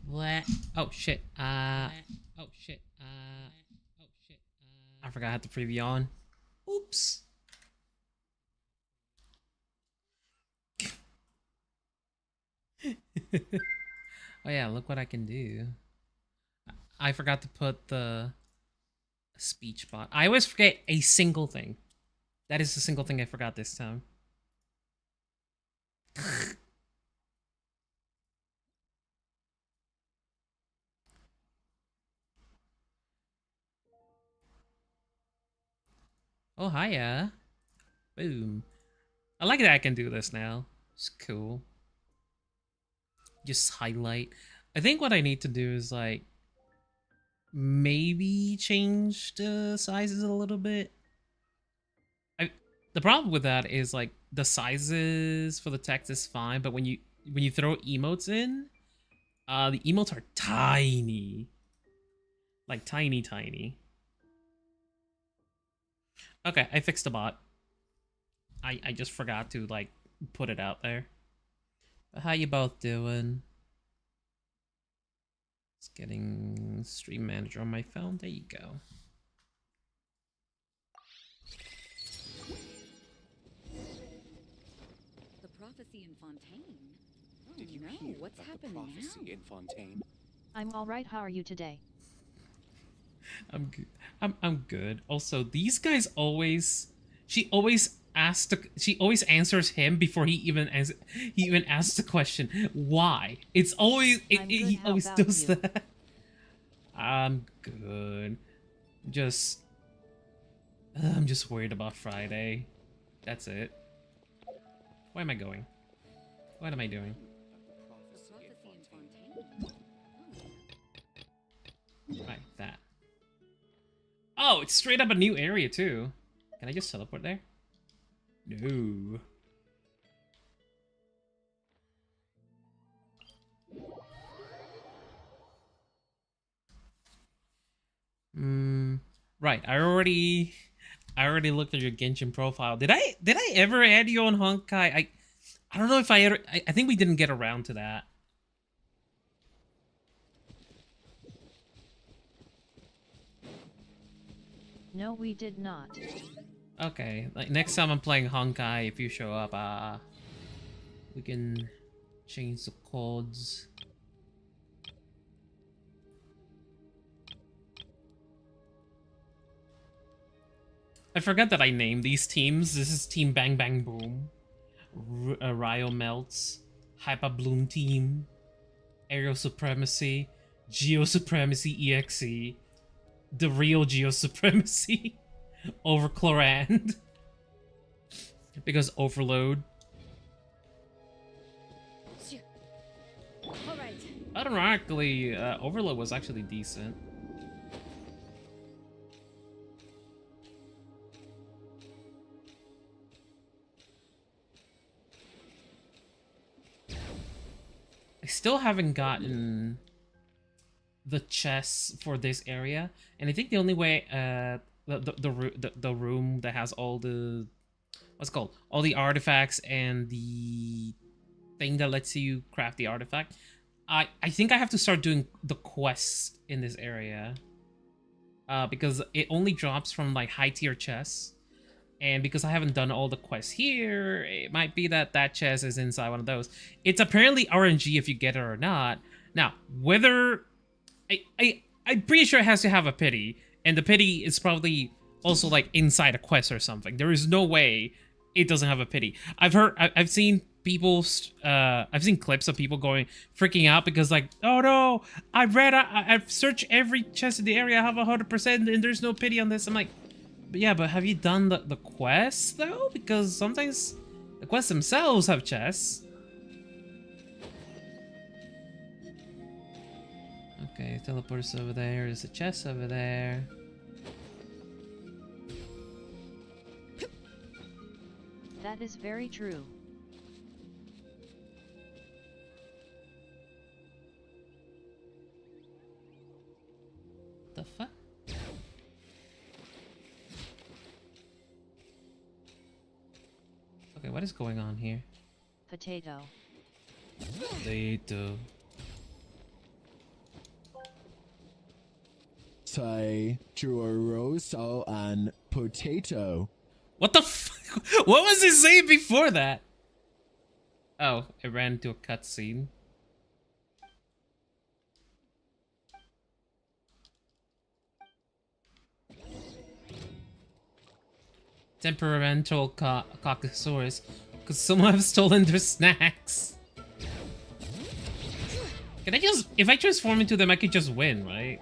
What? Oh shit. Oh shit. I forgot I had the preview on. Oops. Oh yeah, look what I can do. I forgot to put the speech bot. I always forget a single thing. That is the single thing I forgot this time. Oh, hiya. Boom. I like that I can do this now. It's cool. Just highlight. I think what I need to do is like maybe change the sizes a little bit. The problem with that is like the sizes for the text is fine, but when you throw emotes in, the emotes are tiny. Like tiny tiny. Okay, I fixed the bot. I just forgot to like put it out there. But how you both doing? Just getting Stream Manager on my phone. There you go. The prophecy in Fontaine. Oh, Did you no, hear what's about happening the prophecy now? in Fontaine? I'm all right. How are you today? I'm good. I'm good. Also, these guys always she always answers him before he even asks the question. Why? It's always he How always about does you? that. I'm good. Just I'm just worried about Friday. That's it. Where am I going? What am I doing? The prophecy in Fontaine. Oh. Right, that. Oh, it's straight up a new area too. Can I just teleport there? No. Right. I already looked at your Genshin profile. Did I ever add you on Honkai? I don't know if I ever I think we didn't get around to that. No, we did not. Okay. Like next time I'm playing Honkai, if you show up, we can change the codes. I forgot that I named these teams. This is Team Bang Bang Boom, Ryo Melts, Hyper Bloom Team, Aerial Supremacy, Geo Supremacy EXE, the real Geo Supremacy over Chlorand. Because Overload. All right. Ironically, Overload was actually decent. I still haven't gotten the chests for this area, and I think the only way the room that has all the what's it called all the artifacts and the thing that lets you craft the artifact. I think I have to start doing the quests in this area, because it only drops from like high tier chests. And because I haven't done all the quests here, it might be that that chest is inside one of those. It's apparently RNG if you get it or not. Now, whether... I'm pretty sure it has to have a pity. And the pity is probably also, like, inside a quest or something. There is no way it doesn't have a pity. I've seen people... I've seen clips of people freaking out because, like, oh no, I've searched every chest in the area, I have 100%, and there's no pity on this. I'm like... But yeah, but have you done the quests, though? Because sometimes the quests themselves have chests. Okay, teleport's over there. There's a chest over there. That is very true. The fuck? Okay, what is going on here? Potato. Potato. churroso and potato. What the what was he saying before that? Oh, it ran into a cutscene. Temperamental Caucasaurus. Could someone have stolen their snacks? Can I just... If I transform into them, I could just win, right?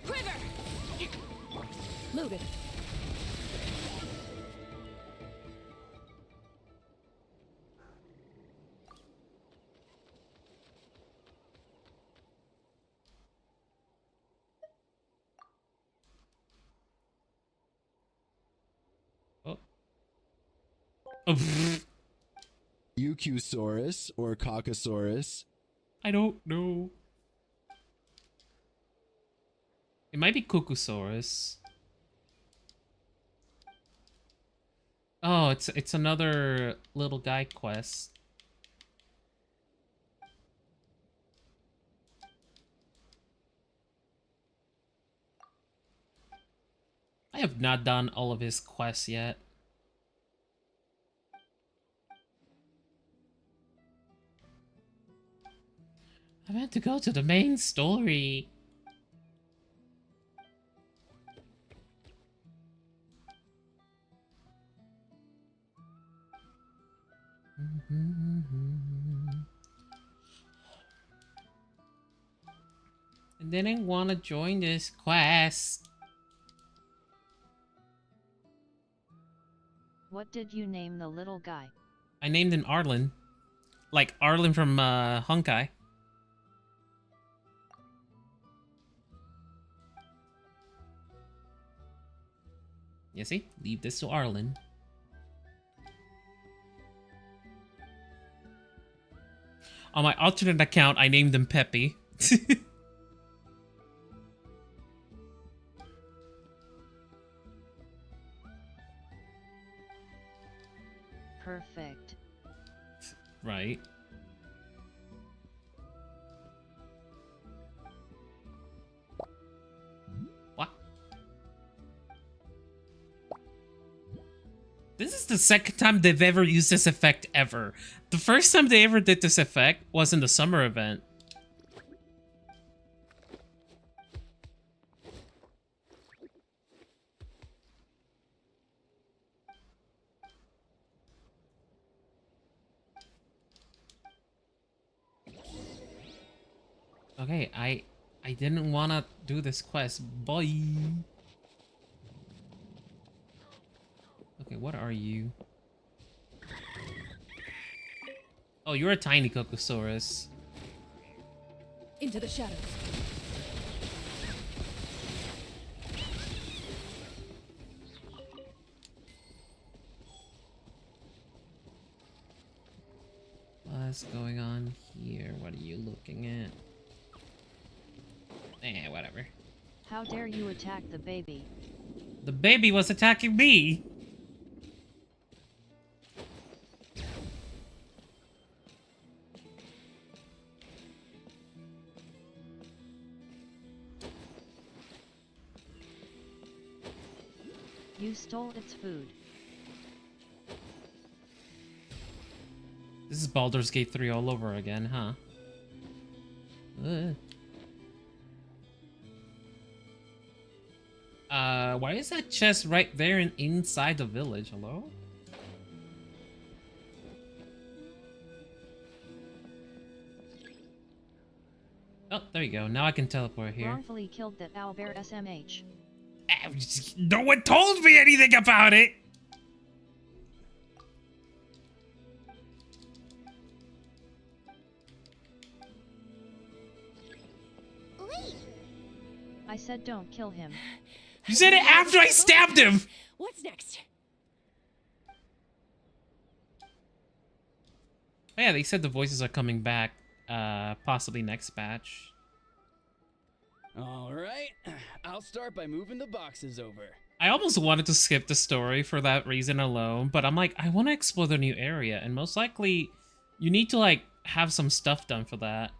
Quiver! Loaded. Oh. Oh, pfft. Eucusaurus or Caucasaurus. I don't know. It might be Cucusaurus. Oh, it's another little guy quest. I have not done all of his quests yet. I meant to go to the main story. I didn't want to join this quest. What did you name the little guy? I named him Arlen. Like Arlen from Honkai. You see? Leave this to Arlen. On my alternate account, I named him Peppy. Perfect. Right. What? This is the second time they've ever used this effect ever. The first time they ever did this effect was in the summer event. Okay, I didn't want to do this quest. Bye. Okay, what are you? Oh, you're a tiny Cocosaurus. Into the shadows. What's going on here? What are you looking at? Eh, whatever. How dare you attack the baby? The baby was attacking me! You stole its food. This is Baldur's Gate 3 all over again, huh? Why is that chest right there and inside the village? Hello? Oh, there you go. Now I can teleport here. Wrongfully killed that owlbear SMH. No one told me anything about it! Wait! I said don't kill him. You said it after I stabbed him! What's next? Oh, yeah, they said the voices are coming back, possibly next batch. All right, I'll start by moving the boxes over. I almost wanted to skip the story for that reason alone, but I'm like, I want to explore the new area, and most likely, you need to, like, have some stuff done for that.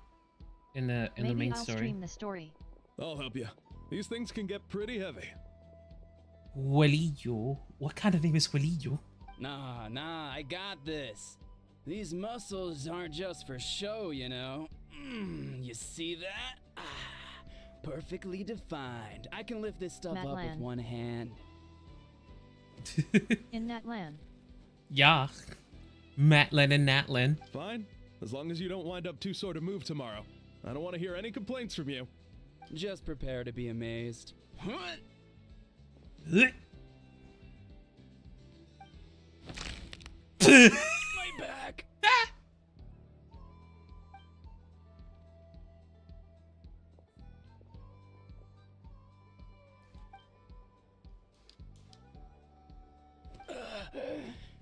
in the Maybe main I'll story. stream the story. I'll help you. These things can get pretty heavy. Huelillo. What kind of name is Huelillo? Nah, I got this. These muscles aren't just for show, you know. You see that? Perfectly defined. I can lift this stuff up with Matlan. one hand. In Natlan. Yeah. Matlin and Natlin. Fine, as long as you don't wind up too sore to move tomorrow. I don't want to hear any complaints from you. Just prepare to be amazed. My back.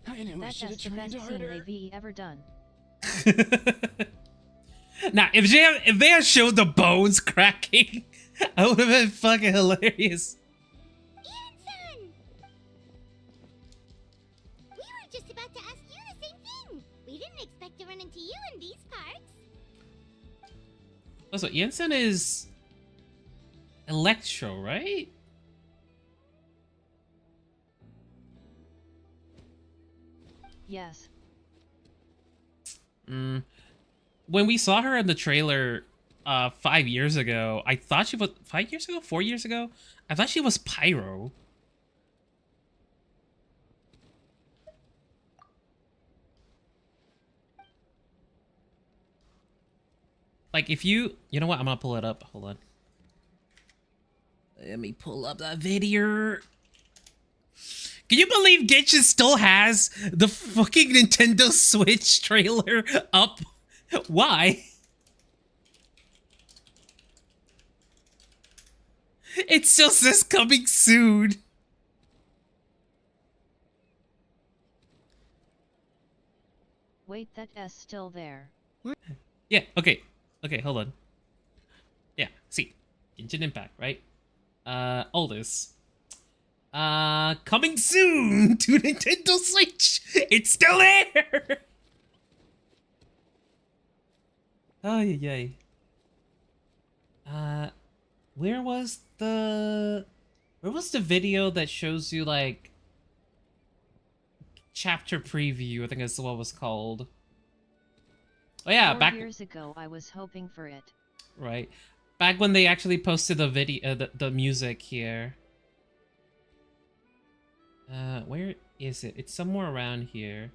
I knew I That's should have the trained best scene harder. they've ever done. Now, if they had showed the bones cracking, I would have been fucking hilarious. Ian-san! We were just about to ask you the same thing. We didn't expect to run into you in these parts. Also, Jensen is Electro, right? Yes. When we saw her in the trailer 5 years ago, I thought she was 5 years ago, 4 years ago. I thought she was Pyro. Like if you know what? I'm gonna pull it up. Hold on. Let me pull up that video. Can you believe Genshin still has the fucking Nintendo Switch trailer up? Why? It still says coming soon. Wait, that S still there. Yeah, okay. Okay, hold on. Yeah, see. Genshin Impact, right? All this. Coming soon to Nintendo Switch. It's still there. Oh yay. Where was the video that shows you like chapter preview? I think that's what it was called. Oh yeah, 4 back years ago I was hoping for it. right. Back when they actually posted the video, the music here. Where is it? It's somewhere around here.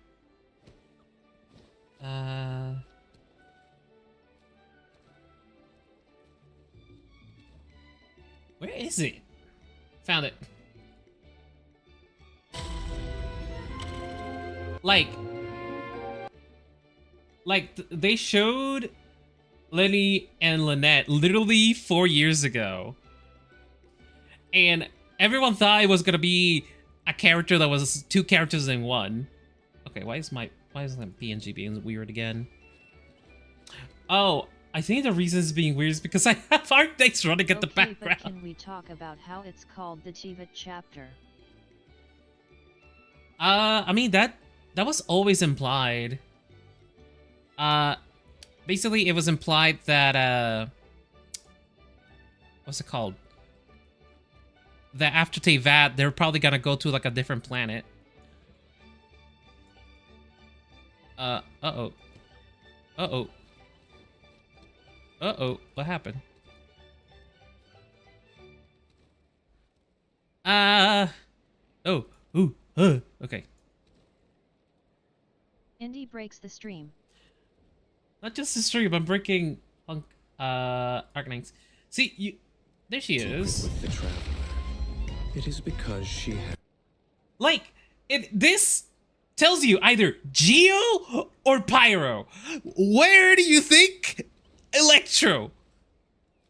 Where is it? Found it. They showed Lily and Lynette literally 4 years ago. And everyone thought it was gonna be a character that was two characters in one. Okay, why is my PNG being weird again? Oh, I think the reason it's being weird is because I have Arctics running at the Okay, but background. can we talk about how it's called the Tivat chapter? I mean that was always implied. Basically it was implied that what's it called? That after Teyvat, they're probably gonna go to like a different planet. Uh-oh. Uh-oh. Uh-oh. What happened? Oh. Ooh. Okay. Indy breaks the stream. Not just the stream, I'm breaking Punk, Arcanines. See, you... There she is. With the traveler. It is because she has. Like, this tells you either Geo or Pyro. Where do you think Electro?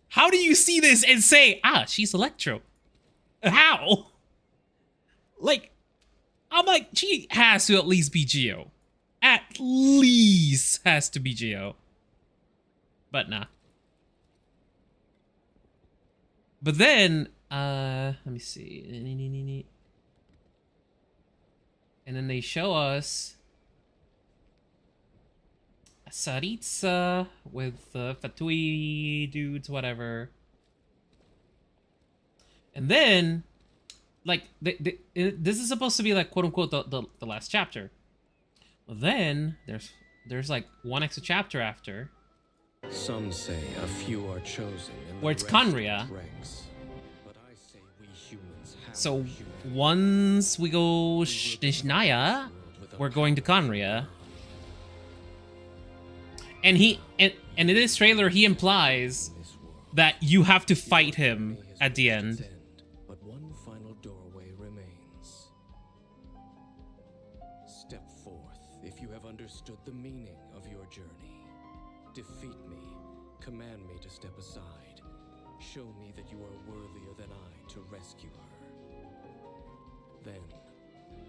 How do you see this and say, ah, she's Electro? How? Like, I'm like, she has to at least be Geo. At least has to be Geo. But nah. But then, let me see. And then they show us a Saritsa with Fatui dudes, whatever. And then, like, this is supposed to be like quote unquote the last chapter. But then there's like one extra chapter after. Some say a few are chosen and the Where it's rest Conria. ranks. But I say we humans have So human. once we go Shnaya, we're going to Conria. And in this trailer he implies that you have to fight him at the end. But one final doorway remains. Step forth if you have understood the meaning of your journey. Defeat me, command me to step aside. Show me that you are worthier than I to rescue her. Then,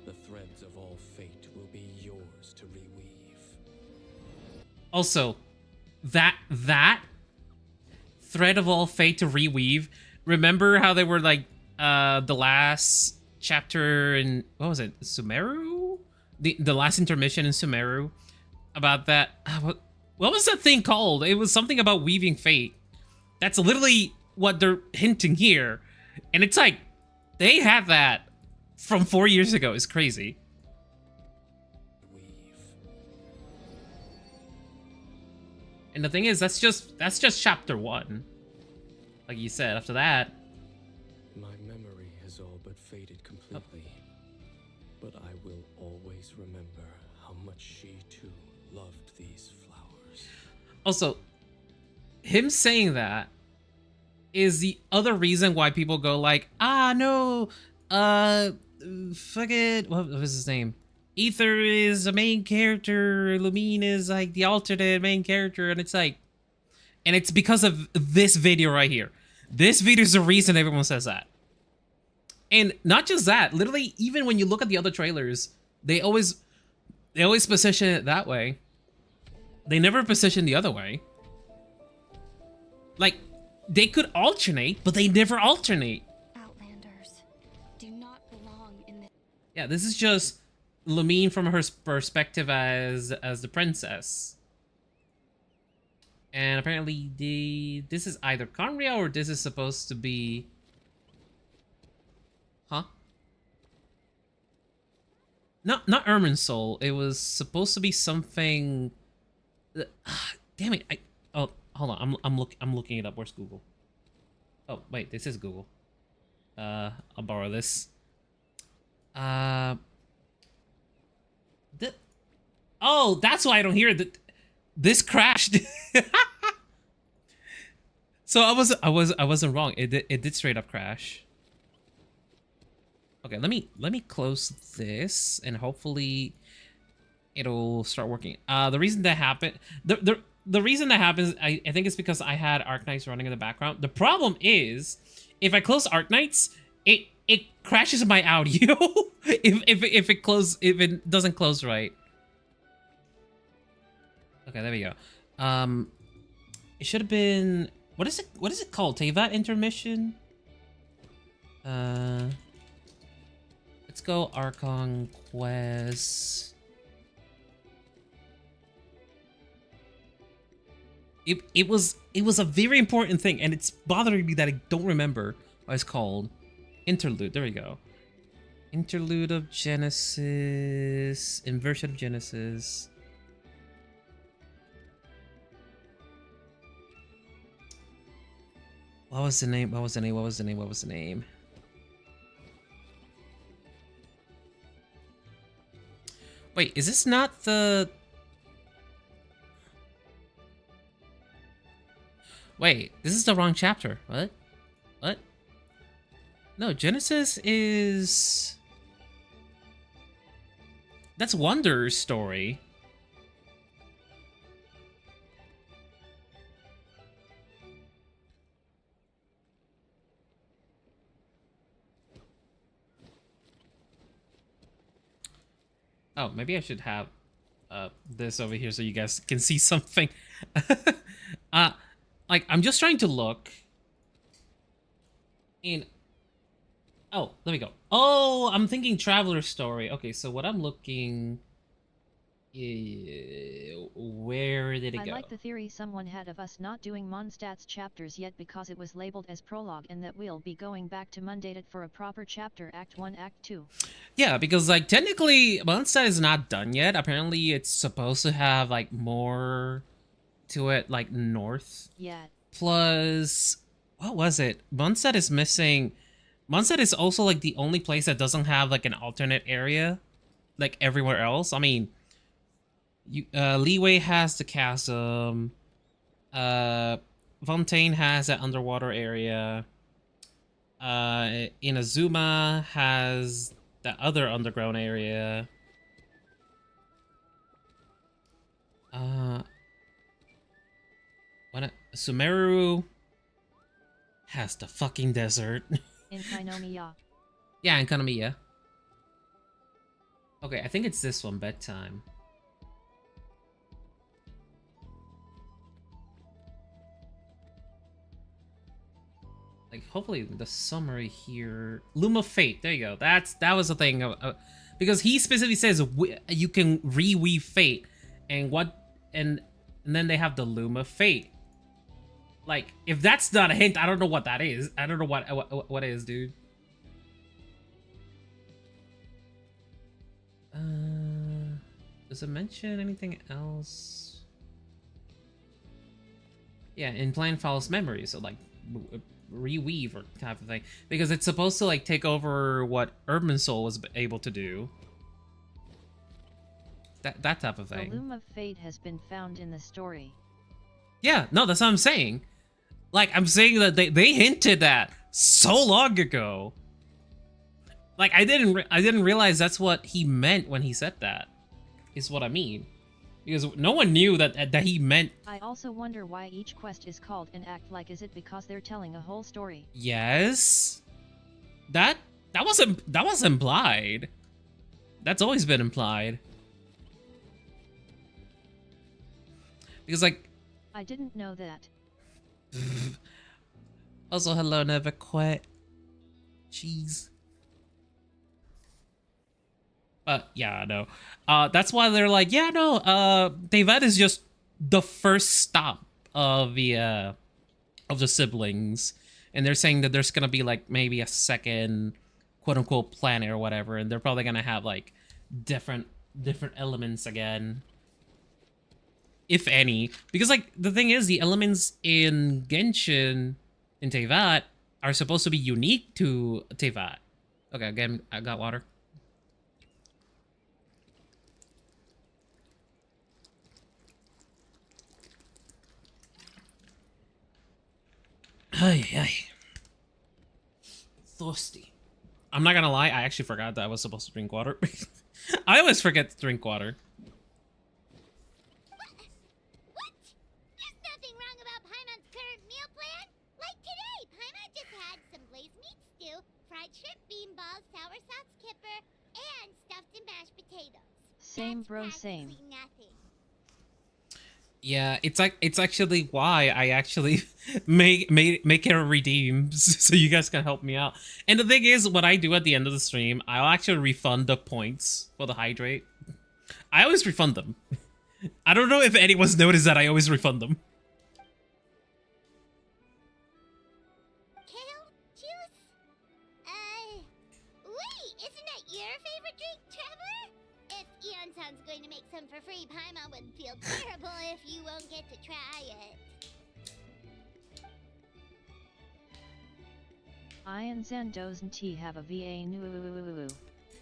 the threads of all fate will be yours to reweave. Also, that thread of all fate to reweave. Remember how they were like the last chapter in what was it, Sumeru? The last intermission in Sumeru about that. What was that thing called? It was something about weaving fate. That's literally what they're hinting here, and it's like they had that from 4 years ago. It's crazy. And the thing is, that's just chapter 1. Like you said, after that. My memory has all but faded completely. But I will always remember how much she too loved these flowers. Also, him saying that is the other reason why people go like, no, fuck it, what was his name? Ether is the main character, Lumine is like the alternate main character, and it's like, and it's because of this video right here. This video is the reason everyone says that. And not just that, literally, even when you look at the other trailers, they always position it that way. They never position the other way. Like, they could alternate, but they never alternate. Outlanders do not belong in this. Yeah, this is just Lumine from her perspective as the princess. And apparently this is either Conria or this is supposed to be... Huh? Not Irminsul. It was supposed to be something... Damn it. Oh, hold on. I'm looking it up. Where's Google? Oh, wait. This is Google. I'll borrow this. Oh, that's why I don't hear it. This crashed. So I wasn't wrong. It did straight up crash. Okay, let me close this and hopefully it'll start working. The reason that happened, the reason that happens, I think it's because I had Arknights running in the background. The problem is, if I close Arknights, it crashes my audio if it doesn't close right. Okay, there we go. It should have been, what is it called? Teyvat intermission? Let's go Archon Quest. It was a very important thing, and it's bothering me that I don't remember what it's called. Interlude, there we go. Interlude of Genesis, Inversion of Genesis. What was the name? What was the name? Wait, is this not the... Wait, this is the wrong chapter. What? No, Genesis is... That's Wanderer's story. Oh, maybe I should have this over here so you guys can see something. Like, I'm just trying to look in... Oh, there we go. Oh, I'm thinking Traveler's Story. Okay, so what I'm looking Where did it I go? like the theory someone had of us not doing Mondstadt's chapters yet because it was labeled as prologue and that we'll be going back to Mundated for a proper chapter Act 1, Act 2. Yeah, because like technically Mondstadt is not done yet. Apparently it's supposed to have like more to it, like north. Yet. Plus, what was it? Mondstadt is missing. Mondstadt is also like the only place that doesn't have like an alternate area like everywhere else. I mean, Leeway has the chasm. Fontaine has that underwater area. Inazuma has that other underground area. Sumeru has the fucking desert. In Kainomiya. Yeah, in Kanamiya. Okay, I think it's this one, bedtime. Like, hopefully the summary here. Loom of Fate, there you go. That was the thing. Because he specifically says you can reweave fate. And then they have the Loom of Fate. Like, if that's not a hint, I don't know what that is. I don't know what is, dude. Does it mention anything else? Yeah, in Plan Follows Memory, so like reweave or type of thing, because it's supposed to like take over what Urban Soul was able to do. That type of thing. The Loom of Fate has been found in the story. Yeah, no, that's what I'm saying. Like, I'm saying that they hinted that so long ago. Like, I didn't realize that's what he meant when he said that. Is what I mean. Because no one knew that he meant. I also wonder why each quest is called an act. Like, is it because they're telling a whole story? Yes. That was implied. That's always been implied. Because like, I didn't know that. also, hello, never quit. Jeez. Yeah, no. That's why they're like, yeah, no. Teyvat is just the first stop of the siblings, and they're saying that there's gonna be like maybe a second, quote unquote, planet or whatever, and they're probably gonna have like different elements again. If any, because like the thing is, the elements in Genshin in Teyvat are supposed to be unique to Teyvat. Okay, again, I got water. Ay. Thirsty. I'm not gonna lie, I actually forgot that I was supposed to drink water. I always forget to drink water. Same bro, same. Yeah, it's actually why I actually make it redeems so you guys can help me out. And the thing is, what I do at the end of the stream, I'll actually refund the points for the hydrate. I always refund them. I don't know if anyone's noticed that I always refund them. Kale juice? Wait, isn't that your favorite drink, Traveler? If Eon-san's going to make some for free, Paimon would feel terrible if you won't get to try it. Ian Zandozen T have a VA nu.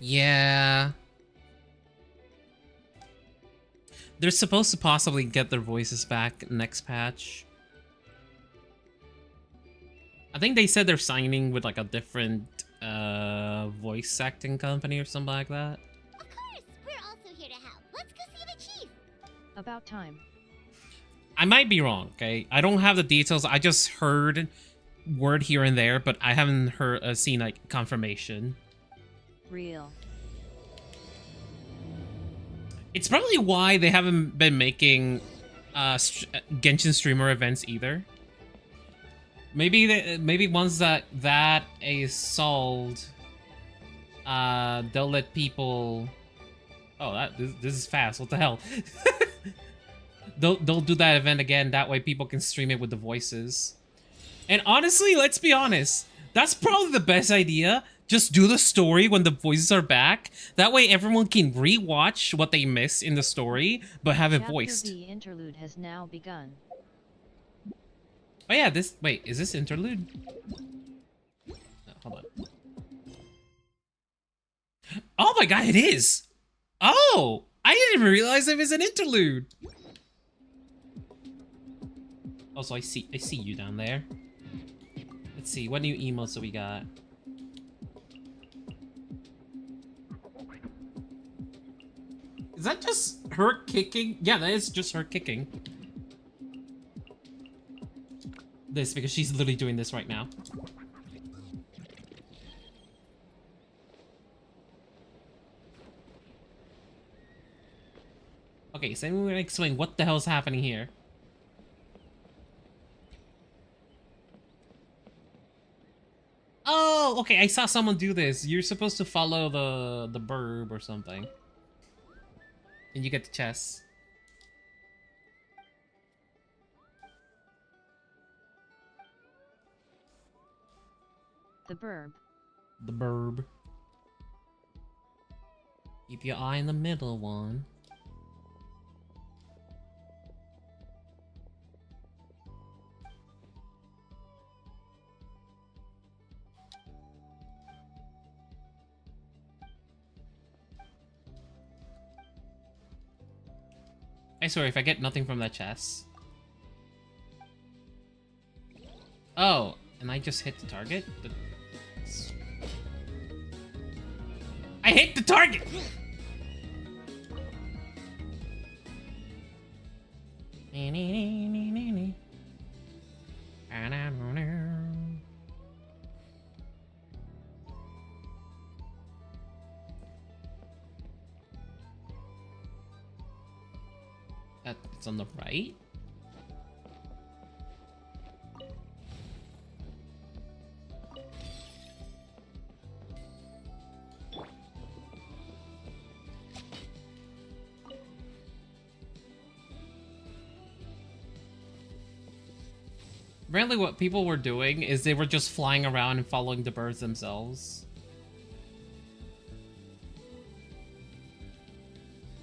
Yeah. They're supposed to possibly get their voices back next patch. I think they said they're signing with like a different voice acting company or something like that. Of course, we're also here to help. Let's go see the chief. About time. I might be wrong, okay? I don't have the details. I just heard word here and there, but I haven't heard seen like confirmation. Real. It's probably why they haven't been making Genshin streamer events either. Maybe once that is solved, they'll let people Oh, this is fast. What the hell? They'll do that event again. That way people can stream it with the voices. And honestly, let's be honest. That's probably the best idea. Just do the story when the voices are back. That way everyone can rewatch what they missed in the story, but have it Chapter voiced. V interlude has now begun. Oh yeah, wait, is this interlude? No, hold on. Oh my god, it is! Oh! I didn't even realize it was an interlude! Also, I see you down there. Let's see, what new emotes do we got? Is that just her kicking? Yeah, that is just her kicking. This, because she's literally doing this right now. Okay, so we're gonna explain what the hell's happening here. Oh, okay, I saw someone do this. You're supposed to follow the burb or something. And you get the chest. The burb. The burb. Keep your eye on the middle one. I swear, if I get nothing from that chest. Oh, and I just hit the target? I hit the target! It's on the right? Apparently what people were doing is they were just flying around and following the birds themselves.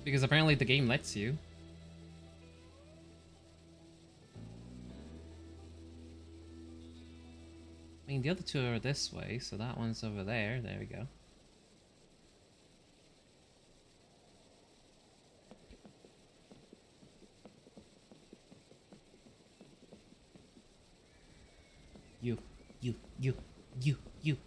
Because apparently the game lets you. I mean, the other two are this way, so that one's over there. There we go. You.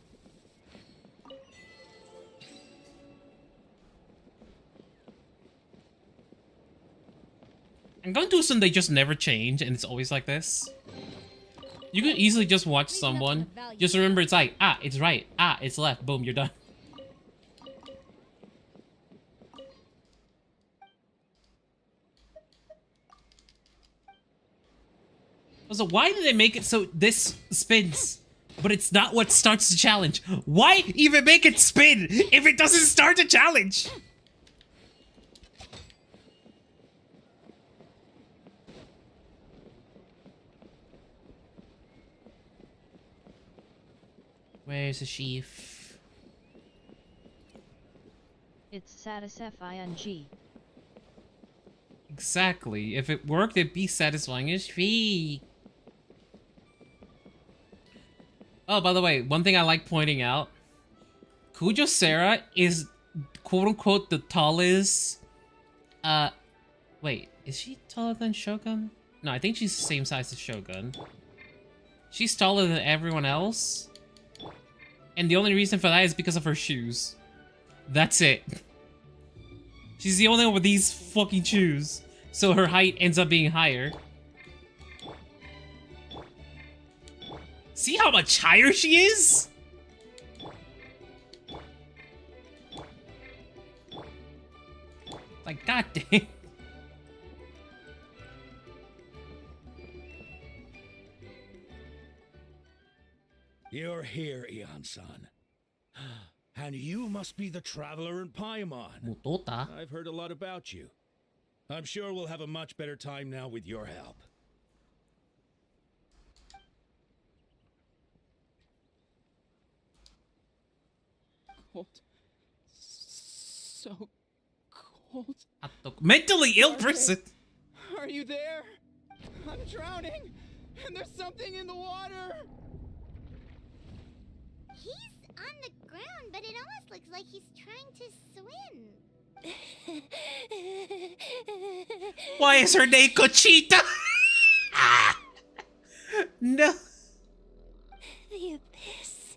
I'm going to assume they just never change, and it's always like this. You could easily just watch someone. Just remember, it's like, ah, it's right. Ah, it's left. Boom, you're done. Also, why did they make it so this spins, but it's not what starts the challenge? Why even make it spin if it doesn't start the challenge? Where's the sheaf? It's satisfying. Exactly. If it worked, it'd be satisfying as free. Oh, by the way, one thing I like pointing out. Kujo Sera is quote-unquote the tallest... Wait, is she taller than Shogun? No, I think she's the same size as Shogun. She's taller than everyone else. And the only reason for that is because of her shoes. That's it. She's the only one with these fucking shoes. So her height ends up being higher. See how much higher she is? Like, goddamn. You're here, Eon-san. And you must be the traveler in Paimon. Mutota. I've heard a lot about you. I'm sure we'll have a much better time now with your help. Cold. So cold. Mentally ill person. Are you there? I'm drowning, and there's something in the water. He's on the ground, but it almost looks like he's trying to swim. Why is her name Conchita? No. The abyss.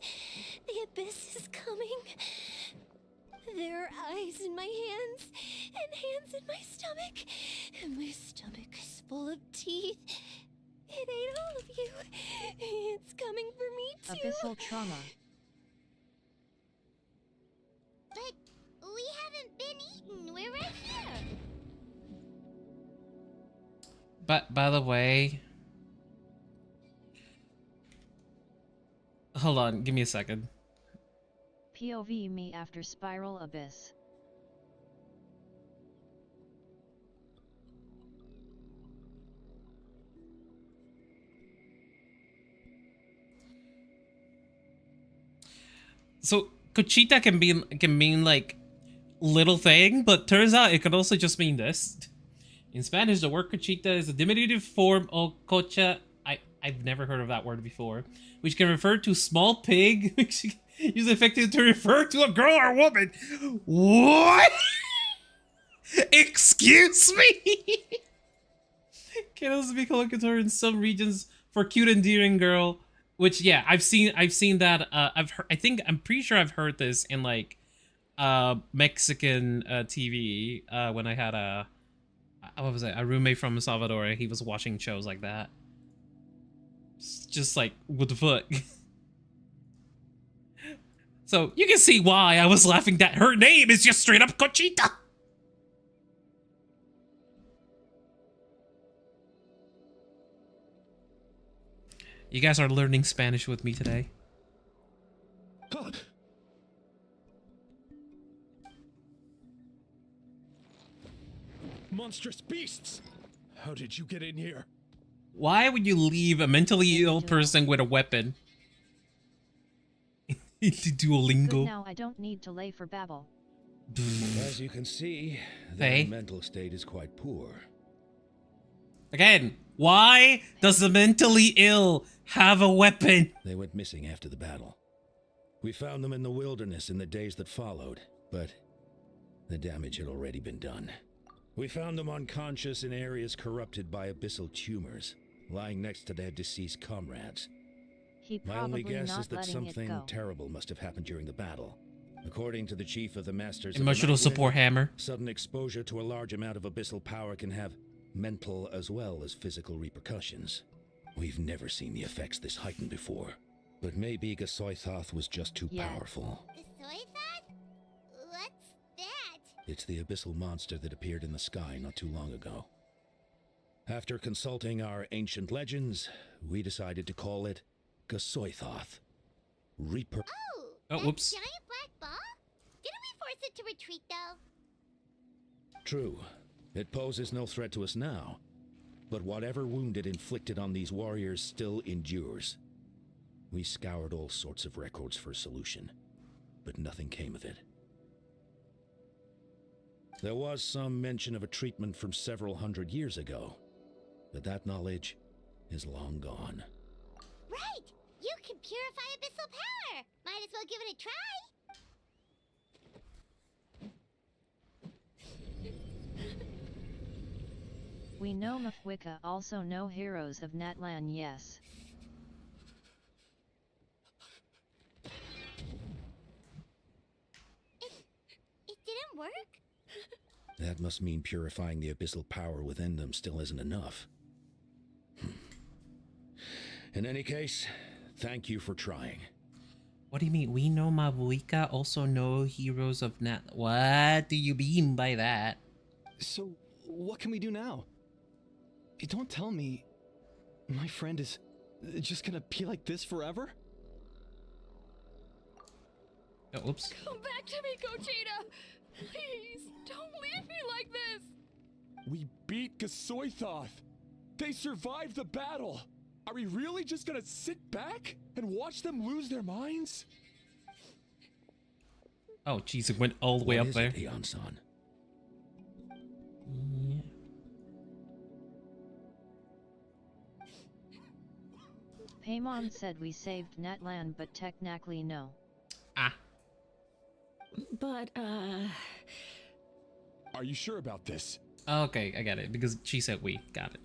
The abyss is coming. There are eyes in my hands, and hands in my stomach, and my stomach is full of teeth. It ate all of you. It's coming for me too. Abyssal trauma. But we haven't been eaten. We're right here. But by the way, hold on, give me a second. POV me after Spiral Abyss. So Conchita can mean like little thing, but turns out it can also just mean this. In Spanish, the word Conchita is a diminutive form of cocha. I've never heard of that word before, which can refer to small pig, which is effective to refer to a girl or woman. What? Excuse me? Can also be colloquial in some regions for cute, endearing girl. Which, yeah, I've seen that. I'm pretty sure I've heard this in like Mexican TV when I had a roommate from El Salvador. He was watching shows like that. It's just like, what the fuck? So you can see why I was laughing that her name is just straight up Conchita. You guys are learning Spanish with me today. Monstrous beasts! How did you get in here? Why would you leave a mentally ill person with a weapon? Into Good Duolingo. now I don't need to lay for babble. As you can see, their Hey. mental state is quite poor. Again, why does the mentally ill have a weapon? They went missing after the battle. We found them in the wilderness in the days that followed, but the damage had already been done. We found them unconscious in areas corrupted by abyssal tumors, lying next to their deceased comrades. He My only probably guess not is that letting it something go. terrible must have happened during the battle. According to the chief of the Masters Emotional of the Night support Wind, hammer. sudden exposure to a large amount of abyssal power can have mental as well as physical repercussions. We've never seen the effects this heightened before, but maybe Gasoithoth was just too Yeah. powerful. The soy thought? What's that? It's the abyssal monster that appeared in the sky not too long ago. After consulting our ancient legends, we decided to call it Gasoithoth. Reaper. Oh, Oh, that whoops. giant black ball? Didn't we force it to retreat though? True, it poses no threat to us now, but whatever wound it inflicted on these warriors still endures. We scoured all sorts of records for a solution, but nothing came of it. There was some mention of a treatment from several hundred years ago, but that knowledge is long gone. Right! You can purify abyssal power! Might as well give it a try! We know Mafwika, also know heroes of Natlan, yes. It didn't work? That must mean purifying the abyssal power within them still isn't enough. In any case, thank you for trying. What do you mean? We know Mabuika, also know heroes of Nat. What do you mean by that? So, what can we do now? You don't tell me my friend is just gonna be like this forever? Oh, oops. Come back to me, Gogeta! Please, don't leave me like this! We beat Gasoithoth. They survived the battle. Are we really just gonna sit back and watch them lose their minds? Oh, jeez, it went all the way up there. Aeon-san? Yeah. Paimon said we saved Natlan, but technically no. Ah. But, Are you sure about this? Okay, I got it. Because she said we. Got it.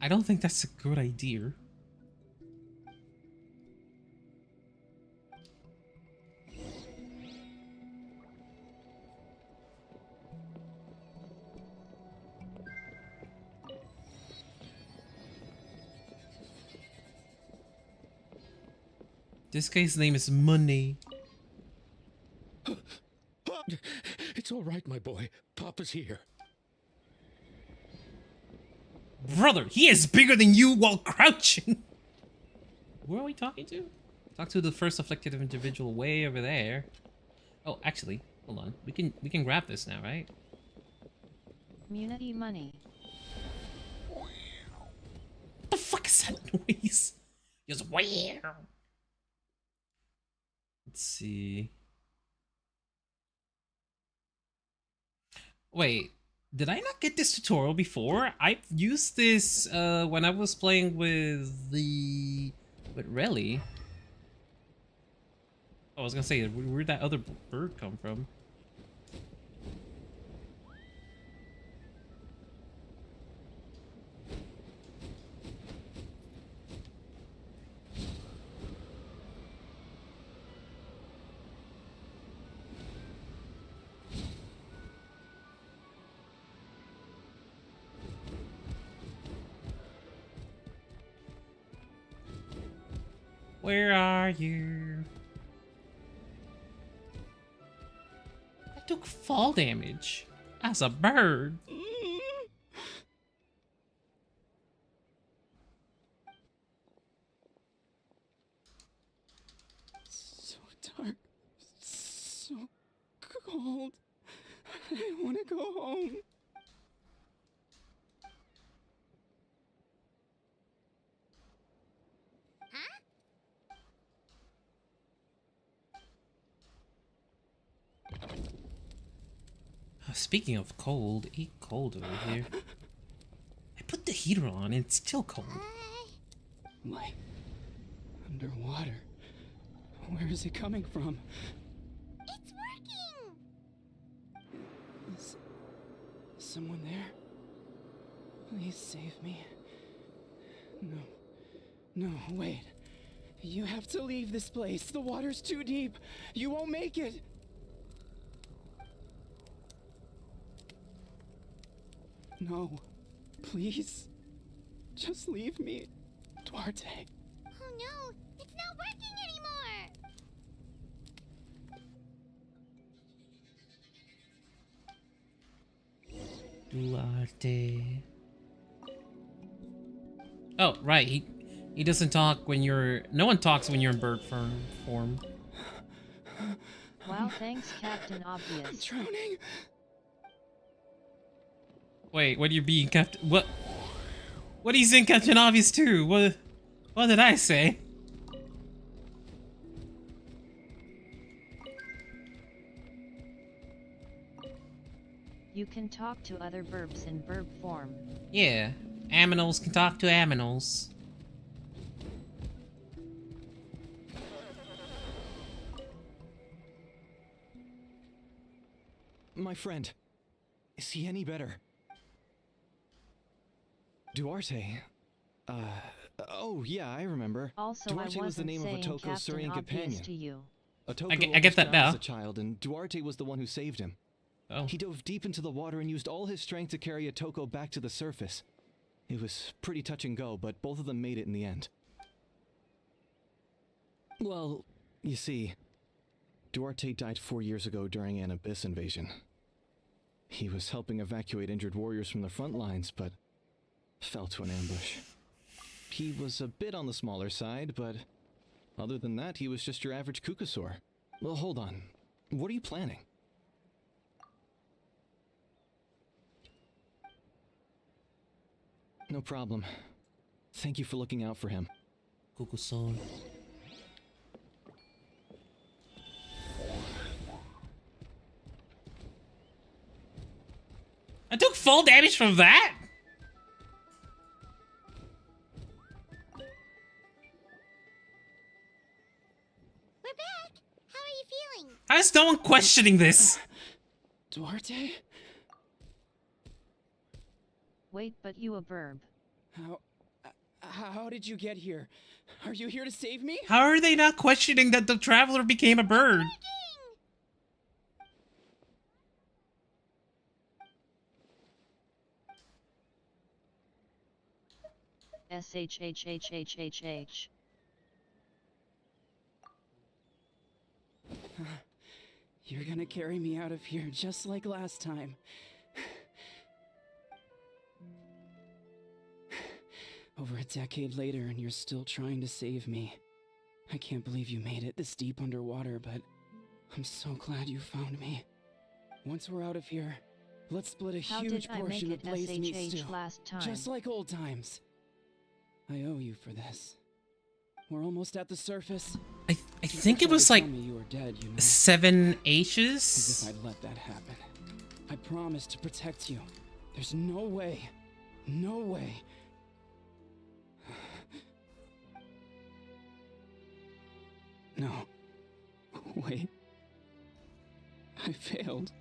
I don't think that's a good idea. This guy's name is Money. It's all right, my boy. Papa's here. Brother, he is bigger than you while crouching. Who are we talking to? Talk to the first afflicted individual way over there. Oh, actually, hold on. We can grab this now, right? Community money. What the fuck is that noise? Just wow. Let's see. Wait, did I not get this tutorial before? I've used this when I was playing with Relly. Oh, I was gonna say, where'd that other bird come from? Where are you? I took fall damage as a bird. So dark, so cold. I want to go home. Speaking of cold, eat cold over here. I put the heater on and it's still cold. Light. Underwater. Where is it coming from? It's working! Is someone there? Please save me. No, wait. You have to leave this place. The water's too deep. You won't make it. No, please. Just leave me, Duarte. Oh no, it's not working anymore! Duarte. Oh, right. He doesn't talk when you're... No one talks when you're in bird form. Wow, thanks, Captain Obvious. I'm drowning. Wait, what are you being Captain... What? What are you saying Captain Obvious too? What did I say? You can talk to other burbs in burb form. Yeah, aminals can talk to aminals. My friend, is he any better? Duarte. Oh yeah, I remember. Also, Duarte I was the wasn't name of saying Otoko's Captain Surian Obvious companion. to you. Otoko I get almost that drowned now. as a child, and Duarte was the one who saved him. Oh. He dove deep into the water and used all his strength to carry Otoko back to the surface. It was pretty touch and go, but both of them made it in the end. Well, you see, Duarte died 4 years ago during an abyss invasion. He was helping evacuate injured warriors from the front lines, but fell to an ambush. He was a bit on the smaller side, but other than that, he was just your average Kukasaur. Well, hold on. What are you planning? No problem. Thank you for looking out for him. Kukusoul. I took full damage from that? We're back. How are you feeling? How is no one questioning this? Duarte? Wait, but you a burb. How did you get here? Are you here to save me? How are they not questioning that the traveler became a bird? SHHHHHH. You're gonna carry me out of here just like last time. Over a decade later, and you're still trying to save me. I can't believe you made it this deep underwater, but I'm so glad you found me. Once we're out of here, let's split a How huge did I portion make of it Blaze meat SHH stew, last time? just like old times. I owe you for this. We're almost at the surface. I think it was like you were dead, you know? 7 As H's. if I'd let that happen. I promised to protect you. There's no way. No way. No. Wait. I failed.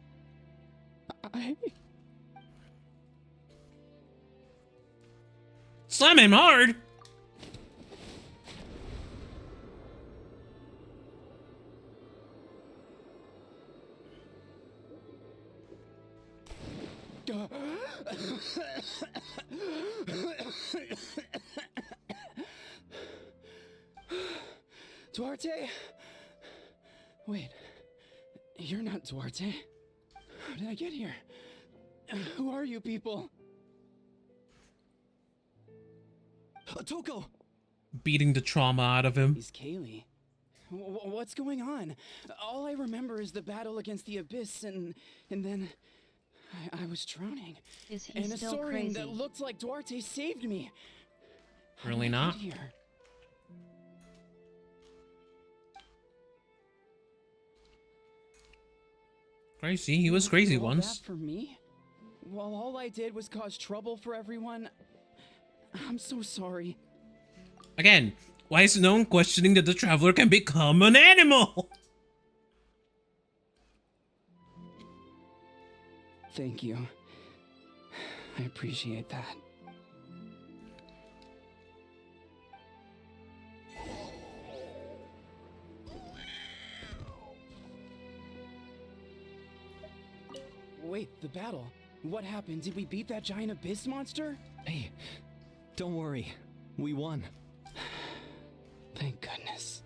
Slam him hard. Duarte? Wait. You're not Duarte. How did I get here? Who are you people? Toko! Beating the trauma out of him. He's Kaylee. What's going on? All I remember is the battle against the Abyss, and then I was drowning. Is he and a still saurian that crazy? looked like Duarte saved me. How Really did I not? get here? Crazy. He was You crazy did all once. that for me? Well, all I did was cause trouble for everyone. I'm so sorry. Again, why is no one questioning that the traveler can become an animal? Thank you. I appreciate that. Wait, the battle. What happened? Did we beat that giant abyss monster? Hey, don't worry. We won. Thank goodness.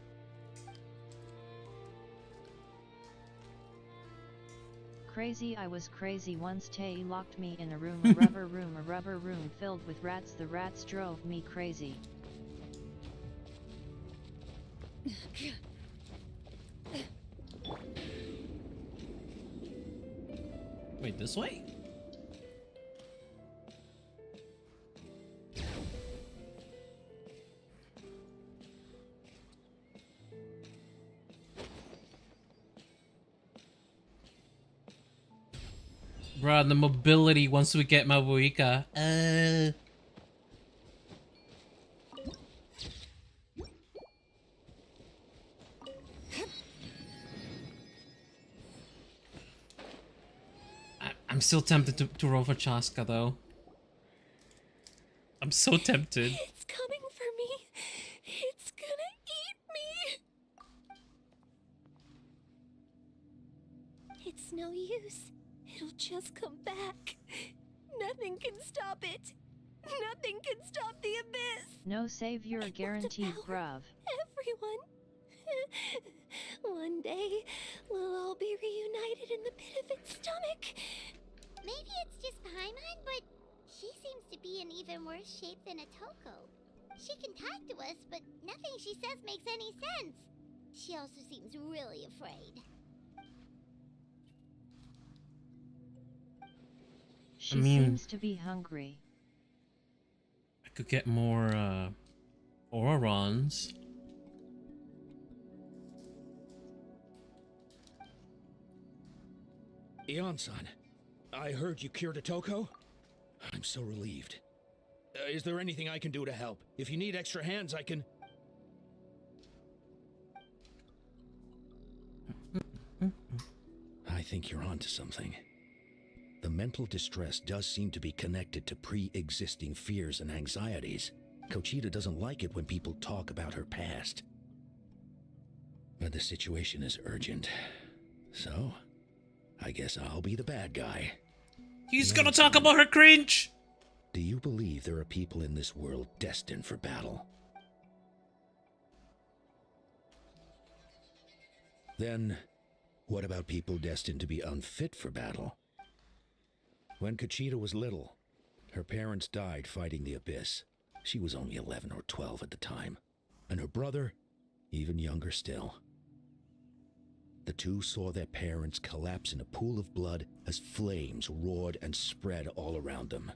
Crazy, I was crazy once. Tay locked me in a room, a rubber room filled with rats. The rats drove me crazy. Wait, this way? Bruh, the mobility once we get Mabuika. I'm still tempted to roll for Chaska, though. I'm so tempted. It's coming for me. It's gonna eat me. It's no use. It'll just come back. Nothing can stop it. Nothing can stop the abyss. No savior It will guaranteed, devour bruv. Everyone. One day, we'll all be reunited in the pit of its stomach. Maybe it's just Paimon, but she seems to be in even worse shape than Atoko. She can talk to us, but nothing she says makes any sense. She also seems really afraid. She mean- seems to be hungry. I could get more Aurons. Ion-san, I heard you cured Atoko? I'm so relieved. Is there anything I can do to help? If you need extra hands, I can... I think you're onto something. The mental distress does seem to be connected to pre-existing fears and anxieties. Kochita doesn't like it when people talk about her past. But the situation is urgent. So, I guess I'll be the bad guy. He's gonna talk about her cringe! Do you believe there are people in this world destined for battle? Then, what about people destined to be unfit for battle? When Kochita was little, her parents died fighting the Abyss. She was only 11 or 12 at the time, and her brother, even younger still. The two saw their parents collapse in a pool of blood as flames roared and spread all around them.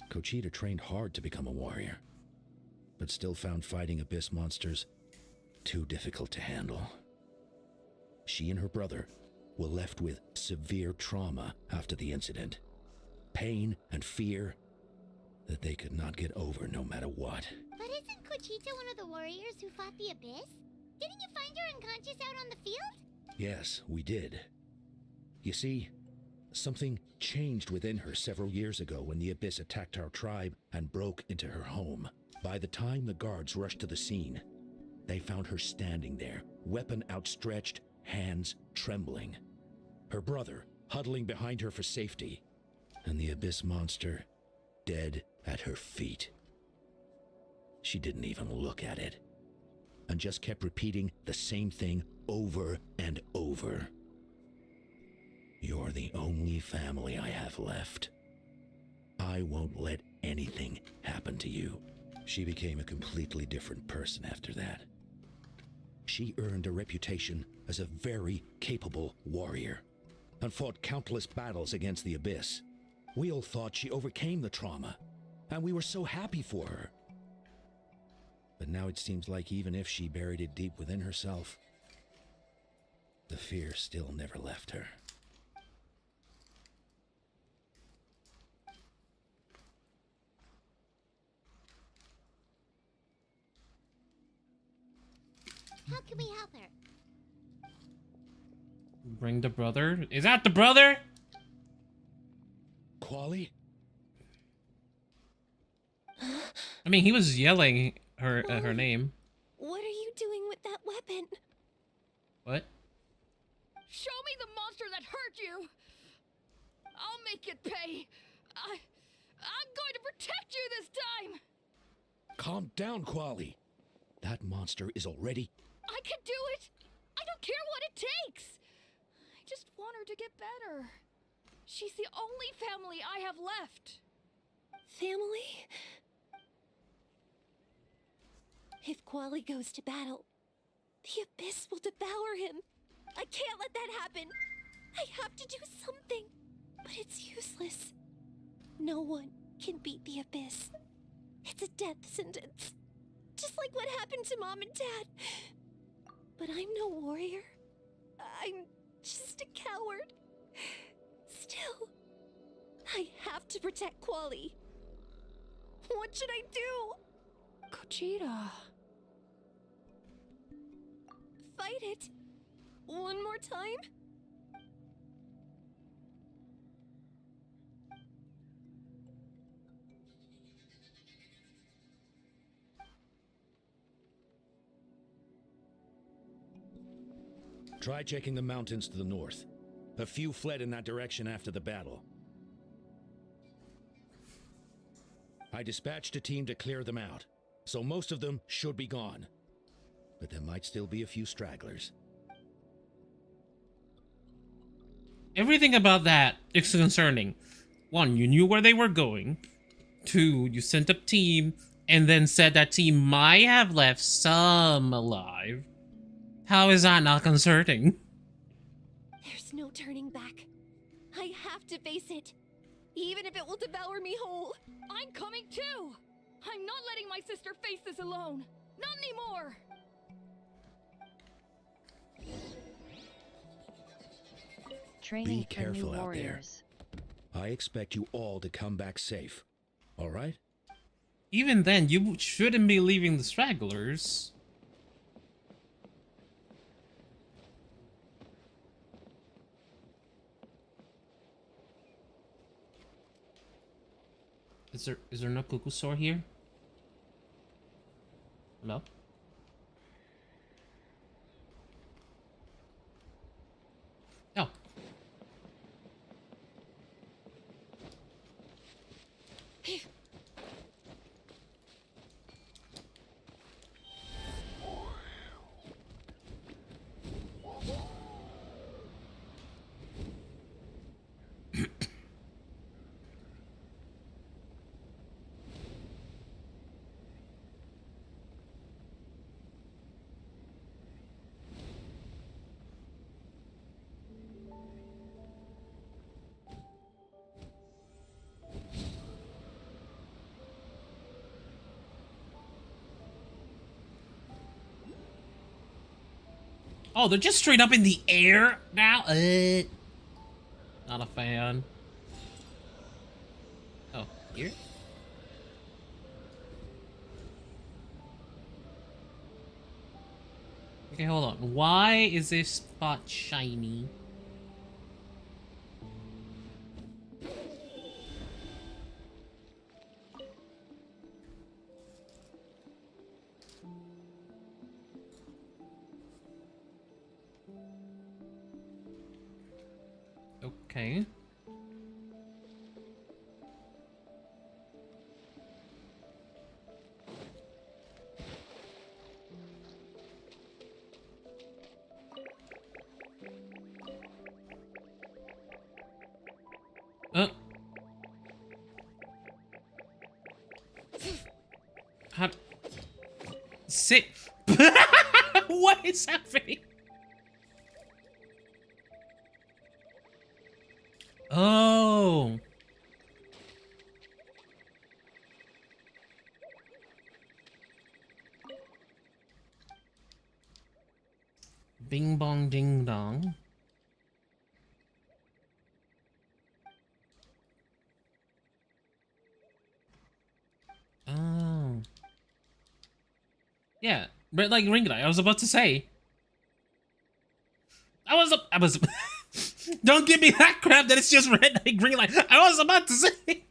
Kochita trained hard to become a warrior, but still found fighting Abyss monsters too difficult to handle. She and her brother were left with severe trauma after the incident. Pain and fear that they could not get over no matter what. But isn't Kochita one of the warriors who fought the Abyss? Didn't you find her unconscious out on the field? Yes, we did. You see, something changed within her several years ago when the Abyss attacked our tribe and broke into her home. By the time the guards rushed to the scene, they found her standing there, weapon outstretched, hands trembling. Her brother huddling behind her for safety, and the Abyss monster dead at her feet. She didn't even look at it, and just kept repeating the same thing over and over. You're the only family I have left. I won't let anything happen to you. She became a completely different person after that. She earned a reputation as a very capable warrior and fought countless battles against the Abyss. We all thought she overcame the trauma, and we were so happy for her. But now it seems like even if she buried it deep within herself, the fear still never left her. How can we help her? Bring the brother? Is that the brother? Quali? I mean, he was yelling her her name. What are you doing with that weapon? What? Show me the monster that hurt you! I'll make it pay! I'm going to protect you this time! Calm down, Quali. That monster is already... I can do it! I don't care what it takes! I just want her to get better. She's the only family I have left. Family? If Quali goes to battle, the Abyss will devour him. I can't let that happen. I have to do something. But it's useless. No one can beat the Abyss. It's a death sentence. Just like what happened to Mom and Dad. But I'm no warrior. I'm just a coward. Still, I have to protect Quali. What should I do? Kochita. Fight it. One more time? Try checking the mountains to the north. A few fled in that direction after the battle. I dispatched a team to clear them out, so most of them should be gone. But there might still be a few stragglers. Everything about that is concerning. one, you knew where they were going. Two, you sent a team and then said that team might have left some alive. How is that not concerning? There's no turning back. I have to face it, even if it will devour me whole. I'm coming too! I'm not letting my sister face this alone! Not anymore! Training Be careful for new out there. warriors. I expect you all to come back safe. All right? Even then, you shouldn't be leaving the stragglers. Is there no Kukusor here? Hello? Oh. Oh, they're just straight up in the air now? Not a fan. Oh, here? Okay, hold on. Why is this spot shiny? Okay. How? Sit. What is happening? Oh. Bing bong ding dong. Oh. Yeah, red like ring light. I was about to say. I was Don't give me that crap that it's just red light, green light. I was about to say.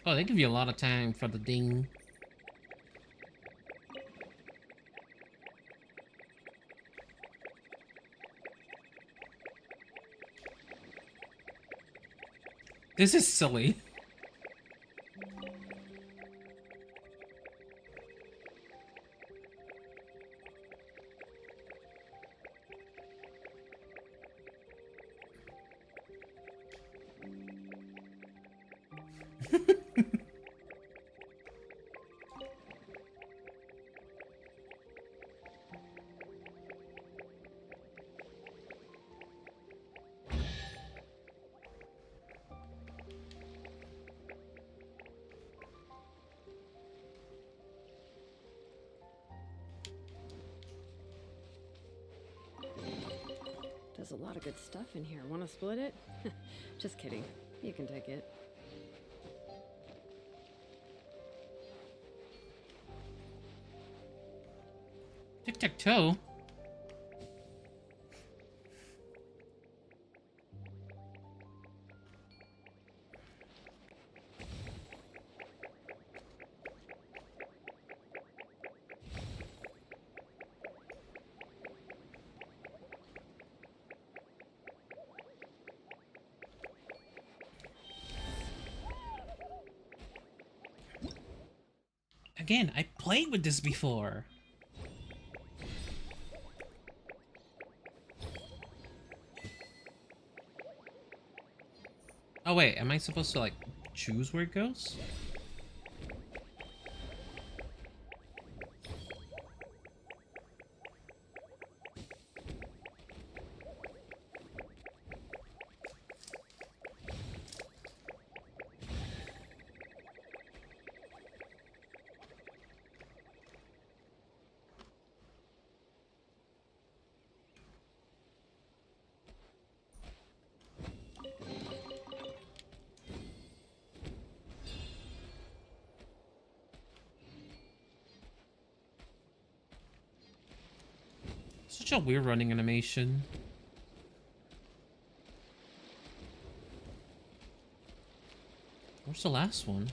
Oh, they give you a lot of time for the ding. This is silly. There's a lot of good stuff in here. Want to split it? Just kidding. You can take it. Tic-tac-toe? Again, I played with this before. Oh wait, am I supposed to like choose where it goes? Such a weird running animation. Where's the last one?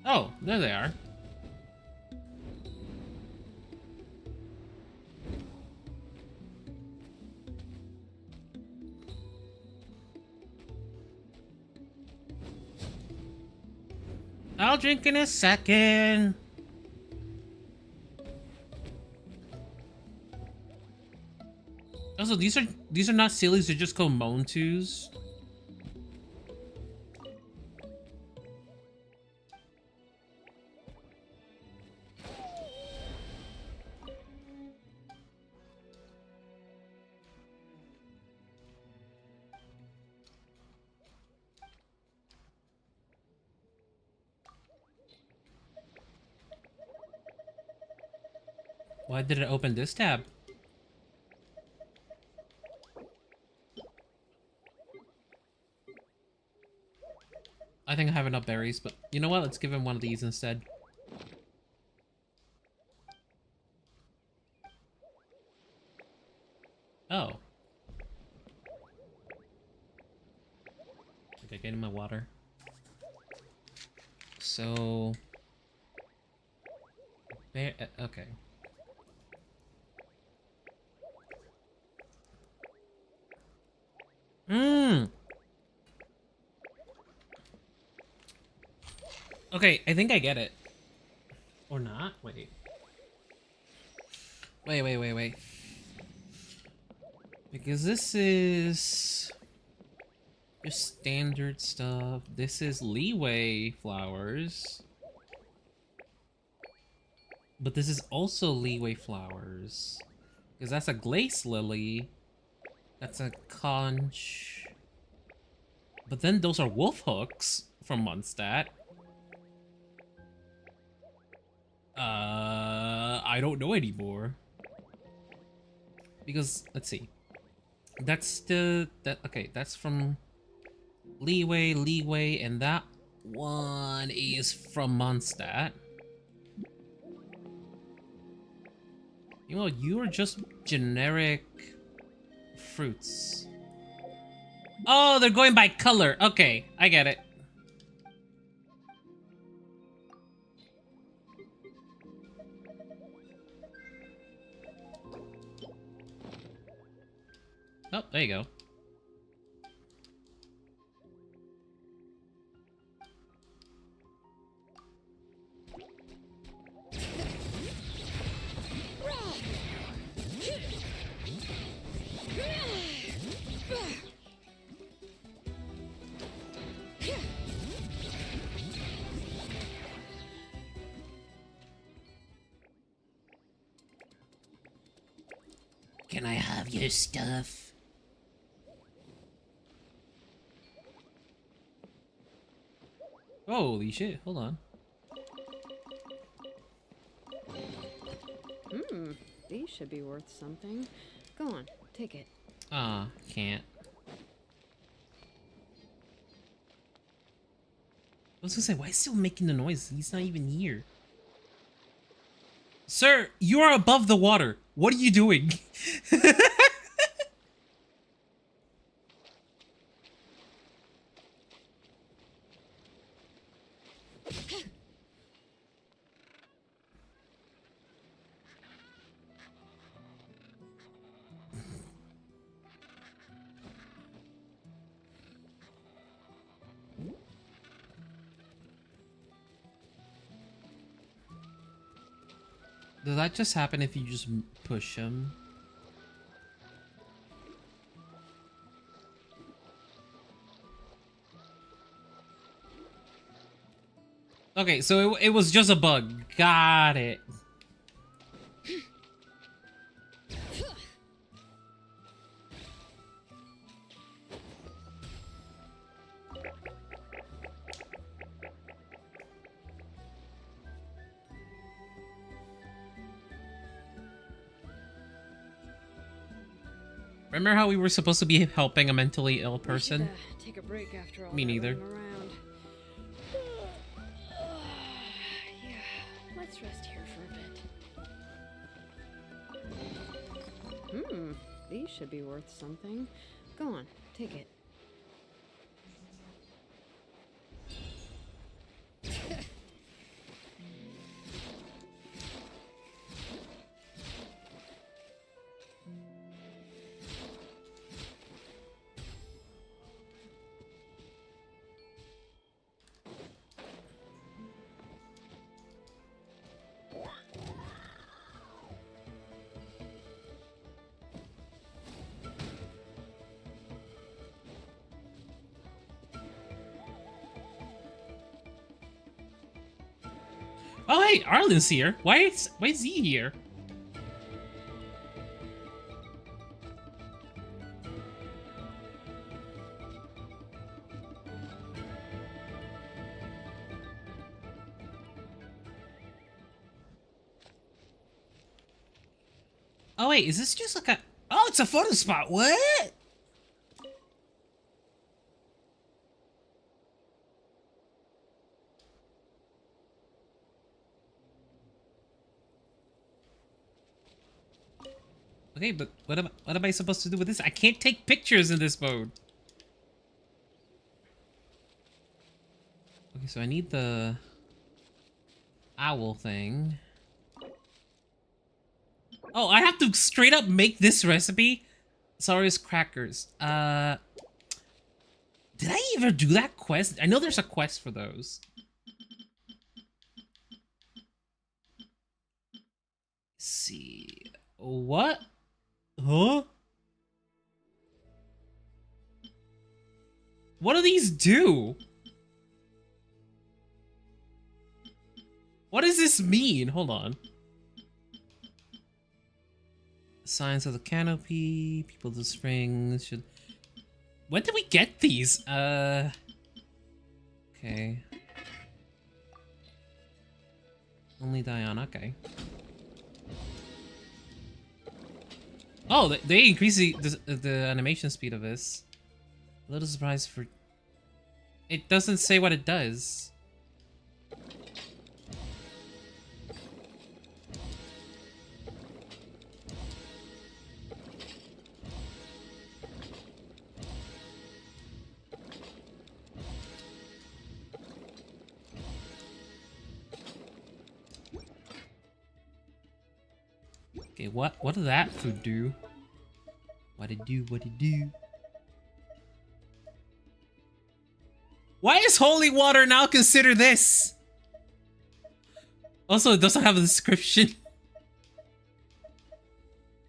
Oh, there they are. I'll drink in a second. Also, these are not sillies, they're just called Montus. Why did it open this tab? I think I have enough berries, but you know what? Let's give him one of these instead. Oh. Okay, getting my water. So... okay. Okay, I think I get it. Or not? Wait. Wait. Because this is just standard stuff. This is leeway flowers. But this is also leeway flowers. Because that's a glace lily. That's a conch. But then those are wolf hooks from Mondstadt. I don't know anymore. Because, let's see. That's okay, that's from Leeway, and that one is from Mondstadt. You know, you are just generic fruits. Oh, they're going by color. Okay, I get it. Oh, there you go. Can I have your stuff? Holy shit, hold on. These should be worth something. Go on, take it. Can't. I was gonna say, why is he still making the noise? He's not even here. Sir, you are above the water. What are you doing? Does that just happen if you just push him? Okay, so it was just a bug. Got it. Remember how we were supposed to be helping a mentally ill person? Take a break after all. Me neither. Around. Yeah, let's rest here for a bit. These should be worth something. Go on, take it. Oh hey, Arlen's here. Why is he here? Oh wait, is this just like a... Oh, it's a photo spot. What? Okay, but what am I supposed to do with this? I can't take pictures in this mode. Okay, so I need the owl thing. Oh, I have to straight up make this recipe? Saurius crackers. Did I ever do that quest? I know there's a quest for those. Let's see. What? Huh? What do these do? What does this mean? Hold on. Signs of the canopy, people of the springs should... When did we get these? Okay. Only Diana, okay. Oh, they increase the animation speed of this. A little surprised for... It doesn't say what it does. Okay, what did that food do? What it do? What it do? Why is holy water now considered this? Also, it doesn't have a description.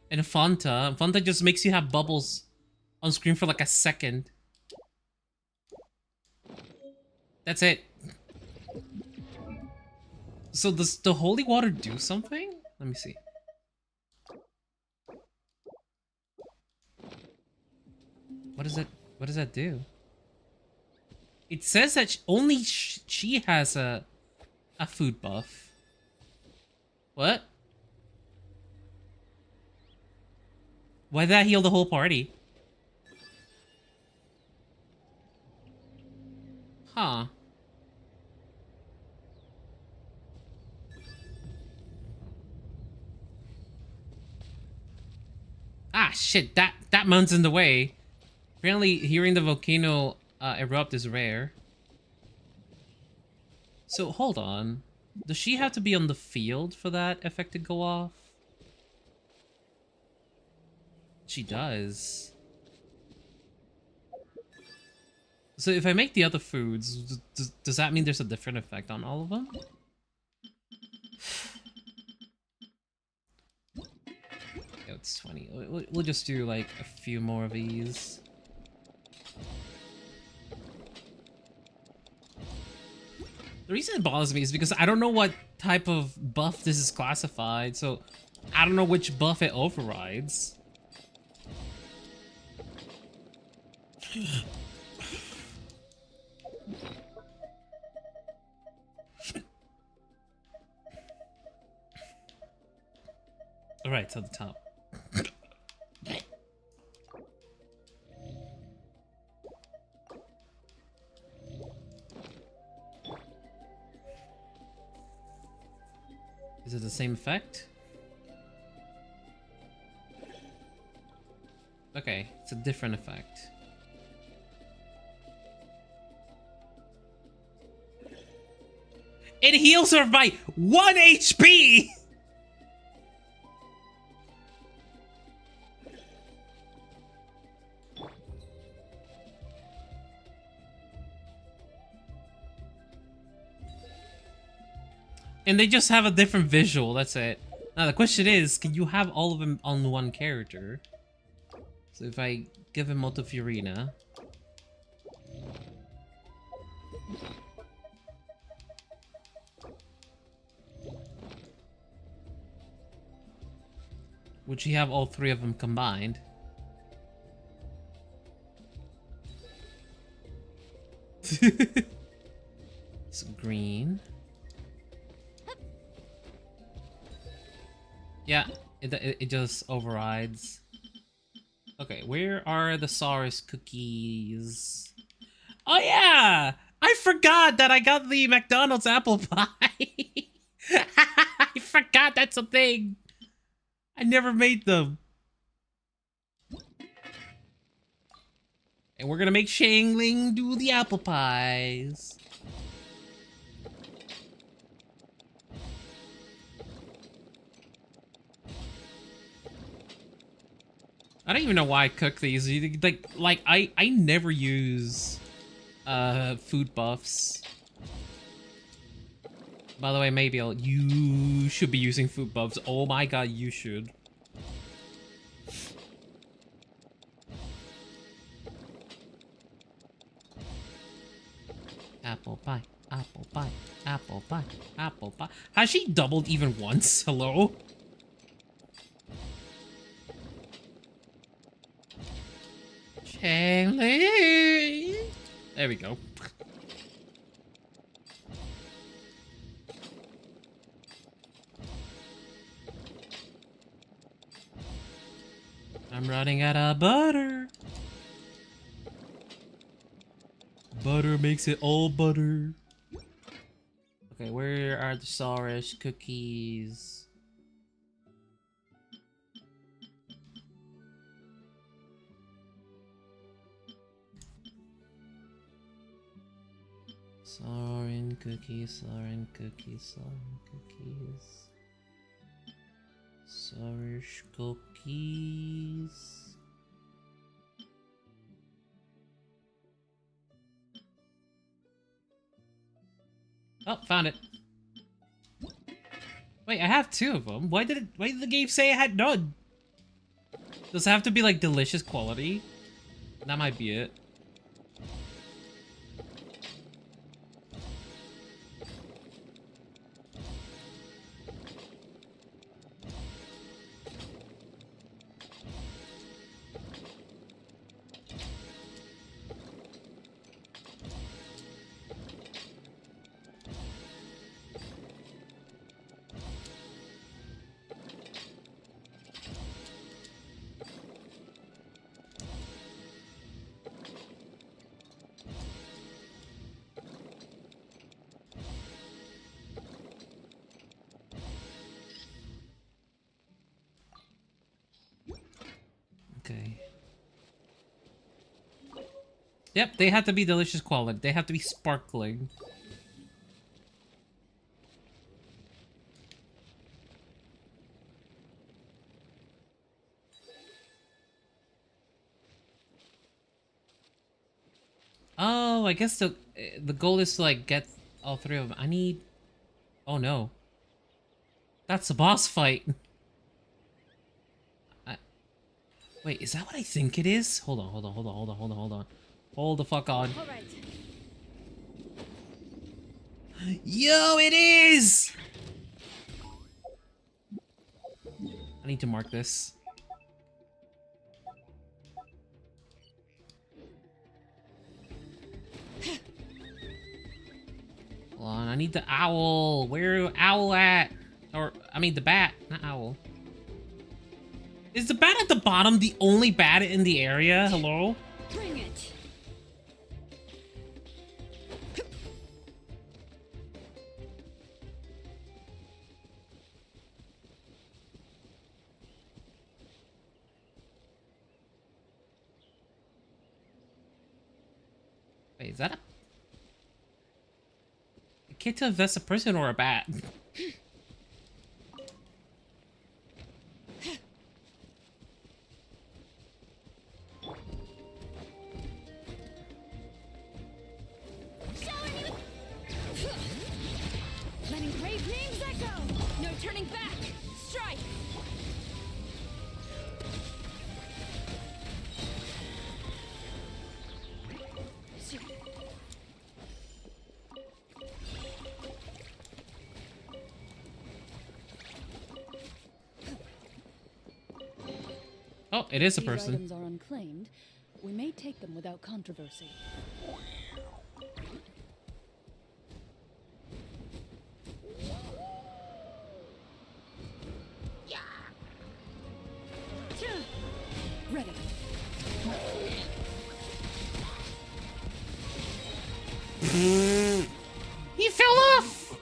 And Fanta just makes you have bubbles on screen for like a second. That's it. So does the holy water do something? Let me see. What does that do? It says that only she has a food buff. What? Why did that heal the whole party? Huh. Ah, shit, that mountain's in the way. Apparently, hearing the volcano erupt is rare. So, hold on. Does she have to be on the field for that effect to go off? She does. So if I make the other foods, does that mean there's a different effect on all of them? That's 20. We'll just do like a few more of these. The reason it bothers me is because I don't know what type of buff this is classified, so I don't know which buff it overrides. Alright, to the top. Is it the same effect? Okay, it's a different effect. It heals her by 1 HP! And they just have a different visual, that's it. Now the question is, can you have all of them on one character? So if I give him Multifurina... would she have all 3 of them combined? It's green. Yeah, it just overrides. Okay, where are the Saurus cookies? Oh yeah! I forgot that I got the McDonald's apple pie! I forgot that's a thing! I never made them. And we're gonna make Shangling do the apple pies. I don't even know why I cook these. Like I never use food buffs. By the way, maybe you should be using food buffs. Oh my god, you should. Apple pie, apple pie, apple pie, apple pie. Has she doubled even once? Hello? Shangling. There we go. I'm running out of butter. Butter makes it all butter. Okay, where are the Saurus cookies? Sauron cookies, Sauron cookies, Sauron cookies. Saurish cookies. Oh, found it. Wait, I have 2 of them. Why did the game say I had none? Does it have to be like delicious quality? That might be it. Okay. Yep, they have to be delicious quality. They have to be sparkling. Oh, I guess the goal is to like get all 3 of them. I need... Oh no. That's a boss fight. Wait, is that what I think it is? Hold on. Hold the fuck on. All right. Yo, it is! I need to mark this. Hold on, I need the owl. Where owl at? Or, I mean the bat, not owl. Is the bat at the bottom the only bat in the area? Hello? Bring it. Wait, is that a kid to invest a person or a bat? Letting brave names echo. No turning back. Strike. Oh, it is a These person. items are unclaimed. We may take them without controversy. Ready. He fell off!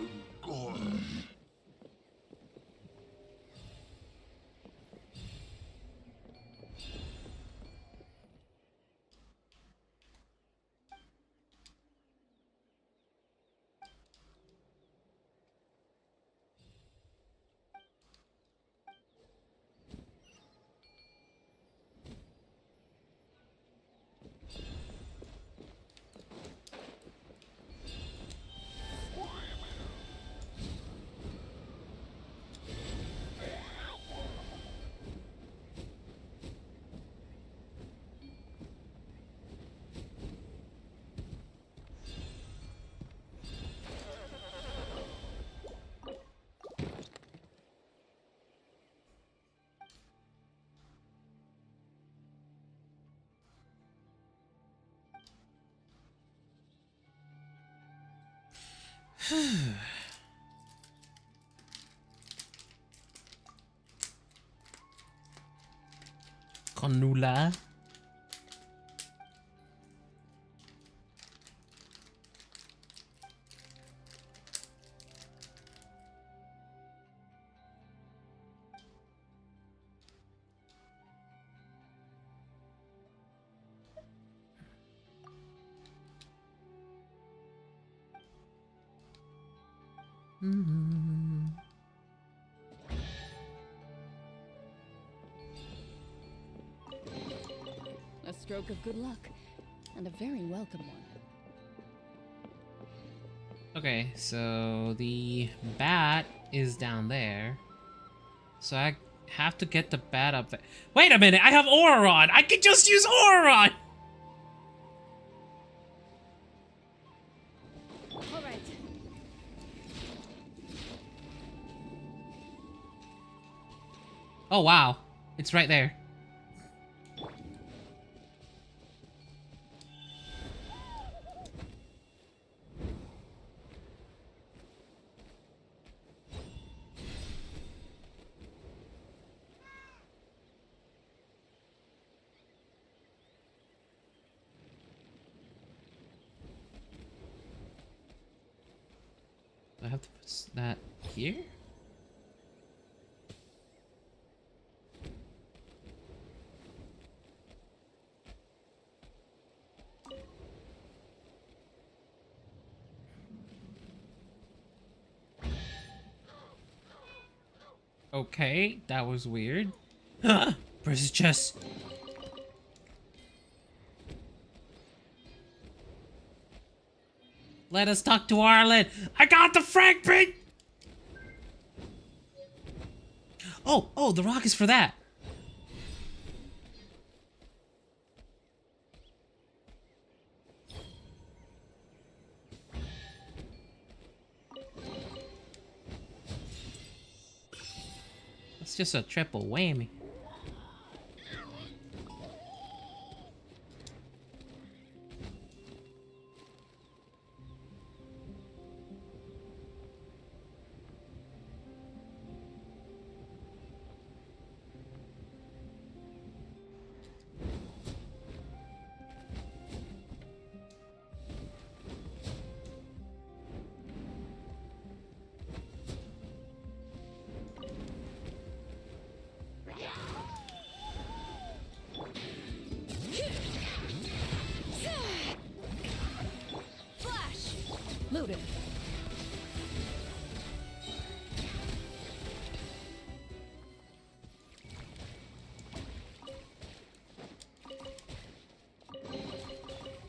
Conula. A stroke of good luck, and a very welcome one. Okay, so the bat is down there. So I have to get the bat up there. Wait a minute, I have Auron! I can just use Auron! All right. Oh wow, it's right there. I have to put that here? Okay, that was weird. Where's his chest? Let us talk to Arlen. I got the fragment! Oh, the rock is for that. It's just a triple whammy. Flash! Loaded.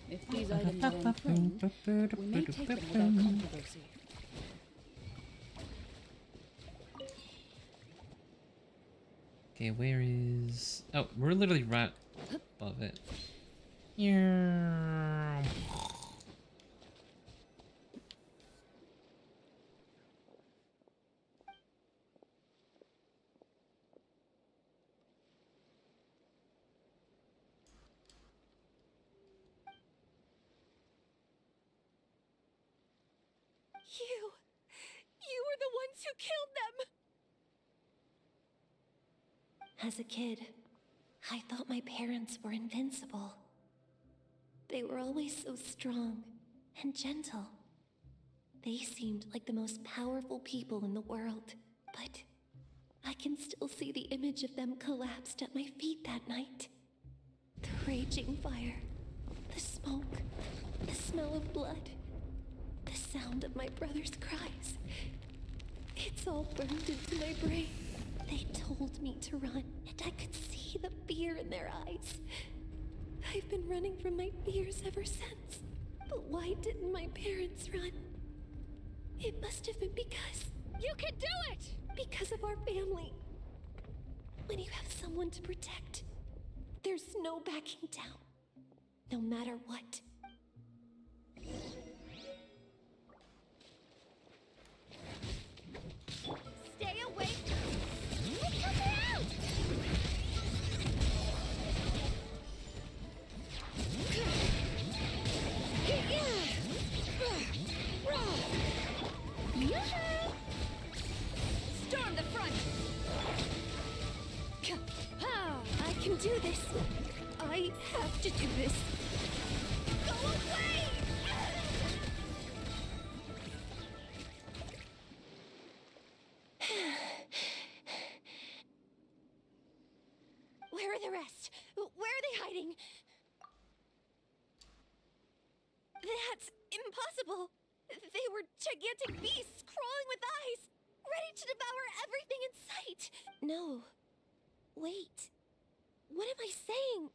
If these items are on point, we may take them without controversy. Okay, where is... Oh, we're literally right above it. Yeah. You were the ones who killed them! As a kid, I thought my parents were invincible. They were always so strong and gentle. They seemed like the most powerful people in the world, but I can still see the image of them collapsed at my feet that night. The raging fire, the smoke, the smell of blood, the sound of my brother's cries. It's all burned into my brain. They told me to run, and I could see the fear in their eyes. I've been running from my fears ever since. But why didn't my parents run? It must have been because... You can do it! Because of our family. When you have someone to protect, there's no backing down. No matter what. Stay away. Let's help her out. Yoo-hoo! Storm the front! I can do this. I have to do this. Go away! Where are the rest? Where are they hiding? That's impossible. They were gigantic beasts crawling with eyes, ready to devour everything in sight. No. Wait. What am I saying?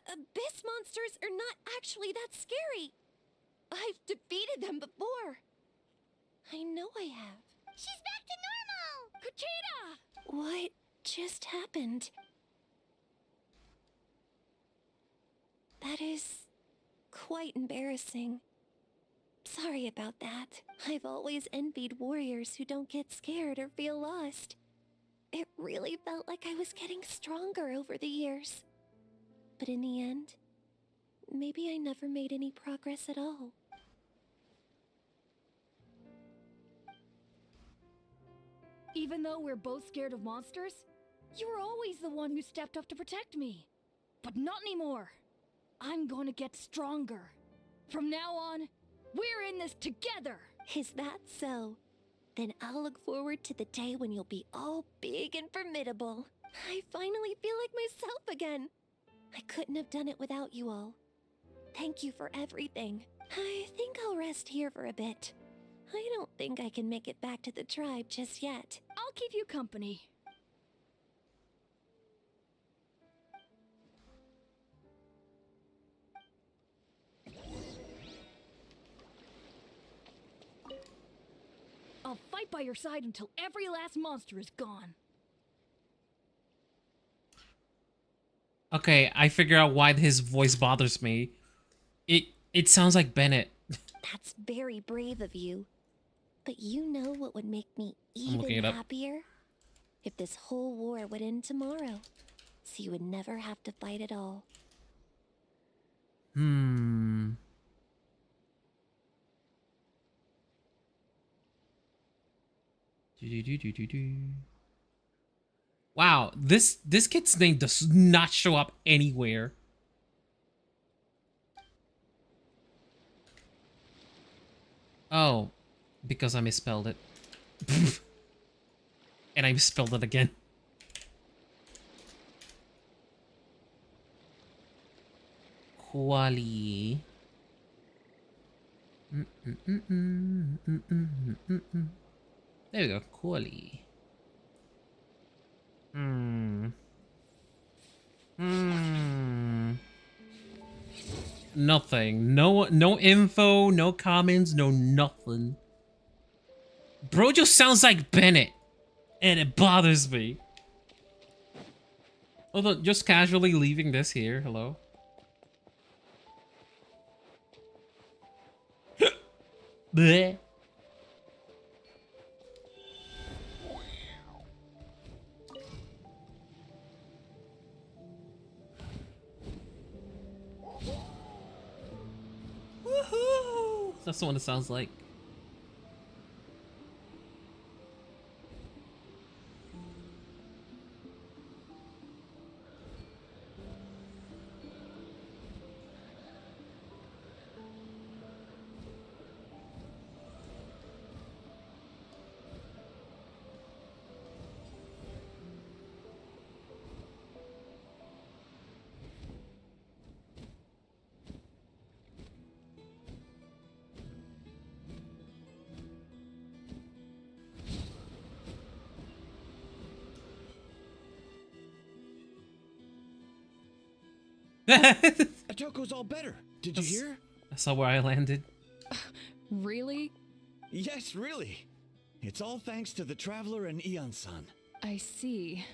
Abyss monsters are not actually that scary. I've defeated them before. I know I have. She's back to normal! Kuchina! What just happened? That is quite embarrassing. Sorry about that. I've always envied warriors who don't get scared or feel lost. It really felt like I was getting stronger over the years. But in the end, maybe I never made any progress at all. Even though we're both scared of monsters, you were always the one who stepped up to protect me. But not anymore. I'm going to get stronger. From now on, we're in this together! Is that so? Then I'll look forward to the day when you'll be all big and formidable. I finally feel like myself again. I couldn't have done it without you all. Thank you for everything. I think I'll rest here for a bit. I don't think I can make it back to the tribe just yet. I'll keep you company. I'll fight by your side until every last monster is gone. Okay, I figure out why his voice bothers me. It sounds like Bennett. That's very brave of you. But you know what would make me looking even it up. happier? if this whole war would end tomorrow, so you would never have to fight at all. Hmm. Do-do-do-do-do-do. Wow, this kid's name does not show up anywhere. Oh, because I misspelled it. And I misspelled it again. Quali. There we go, Quali. Nothing. No info, no comments, no nothing. Bro just sounds like Bennett. And it bothers me. Although, just casually leaving this here. Hello? Bleh. Woohoo! That's the one it sounds like. Atoko's all better. Did you hear? That's not where I landed. Really? Yes, really. It's all thanks to the Traveler and Ian-san. I see.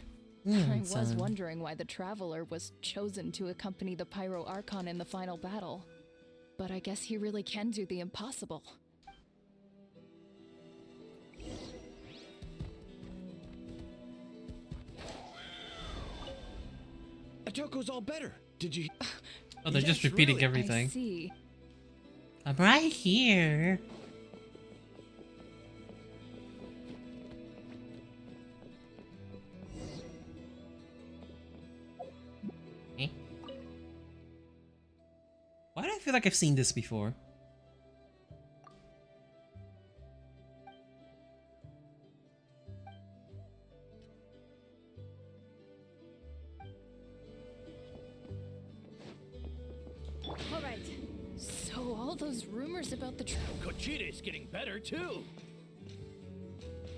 Yeah, I was son. wondering why the Traveler was chosen to accompany the Pyro Archon in the final battle. But I guess he really can do the impossible. Atoko's all better. Did you? Oh, they're just repeating really. everything. I see. I'm right here. Eh? Why do I feel like I've seen this before? Alright. So all those rumors about the Kochida's getting better too.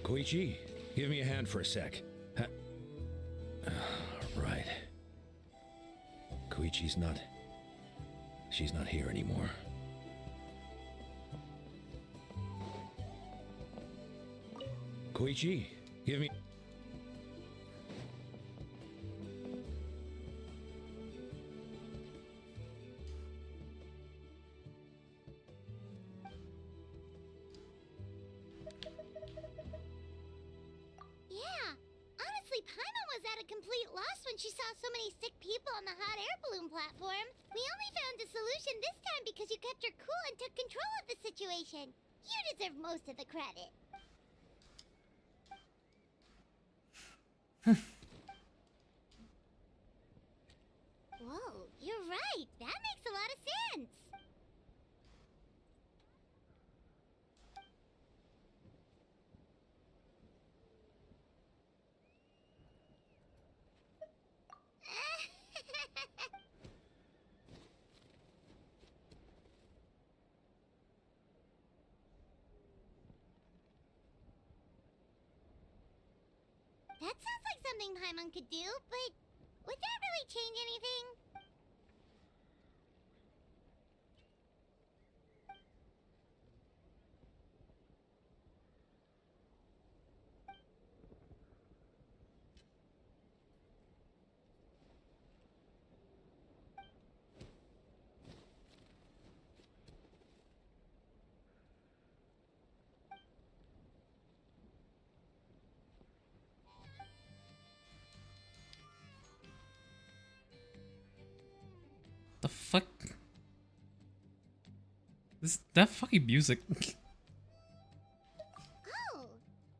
Koichi, give me a hand for a sec. Right. Koichi's not... She's not here anymore. Koichi, give me... Yeah, honestly, Paimon was at a complete loss when she saw so many sick people on the hot air balloon platform. We only found a solution this time because you kept your cool and took control of the situation. You deserve most of the credit. Whoa, you're right. That makes a lot of sense. That sounds like something Paimon could do, but would that really change anything? That fucking music. Oh,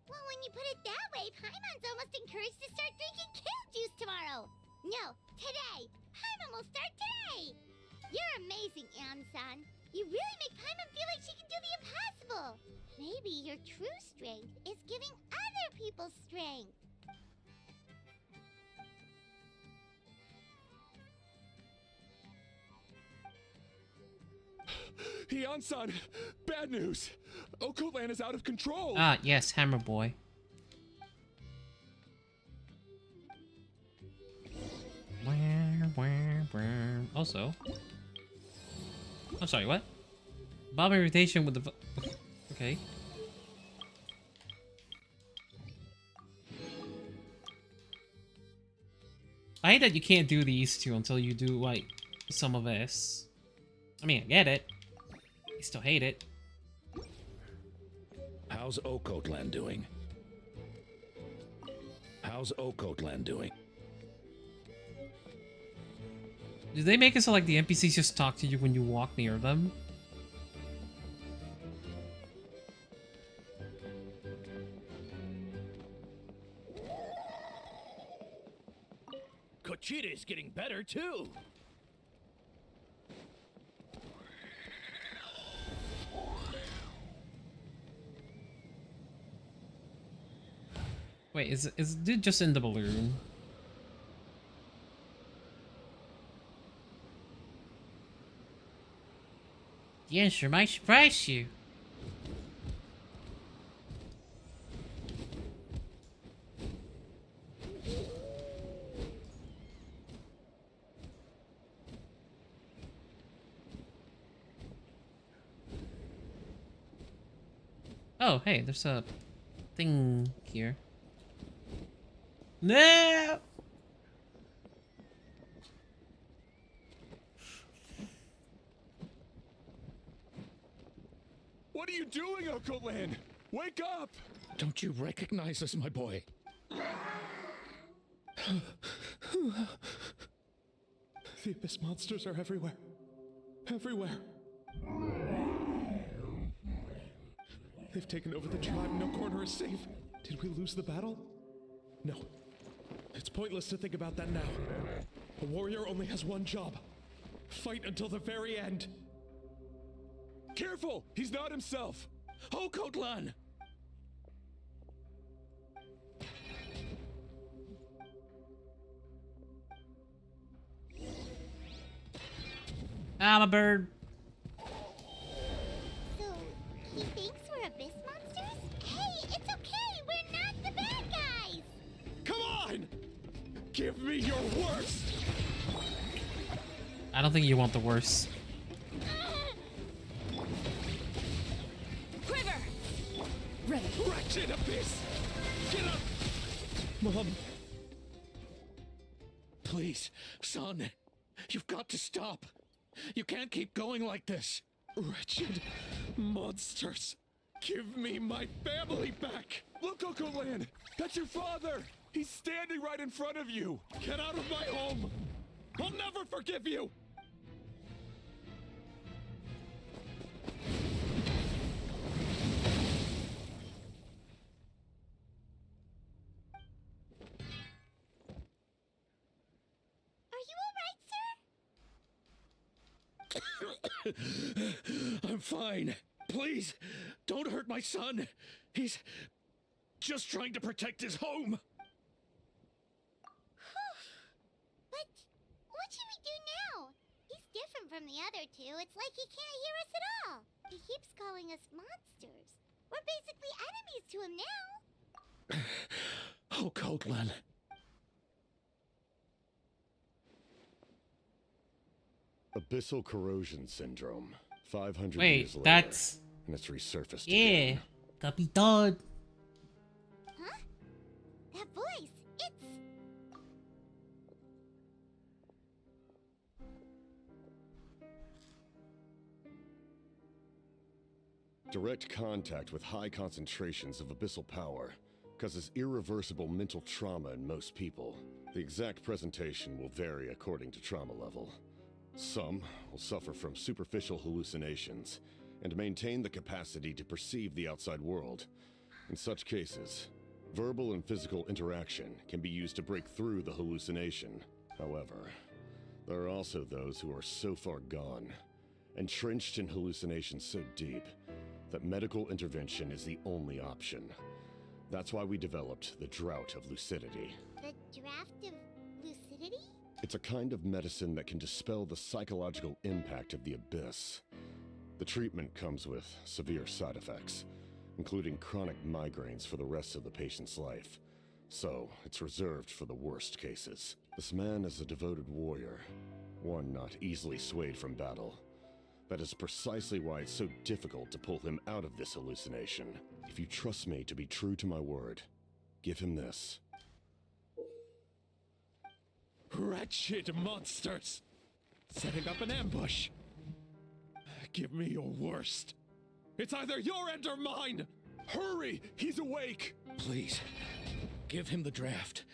well, when you put it that way, Paimon's almost encouraged to start drinking kale juice tomorrow. No, today. Paimon will start today. You're amazing, Ansan. You really make Paimon feel like she can do the impossible. Maybe your true strength is giving other people strength. Hian-san, bad news. Occult Land is out of control. Ah, yes, Hammer Boy. Also, I'm sorry, what? Bomb irritation with the. Okay. I hate that you can't do these two until you do like some of this. I mean, I get it. I still hate it. How's Occult Land doing? How's Occult Land doing? Do they make it so like the NPCs just talk to you when you walk near them? Kochita is getting better too. Wait, is dude just in the balloon? The answer might surprise you. Oh, hey, there's a thing here. No! What are you doing, Occult Land? Wake up! Don't you recognize us, my boy? The Abyss monsters are everywhere. Everywhere. They've taken over the tribe. No corner is safe. Did we lose the battle? No. It's pointless to think about that now. A warrior only has one job. Fight until the very end. Careful! He's not himself! Occult Land! I'm a bird. So, he thinks we're Abyss monsters? Hey, it's okay! We're not the bad guys! Come on! Give me your worst! I don't think you want the worst. Quiver! Ready. Wretched Abyss! Get up! Mom. Please, son, you've got to stop. You can't keep going like this. Wretched monsters! Give me my family back! Look, Occult Land! That's your father! He's standing right in front of you! Get out of my home! I'll never forgive you! I'm fine. Please, don't hurt my son. He's just trying to protect his home. But what should we do now? He's different from the other two. It's like he can't hear us at all. He keeps calling us monsters. We're basically enemies to him now. Occult Land. Abyssal corrosion syndrome. 500 Wait, years later, that's... and it's resurfaced Yeah, again. Capitan. Huh? That voice, it's... Direct contact with high concentrations of abyssal power causes irreversible mental trauma in most people. The exact presentation will vary according to trauma level. Some will suffer from superficial hallucinations, and maintain the capacity to perceive the outside world. In such cases, verbal and physical interaction can be used to break through the hallucination. However, there are also those who are so far gone, entrenched in hallucinations so deep, that medical intervention is the only option. That's why we developed the Drought of Lucidity. The draft of lucidity? It's a kind of medicine that can dispel the psychological impact of the abyss. The treatment comes with severe side effects, including chronic migraines for the rest of the patient's life. So, it's reserved for the worst cases. This man is a devoted warrior, one not easily swayed from battle. That is precisely why it's so difficult to pull him out of this hallucination. If you trust me to be true to my word, give him this. Wretched monsters! Setting up an ambush! Give me your worst. It's either your end or mine! Hurry! He's awake! Please, give him the draft.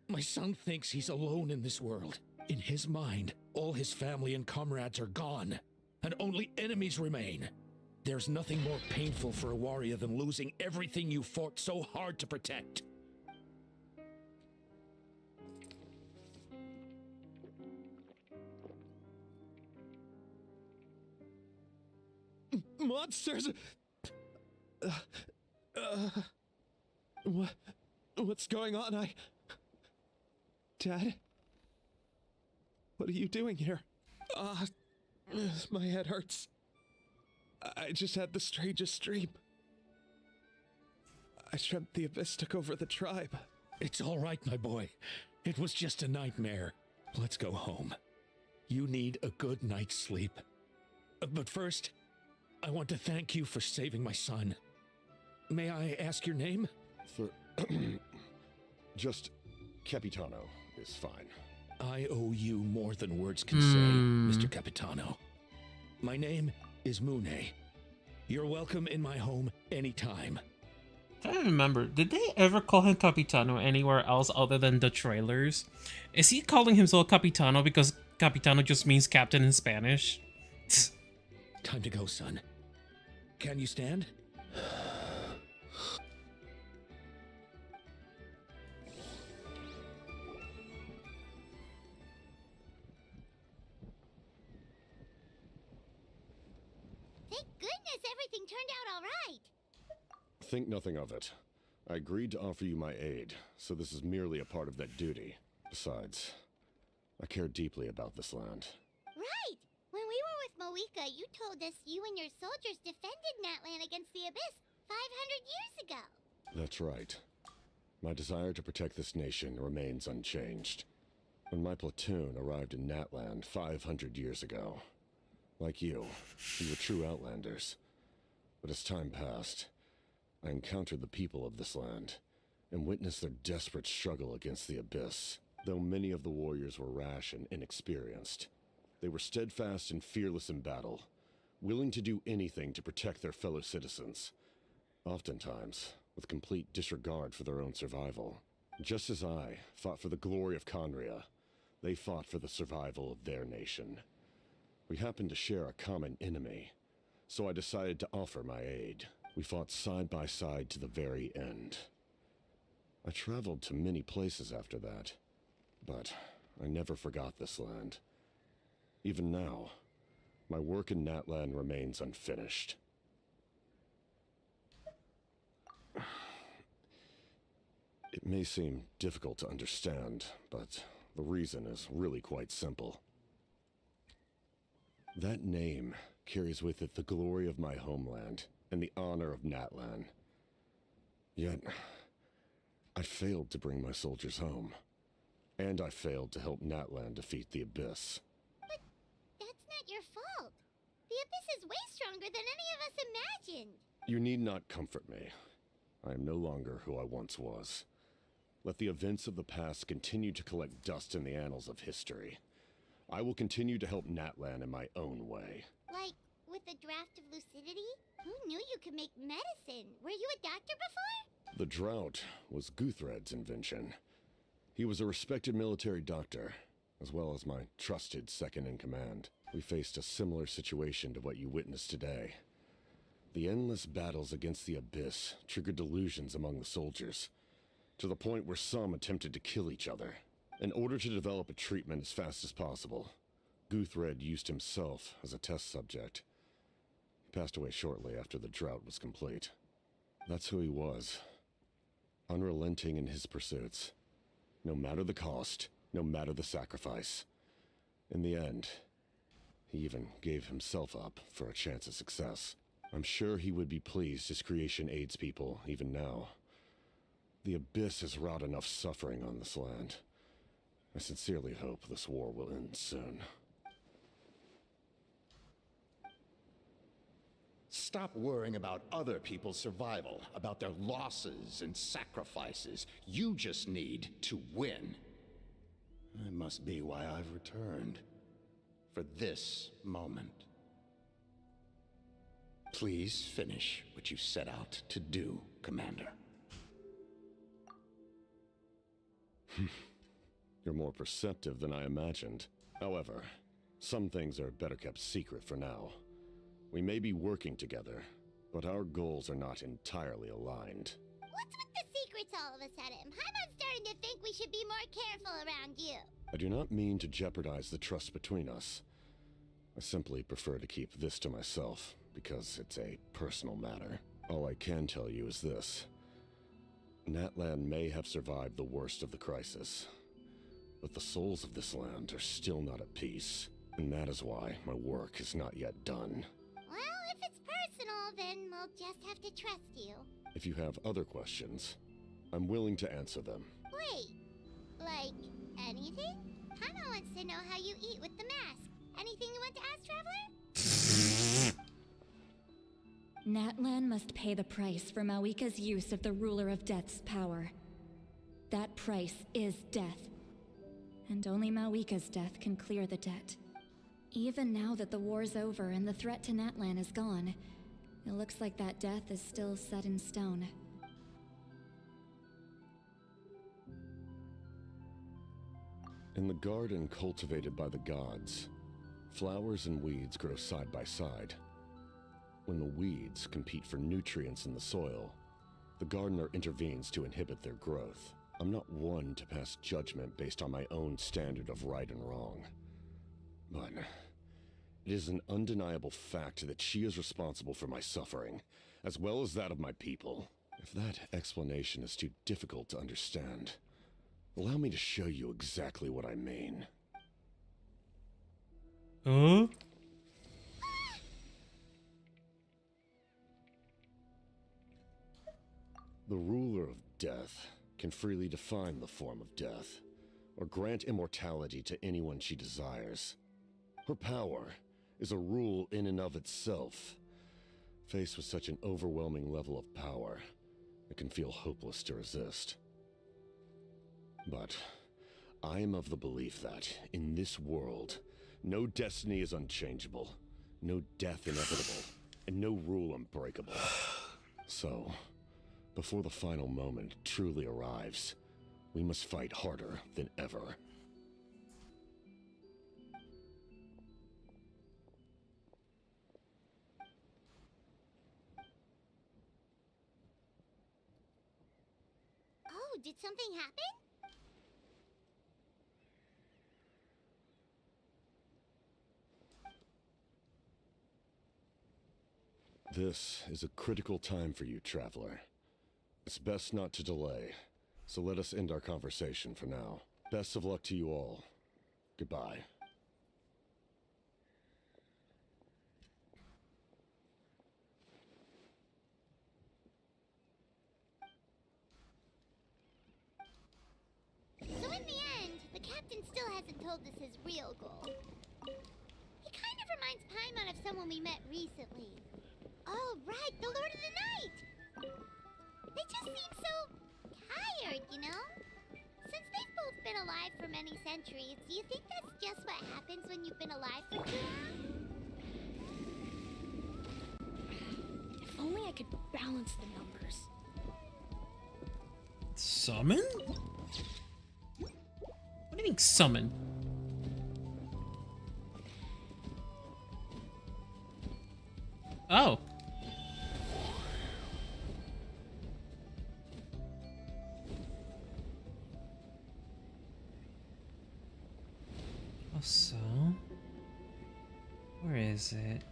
My son thinks he's alone in this world. In his mind, all his family and comrades are gone, and only enemies remain. There's nothing more painful for a warrior than losing everything you fought so hard to protect. Monsters! What's going on? Dad? What are you doing here? My head hurts. I just had the strangest dream. I dreamt the Abyss took over the tribe. It's all right, my boy. It was just a nightmare. Let's go home. You need a good night's sleep. But first, I want to thank you for saving my son. May I ask your name? Just Capitano is fine. I owe you more than words can say, Mr. Capitano. My name is Mune. You're welcome in my home anytime. I don't remember. Did they ever call him Capitano anywhere else other than the trailers? Is he calling himself Capitano because Capitano just means captain in Spanish? Time to go, son. Can you stand? Thank goodness everything turned out all right. Think nothing of it. I agreed to offer you my aid, so this is merely a part of that duty. Besides, I care deeply about this land. Right! When we were with Moika, you told us you and your soldiers defended Natlan against the Abyss 500 years ago. That's right. My desire to protect this nation remains unchanged. When my platoon arrived in Natlan 500 years ago, like you, we were true Outlanders. But as time passed, I encountered the people of this land and witnessed their desperate struggle against the Abyss. Though many of the warriors were rash and inexperienced, they were steadfast and fearless in battle, willing to do anything to protect their fellow citizens, oftentimes with complete disregard for their own survival. Just as I fought for the glory of Conria, they fought for the survival of their nation. We happened to share a common enemy, so I decided to offer my aid. We fought side by side to the very end. I traveled to many places after that, but I never forgot this land. Even now, my work in Natlan remains unfinished. It may seem difficult to understand, but the reason is really quite simple. That name carries with it the glory of my homeland and the honor of Natlan. Yet, I failed to bring my soldiers home. And I failed to help Natlan defeat the Abyss. But that's not your fault. The Abyss is way stronger than any of us imagined. You need not comfort me. I am no longer who I once was. Let the events of the past continue to collect dust in the annals of history. I will continue to help Natlan in my own way. Like, with the draft of lucidity? Who knew you could make medicine? Were you a doctor before? The drought was Guthred's invention. He was a respected military doctor, as well as my trusted second-in-command. We faced a similar situation to what you witnessed today, The endless battles against the Abyss triggered delusions among the soldiers, to the point where some attempted to kill each other. In order to develop a treatment as fast as possible, Guthred used himself as a test subject. He passed away shortly after the drought was complete. That's who he was. Unrelenting in his pursuits. No matter the cost, no matter the sacrifice. In the end, he even gave himself up for a chance at success. I'm sure he would be pleased his creation aids people, even now. The Abyss has wrought enough suffering on this land. I sincerely hope this war will end soon. Stop worrying about other people's survival, about their losses and sacrifices. You just need to win. That must be why I've returned. For this moment. Please finish what you set out to do, Commander. You're more perceptive than I imagined. However, some things are better kept secret for now. We may be working together, but our goals are not entirely aligned. What's with the secrets all of a sudden? I'm starting to think we should be more careful around you. I do not mean to jeopardize the trust between us. I simply prefer to keep this to myself, because it's a personal matter. All I can tell you is this. Natlan may have survived the worst of the crisis, but the souls of this land are still not at peace, and that is why my work is not yet done. Well, if it's personal, then we'll just have to trust you. If you have other questions, I'm willing to answer them. Wait, like anything? Paimon wants to know how you eat with the mask. Anything you want to ask, Traveler? Natlan must pay the price for Mawika's use of the Ruler of Death's power. That price is death. And only Mawika's death can clear the debt. Even now that the war's over and the threat to Natlan is gone, it looks like that death is still set in stone. In the garden cultivated by the gods, flowers and weeds grow side by side. When the weeds compete for nutrients in the soil, the gardener intervenes to inhibit their growth. I'm not one to pass judgment based on my own standard of right and wrong. But it is an undeniable fact that she is responsible for my suffering, as well as that of my people. If that explanation is too difficult to understand, allow me to show you exactly what I mean. Huh? The ruler of death can freely define the form of death, or grant immortality to anyone she desires. Her power is a rule in and of itself. Faced with such an overwhelming level of power, it can feel hopeless to resist. But I am of the belief that, in this world, no destiny is unchangeable, no death inevitable, and no rule unbreakable. So, before the final moment truly arrives, we must fight harder than ever. Oh, did something happen? This is a critical time for you, Traveler. It's best not to delay, so let us end our conversation for now. Best of luck to you all. Goodbye. So in the end, the captain still hasn't told us his real goal. He kind of reminds Paimon of someone we met recently. Oh, right, the Lord of the Night! They just seem so tired, you know? Since they've both been alive for many centuries, do you think that's just what happens when you've been alive for too long? If only I could balance the numbers. Summon? What do you mean summon? Oh. So, where is it?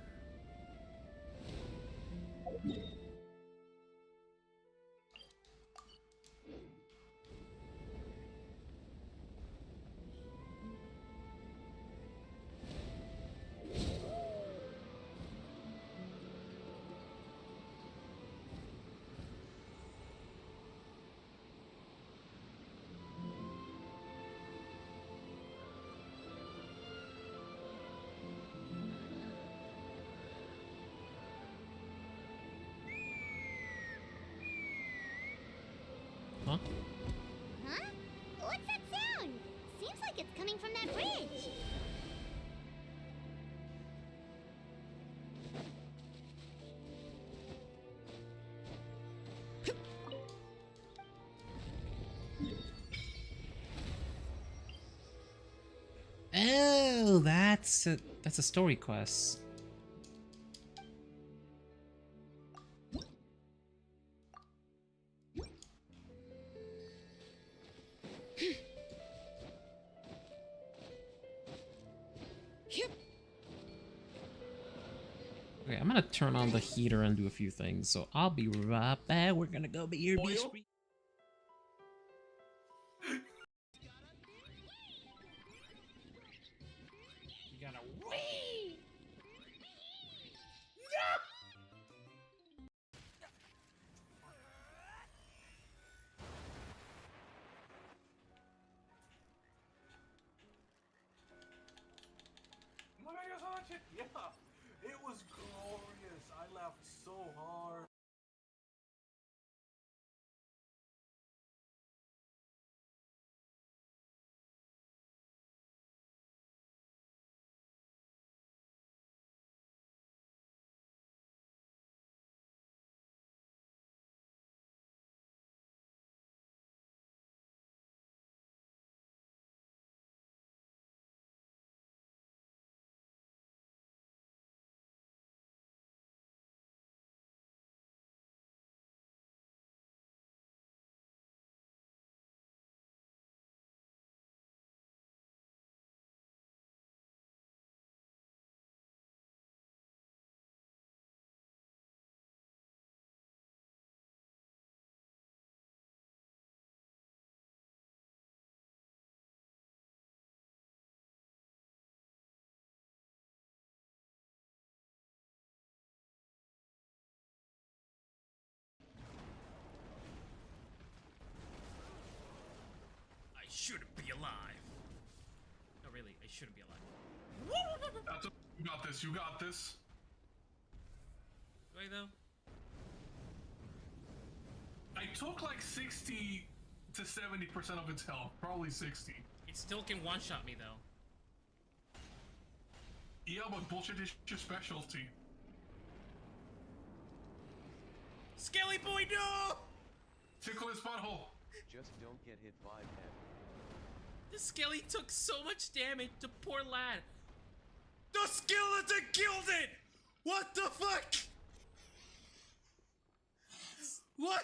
Huh? Huh? What's that sound? Seems like it's coming from that bridge. Oh, that's a story quest. Okay, I'm gonna turn on the heater and do a few things, so I'll be right back. We're gonna go be here. You gotta wee. Yeah, it was glorious. I laughed so hard. I shouldn't be alive. No, really, I shouldn't be alive. That's you got this. You got this. Do I though? I took like 60 to 70% of its health, probably 60. It still can one-shot me though. Yeah, but bullshit is your specialty. Skelly boy, no! Tickle his butthole. Just don't get hit by head. The Skelly took so much damage, the poor lad. The skeleton killed it! What the fuck? What?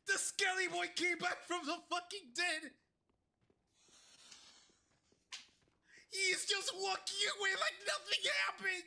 The Skelly boy came back from the fucking dead! He's just walking away like nothing happened!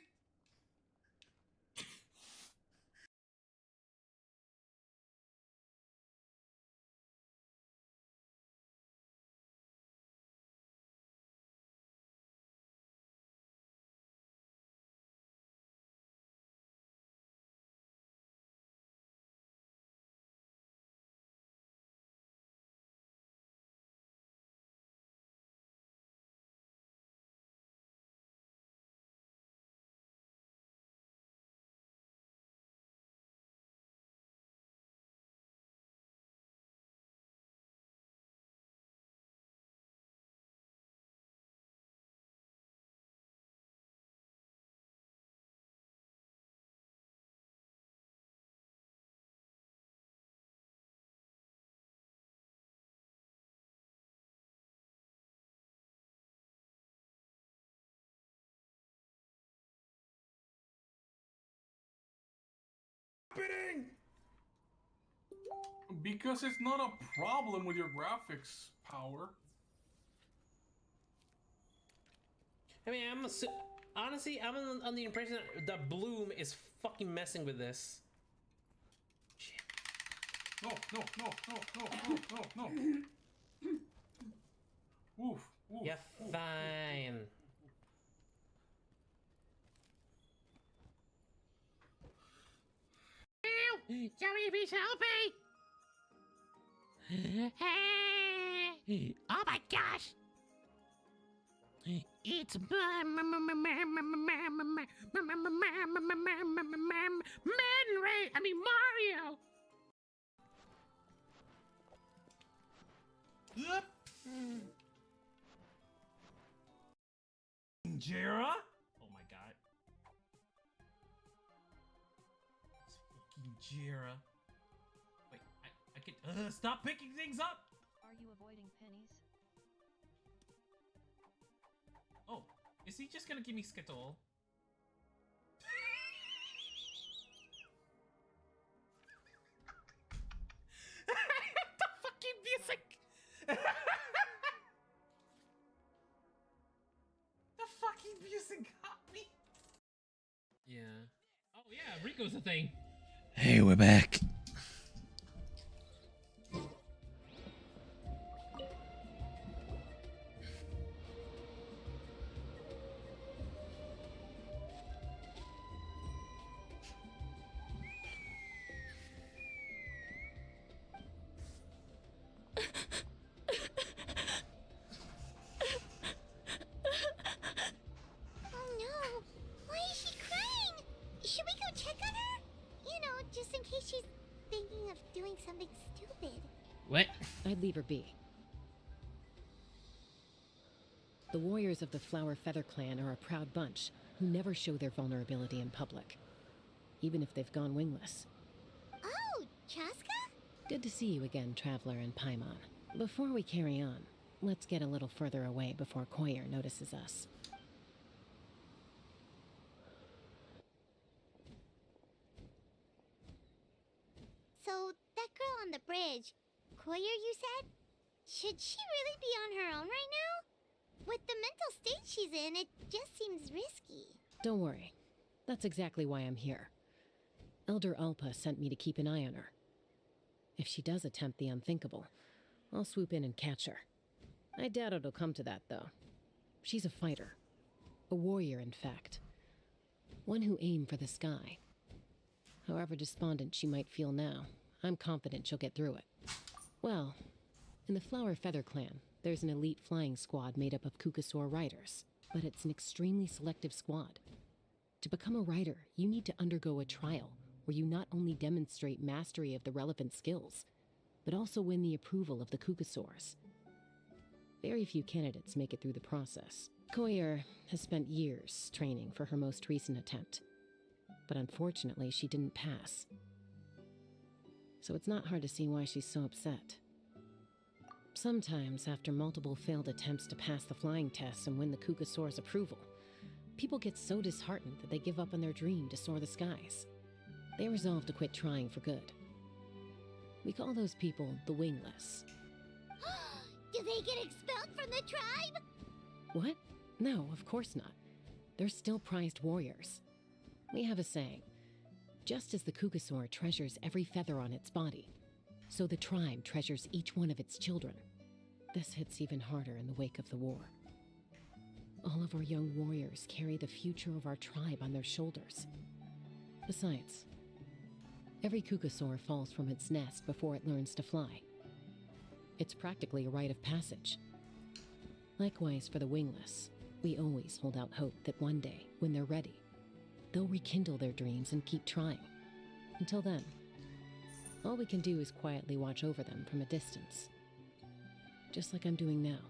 Happening? Because it's not a problem with your graphics power. I mean, honestly, I'm on the impression that Bloom is fucking messing with this. Shit. No. Oof. Yeah, fine. Somebody please help me! Oh my gosh! It's Man Ray! I mean Mario! Jira? Oh my god. It's fucking Jira. Wait, I can stop picking things up! Are you avoiding pennies? Oh, is he just gonna give me Skittle? The fucking music! The fucking music got me! Yeah. Oh yeah, Rico's a thing! Hey, we're back. Oh no! Why is she crying? Should we go check on her? You know, just in case she's thinking of doing something stupid. What? I'd leave her be. The warriors of the Flower Feather Clan are a proud bunch who never show their vulnerability in public, even if they've gone wingless. Oh, Chaska? Good to see you again, Traveler and Paimon. Before we carry on, let's get a little further away before Koyer notices us. So, that girl on the bridge, Koyer, you said? Should she really be on her own right now? With the mental state she's in, it just seems risky. Don't worry. That's exactly why I'm here. Elder Alpa sent me to keep an eye on her. If she does attempt the unthinkable, I'll swoop in and catch her. I doubt it'll come to that, though. She's a fighter. A warrior, in fact. One who aimed for the sky. However despondent she might feel now, I'm confident she'll get through it. Well, in the Flower Feather Clan, there's an elite flying squad made up of Kukasaur riders, but it's an extremely selective squad. To become a rider, you need to undergo a trial where you not only demonstrate mastery of the relevant skills, but also win the approval of the Kukasaurs. Very few candidates make it through the process. Koyer has spent years training for her most recent attempt, but unfortunately she didn't pass. So it's not hard to see why she's so upset. Sometimes, after multiple failed attempts to pass the flying tests and win the Kukasaur's approval, people get so disheartened that they give up on their dream to soar the skies. They resolve to quit trying for good. We call those people the Wingless. Do they get expelled from the tribe? What? No, of course not. They're still prized warriors. We have a saying, just as the Kukasaur treasures every feather on its body, so the tribe treasures each one of its children. This hits even harder in the wake of the war. All of our young warriors carry the future of our tribe on their shoulders. Besides, every Kukasaur falls from its nest before it learns to fly. It's practically a rite of passage. Likewise for the Wingless, we always hold out hope that one day, when they're ready, they'll rekindle their dreams and keep trying. Until then, all we can do is quietly watch over them from a distance. Just like I'm doing now.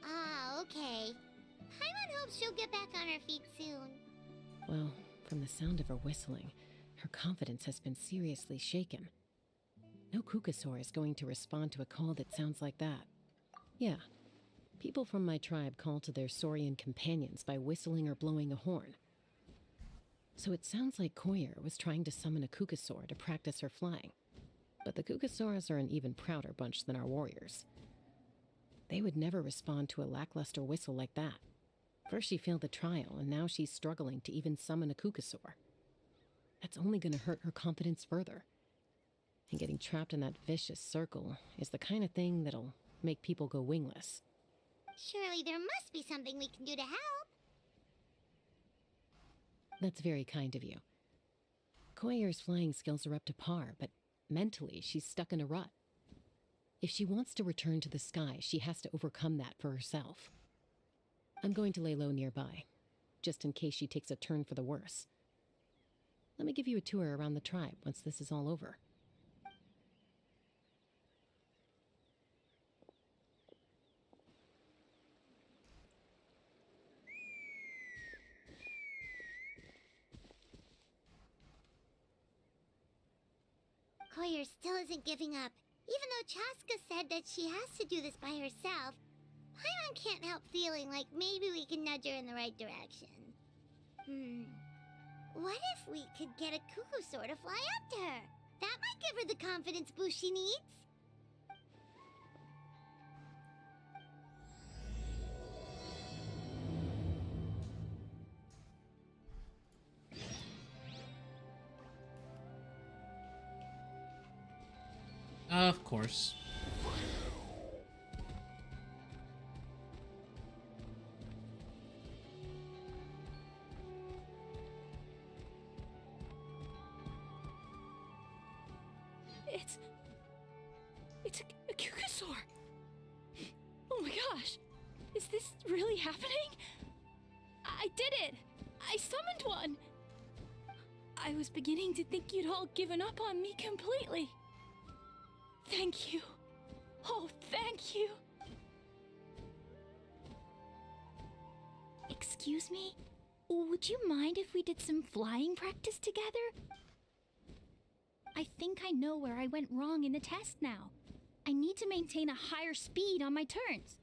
Ah, okay. Paimon hopes she'll get back on her feet soon. Well, from the sound of her whistling, her confidence has been seriously shaken. No Kukasaur is going to respond to a call that sounds like that. Yeah, people from my tribe call to their Saurian companions by whistling or blowing a horn. So it sounds like Koyer was trying to summon a Kukasaur to practice her flying. But the Kukasaurs are an even prouder bunch than our warriors. They would never respond to a lackluster whistle like that. First she failed the trial, and now she's struggling to even summon a Kukasaur. That's only going to hurt her confidence further. And getting trapped in that vicious circle is the kind of thing that'll make people go wingless. Surely there must be something we can do to help. That's very kind of you. Koyer's flying skills are up to par, but mentally she's stuck in a rut. If she wants to return to the sky, she has to overcome that for herself. I'm going to lay low nearby, just in case she takes a turn for the worse. Let me give you a tour around the tribe once this is all over. Koyer still isn't giving up. Even though Chaska said that she has to do this by herself, Paimon can't help feeling like maybe we can nudge her in the right direction. What if we could get a Kukusaur to fly up to her? That might give her the confidence boost she needs. Of course. It's a Kukasaur. Oh my gosh. Is this really happening? I did it. I summoned one. I was beginning to think you'd all given up on me completely. Thank you. Oh, thank you. Excuse me? Would you mind if we did some flying practice together? I think I know where I went wrong in the test now. I need to maintain a higher speed on my turns.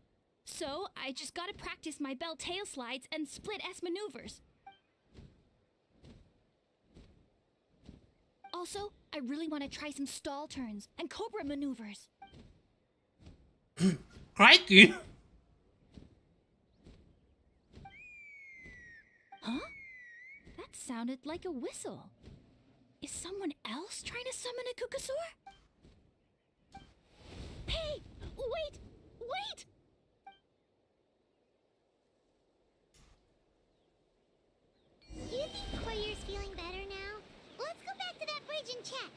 So, I just gotta practice my bell tail slides and split S maneuvers. Also, I really want to try some stall turns and cobra maneuvers. Crikey! Huh? That sounded like a whistle. Is someone else trying to summon a Kukasaur? Hey! Wait! Wait! Do you think Koyer's feeling better now? Let's go back to that bridge and check.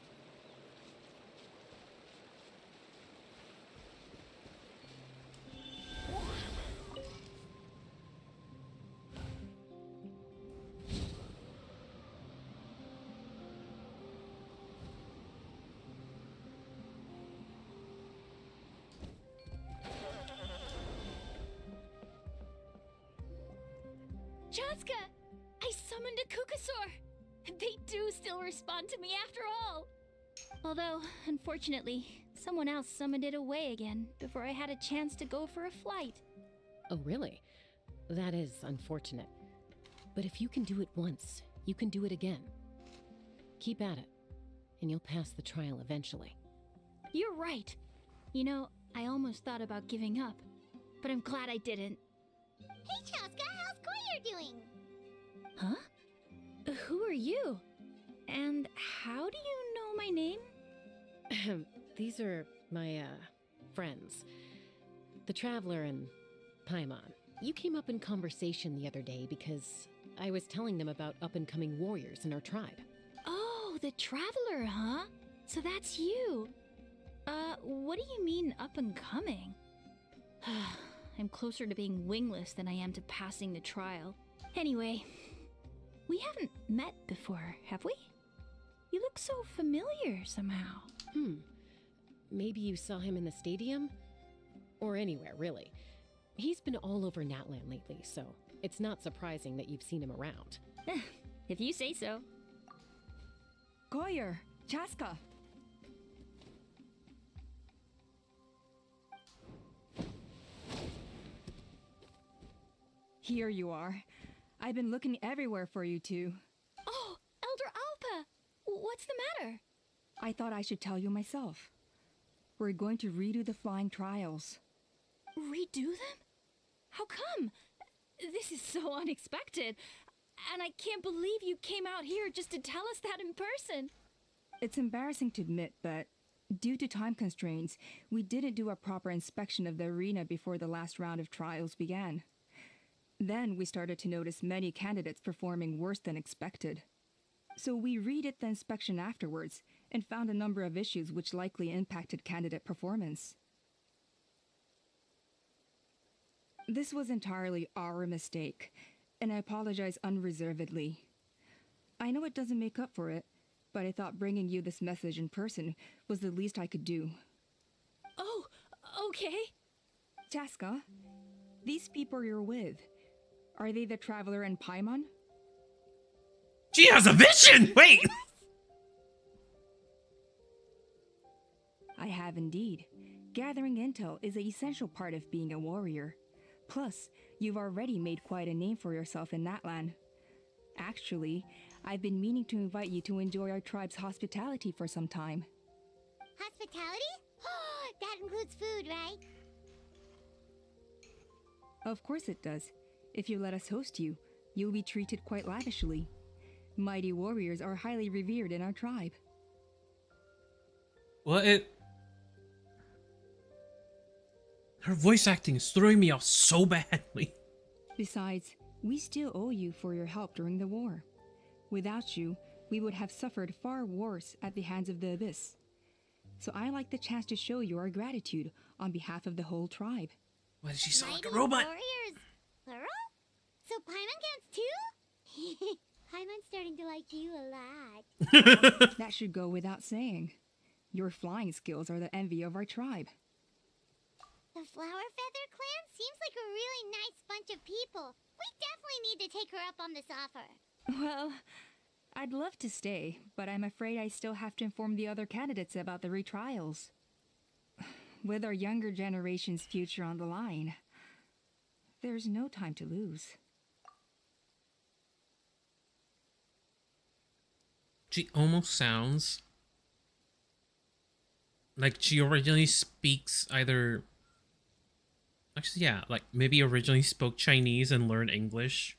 Chaska! I summoned a Kukasaur! They do still respond to me after all! Although, unfortunately, someone else summoned it away again before I had a chance to go for a flight. Oh, really? That is unfortunate. But if you can do it once, you can do it again. Keep at it, and you'll pass the trial eventually. You're right. You know, I almost thought about giving up, but I'm glad I didn't. Hey, Chaska, how's Koyer doing? Huh? Who are you? And how do you know my name? These are my, friends. The Traveler and Paimon. You came up in conversation the other day because I was telling them about up-and-coming warriors in our tribe. Oh, the Traveler, huh? So that's you. What do you mean up-and-coming? I'm closer to being wingless than I am to passing the trial. Anyway, we haven't met before, have we? You look so familiar somehow. Maybe you saw him in the stadium? Or anywhere, really. He's been all over Natlan lately, so it's not surprising that you've seen him around. If you say so. Koyer, Chaska. Here you are. I've been looking everywhere for you two. Oh, Elder Alpa! What's the matter? I thought I should tell you myself. We're going to redo the flying trials. Redo them? How come? This is so unexpected. And I can't believe you came out here just to tell us that in person. It's embarrassing to admit, but due to time constraints, we didn't do a proper inspection of the arena before the last round of trials began. Then we started to notice many candidates performing worse than expected. So we redid the inspection afterwards and found a number of issues which likely impacted candidate performance. This was entirely our mistake, and I apologize unreservedly. I know it doesn't make up for it, but I thought bringing you this message in person was the least I could do. Oh, okay. Chaska, these people you're with, are they the Traveler and Paimon? She has a vision! Wait! I have indeed. Gathering intel is an essential part of being a warrior. Plus, you've already made quite a name for yourself in Natlan. Actually, I've been meaning to invite you to enjoy our tribe's hospitality for some time. Hospitality? That includes food, right? Of course it does. If you let us host you, you'll be treated quite lavishly. Mighty warriors are highly revered in our tribe. Well, her voice acting is throwing me off so badly. Besides, we still owe you for your help during the war. Without you, we would have suffered far worse at the hands of the Abyss. So I like the chance to show you our gratitude on behalf of the whole tribe. Why did she sound like a Mighty robot? warriors, plural? So Paimon counts too? Paimon's starting to like you a lot. That should go without saying. Your flying skills are the envy of our tribe. The Flower Feather Clan seems like a really nice bunch of people. We definitely need to take her up on this offer. Well, I'd love to stay, but I'm afraid I still have to inform the other candidates about the retrials. With our younger generation's future on the line, there's no time to lose. She almost sounds like she originally speaks either... Actually, yeah, like maybe originally spoke Chinese and learned English.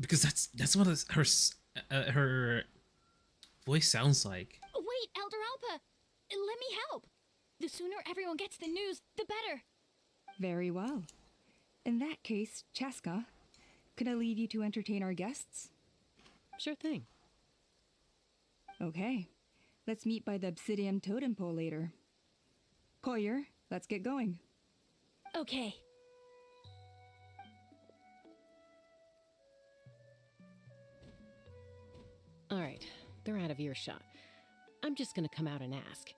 Because that's what her voice sounds like. Wait, Elder Alpa, let me help. The sooner everyone gets the news, the better. Very well. In that case, Chaska, could I leave you to entertain our guests? Sure thing. Okay, let's meet by the Obsidian Totem Pole later. Koyer, let's get going. Okay. Alright, they're out of earshot. I'm just gonna come out and ask.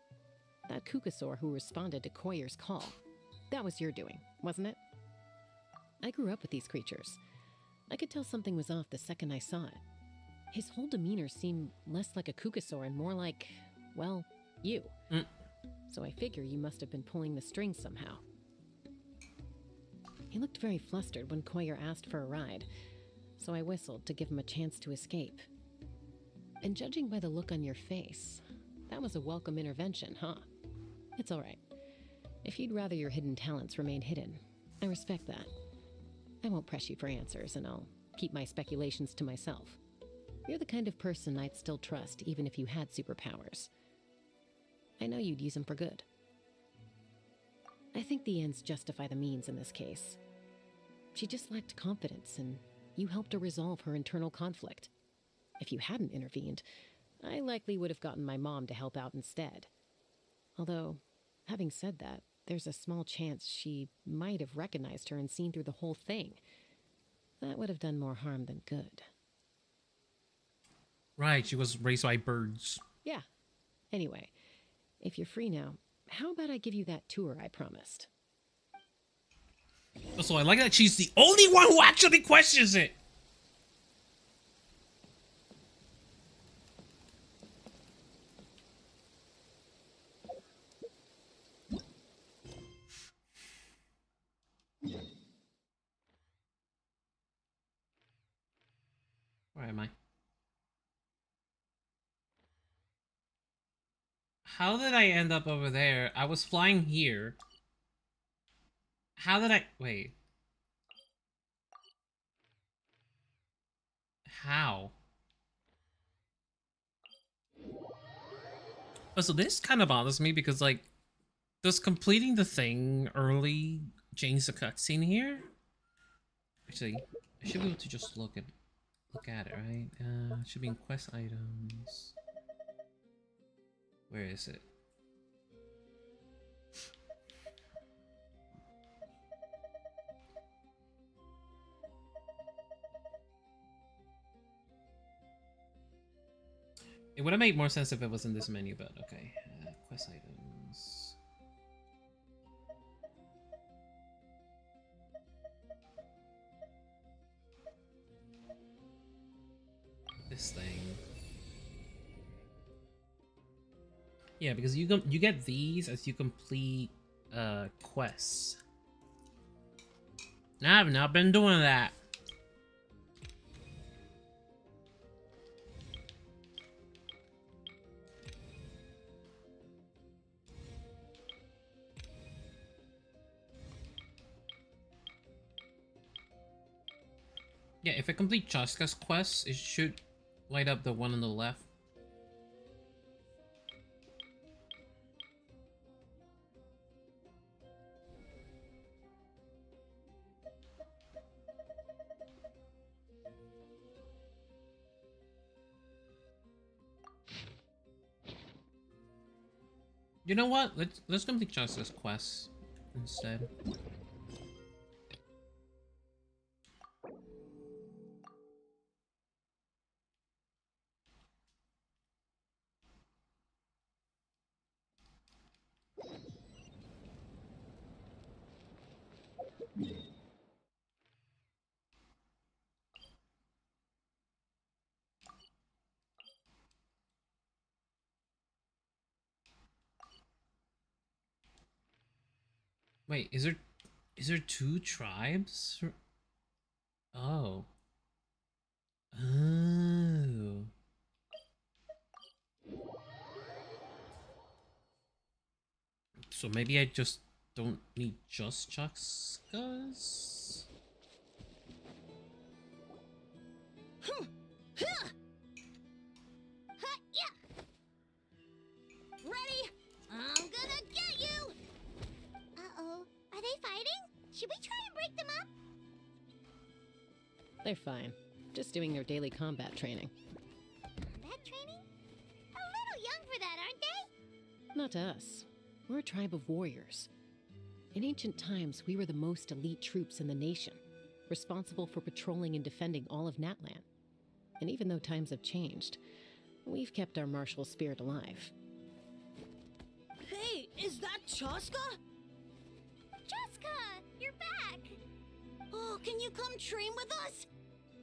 That Kukasaur who responded to Koyer's call, that was your doing, wasn't it? I grew up with these creatures. I could tell something was off the second I saw it. His whole demeanor seemed less like a Kukasaur and more like, well, you. So I figure you must have been pulling the strings somehow. He looked very flustered when Koyer asked for a ride, so I whistled to give him a chance to escape. And judging by the look on your face, that was a welcome intervention, huh? It's alright. If you'd rather your hidden talents remain hidden, I respect that. I won't press you for answers, and I'll keep my speculations to myself. You're the kind of person I'd still trust even if you had superpowers. I know you'd use them for good. I think the ends justify the means in this case. She just lacked confidence, and you helped her resolve her internal conflict. If you hadn't intervened, I likely would have gotten my mom to help out instead. Although, having said that, there's a small chance she might have recognized her and seen through the whole thing. That would have done more harm than good. Right, she was raised by birds. Yeah. Anyway, if you're free now, how about I give you that tour I promised? Also, I like that she's the only one who actually questions it. Where am I? How did I end up over there? I was flying here. How did I... Wait. How? Oh, so this kind of bothers me because, like, does completing the thing early change the cutscene here? Actually, I should be able to just look at it, right? It should be in quest items. Where is it? It would have made more sense if it was in this menu, but okay. Quest items. This thing. Yeah, because you get these as you complete quests. Now, I've not been doing that. Yeah, if I complete Chaska's quest, it should light up the one on the left. You know what? Let's complete Chaska's quest instead. Wait, is there two tribes? Oh. Oh. So maybe I just don't need just Chaska's? Ready? I'm gonna get you! Uh-oh. Are they fighting? Should we try and break them up? They're fine. Just doing their daily combat training. Combat training? A little young for that, aren't they? Not us. We're a tribe of warriors. In ancient times, we were the most elite troops in the nation, responsible for patrolling and defending all of Natlan. And even though times have changed, we've kept our martial spirit alive. Hey, is that Chaska? Chaska, you're back! Oh, can you come train with us?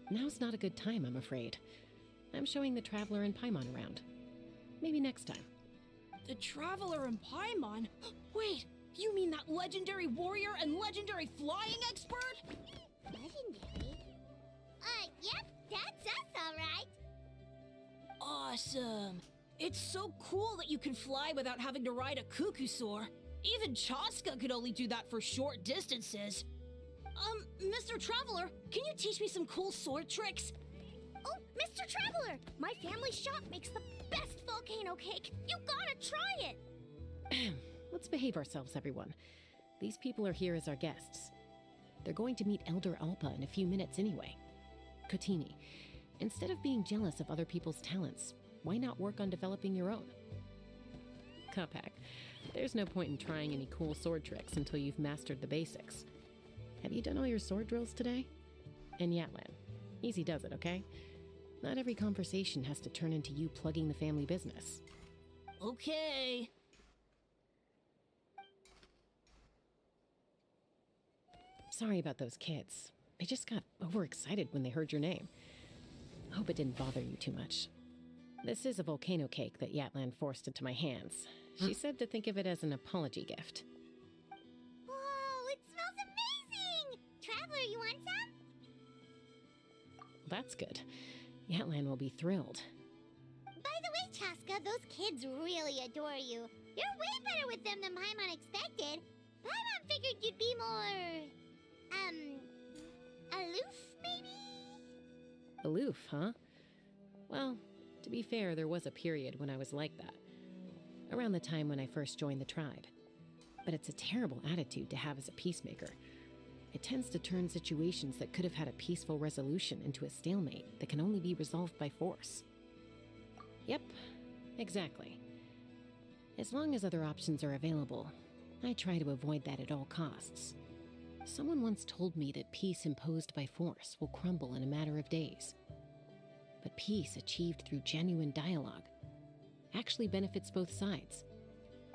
Now's not a good time, I'm afraid. I'm showing the Traveler and Paimon around. Maybe next time. The Traveler and Paimon? Wait, you mean that legendary warrior and legendary flying expert? Legendary? Yep, that's us, alright. Awesome. It's so cool that you can fly without having to ride a Kukusaur. Even Chaska could only do that for short distances. Mr. Traveler, can you teach me some cool sword tricks? Oh, Mr. Traveler! My family shop makes the best volcano cake! You gotta try it! Let's behave ourselves, everyone. These people are here as our guests. They're going to meet Elder Alpa in a few minutes anyway. Kotini, instead of being jealous of other people's talents, why not work on developing your own? Kapak, there's no point in trying any cool sword tricks until you've mastered the basics. Have you done all your sword drills today? And Yatlan, easy does it, okay? Not every conversation has to turn into you plugging the family business. Okay. Sorry about those kids. They just got overexcited when they heard your name. Hope it didn't bother you too much. This is a volcano cake that Yatlan forced into my hands. She said to think of it as an apology gift. Whoa, it smells amazing! Traveler, you want some? That's good. Yatlan will be thrilled. By the way, Chaska, those kids really adore you. You're way better with them than Paimon expected. Paimon figured you'd be more... aloof, maybe? Aloof, huh? Well, to be fair, there was a period when I was like that. Around the time when I first joined the tribe. But it's a terrible attitude to have as a peacemaker. It tends to turn situations that could have had a peaceful resolution into a stalemate that can only be resolved by force. Yep, exactly. As long as other options are available, I try to avoid that at all costs. Someone once told me that peace imposed by force will crumble in a matter of days. But peace achieved through genuine dialogue actually benefits both sides,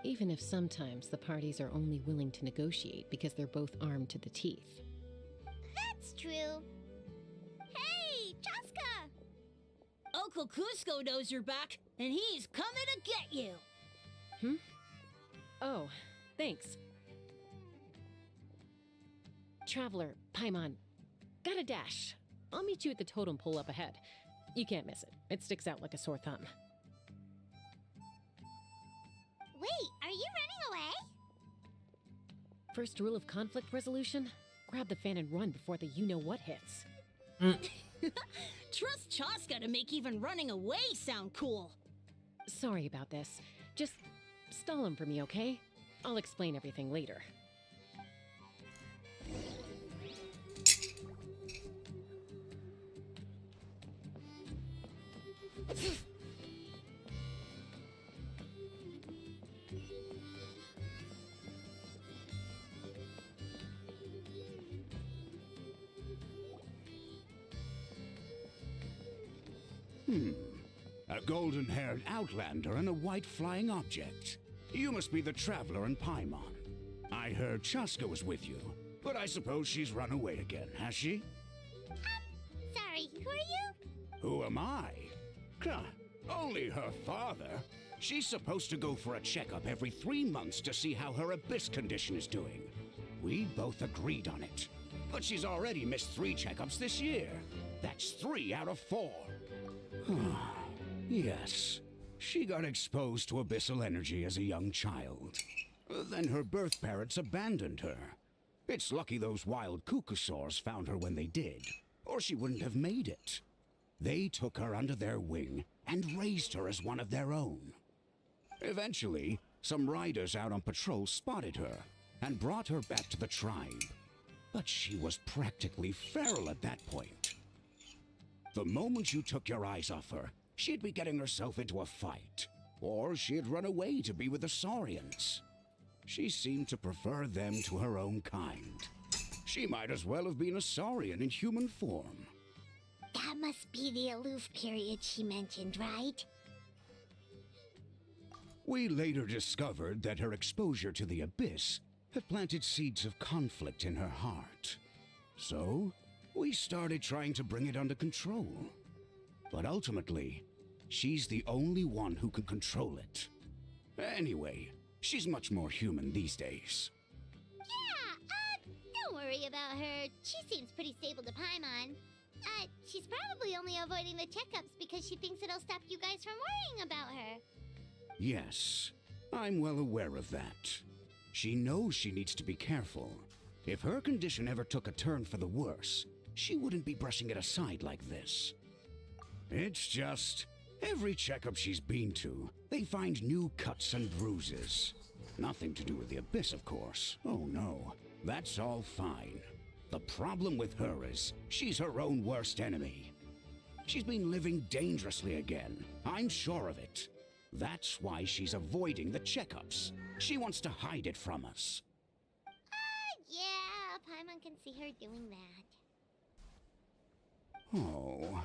even if sometimes the parties are only willing to negotiate because they're both armed to the teeth. That's true. Hey, Chaska! Uncle Cusco knows you're back, and he's coming to get you. Oh, thanks. Traveler, Paimon, got a dash. I'll meet you at the totem pole up ahead. You can't miss it. It sticks out like a sore thumb. Wait, are you running away? First rule of conflict resolution? Grab the fan and run before the you-know-what hits. Trust Chaska to make even running away sound cool. Sorry about this. Just stall him for me, okay? I'll explain everything later. A golden-haired outlander and a white flying object. You must be the traveler in Paimon. I heard Chaska was with you, but I suppose she's run away again, has she? Sorry, who are you? Who am I? Only her father. She's supposed to go for a checkup every 3 months to see how her abyss condition is doing. We both agreed on it. But she's already missed 3 checkups this year. That's 3 out of 4. Yes, she got exposed to abyssal energy as a young child. Then her birth parents abandoned her. It's lucky those wild Kukusaurs found her when they did, or she wouldn't have made it. They took her under their wing and raised her as one of their own. Eventually, some riders out on patrol spotted her and brought her back to the tribe. But she was practically feral at that point. The moment you took your eyes off her, she'd be getting herself into a fight, or she'd run away to be with the Saurians. She seemed to prefer them to her own kind. She might as well have been a Saurian in human form. That must be the aloof period she mentioned, right? We later discovered that her exposure to the abyss had planted seeds of conflict in her heart. So, we started trying to bring it under control. But ultimately, she's the only one who can control it. Anyway, she's much more human these days. Yeah, don't worry about her. She seems pretty stable to Paimon. She's probably only avoiding the checkups because she thinks it'll stop you guys from worrying about her. Yes, I'm well aware of that. She knows she needs to be careful. If her condition ever took a turn for the worse, she wouldn't be brushing it aside like this. It's just, every checkup she's been to, they find new cuts and bruises. Nothing to do with the abyss, of course. Oh no, that's all fine. The problem with her is, she's her own worst enemy. She's been living dangerously again, I'm sure of it. That's why she's avoiding the checkups. She wants to hide it from us. Yeah, Paimon can see her doing that. Oh.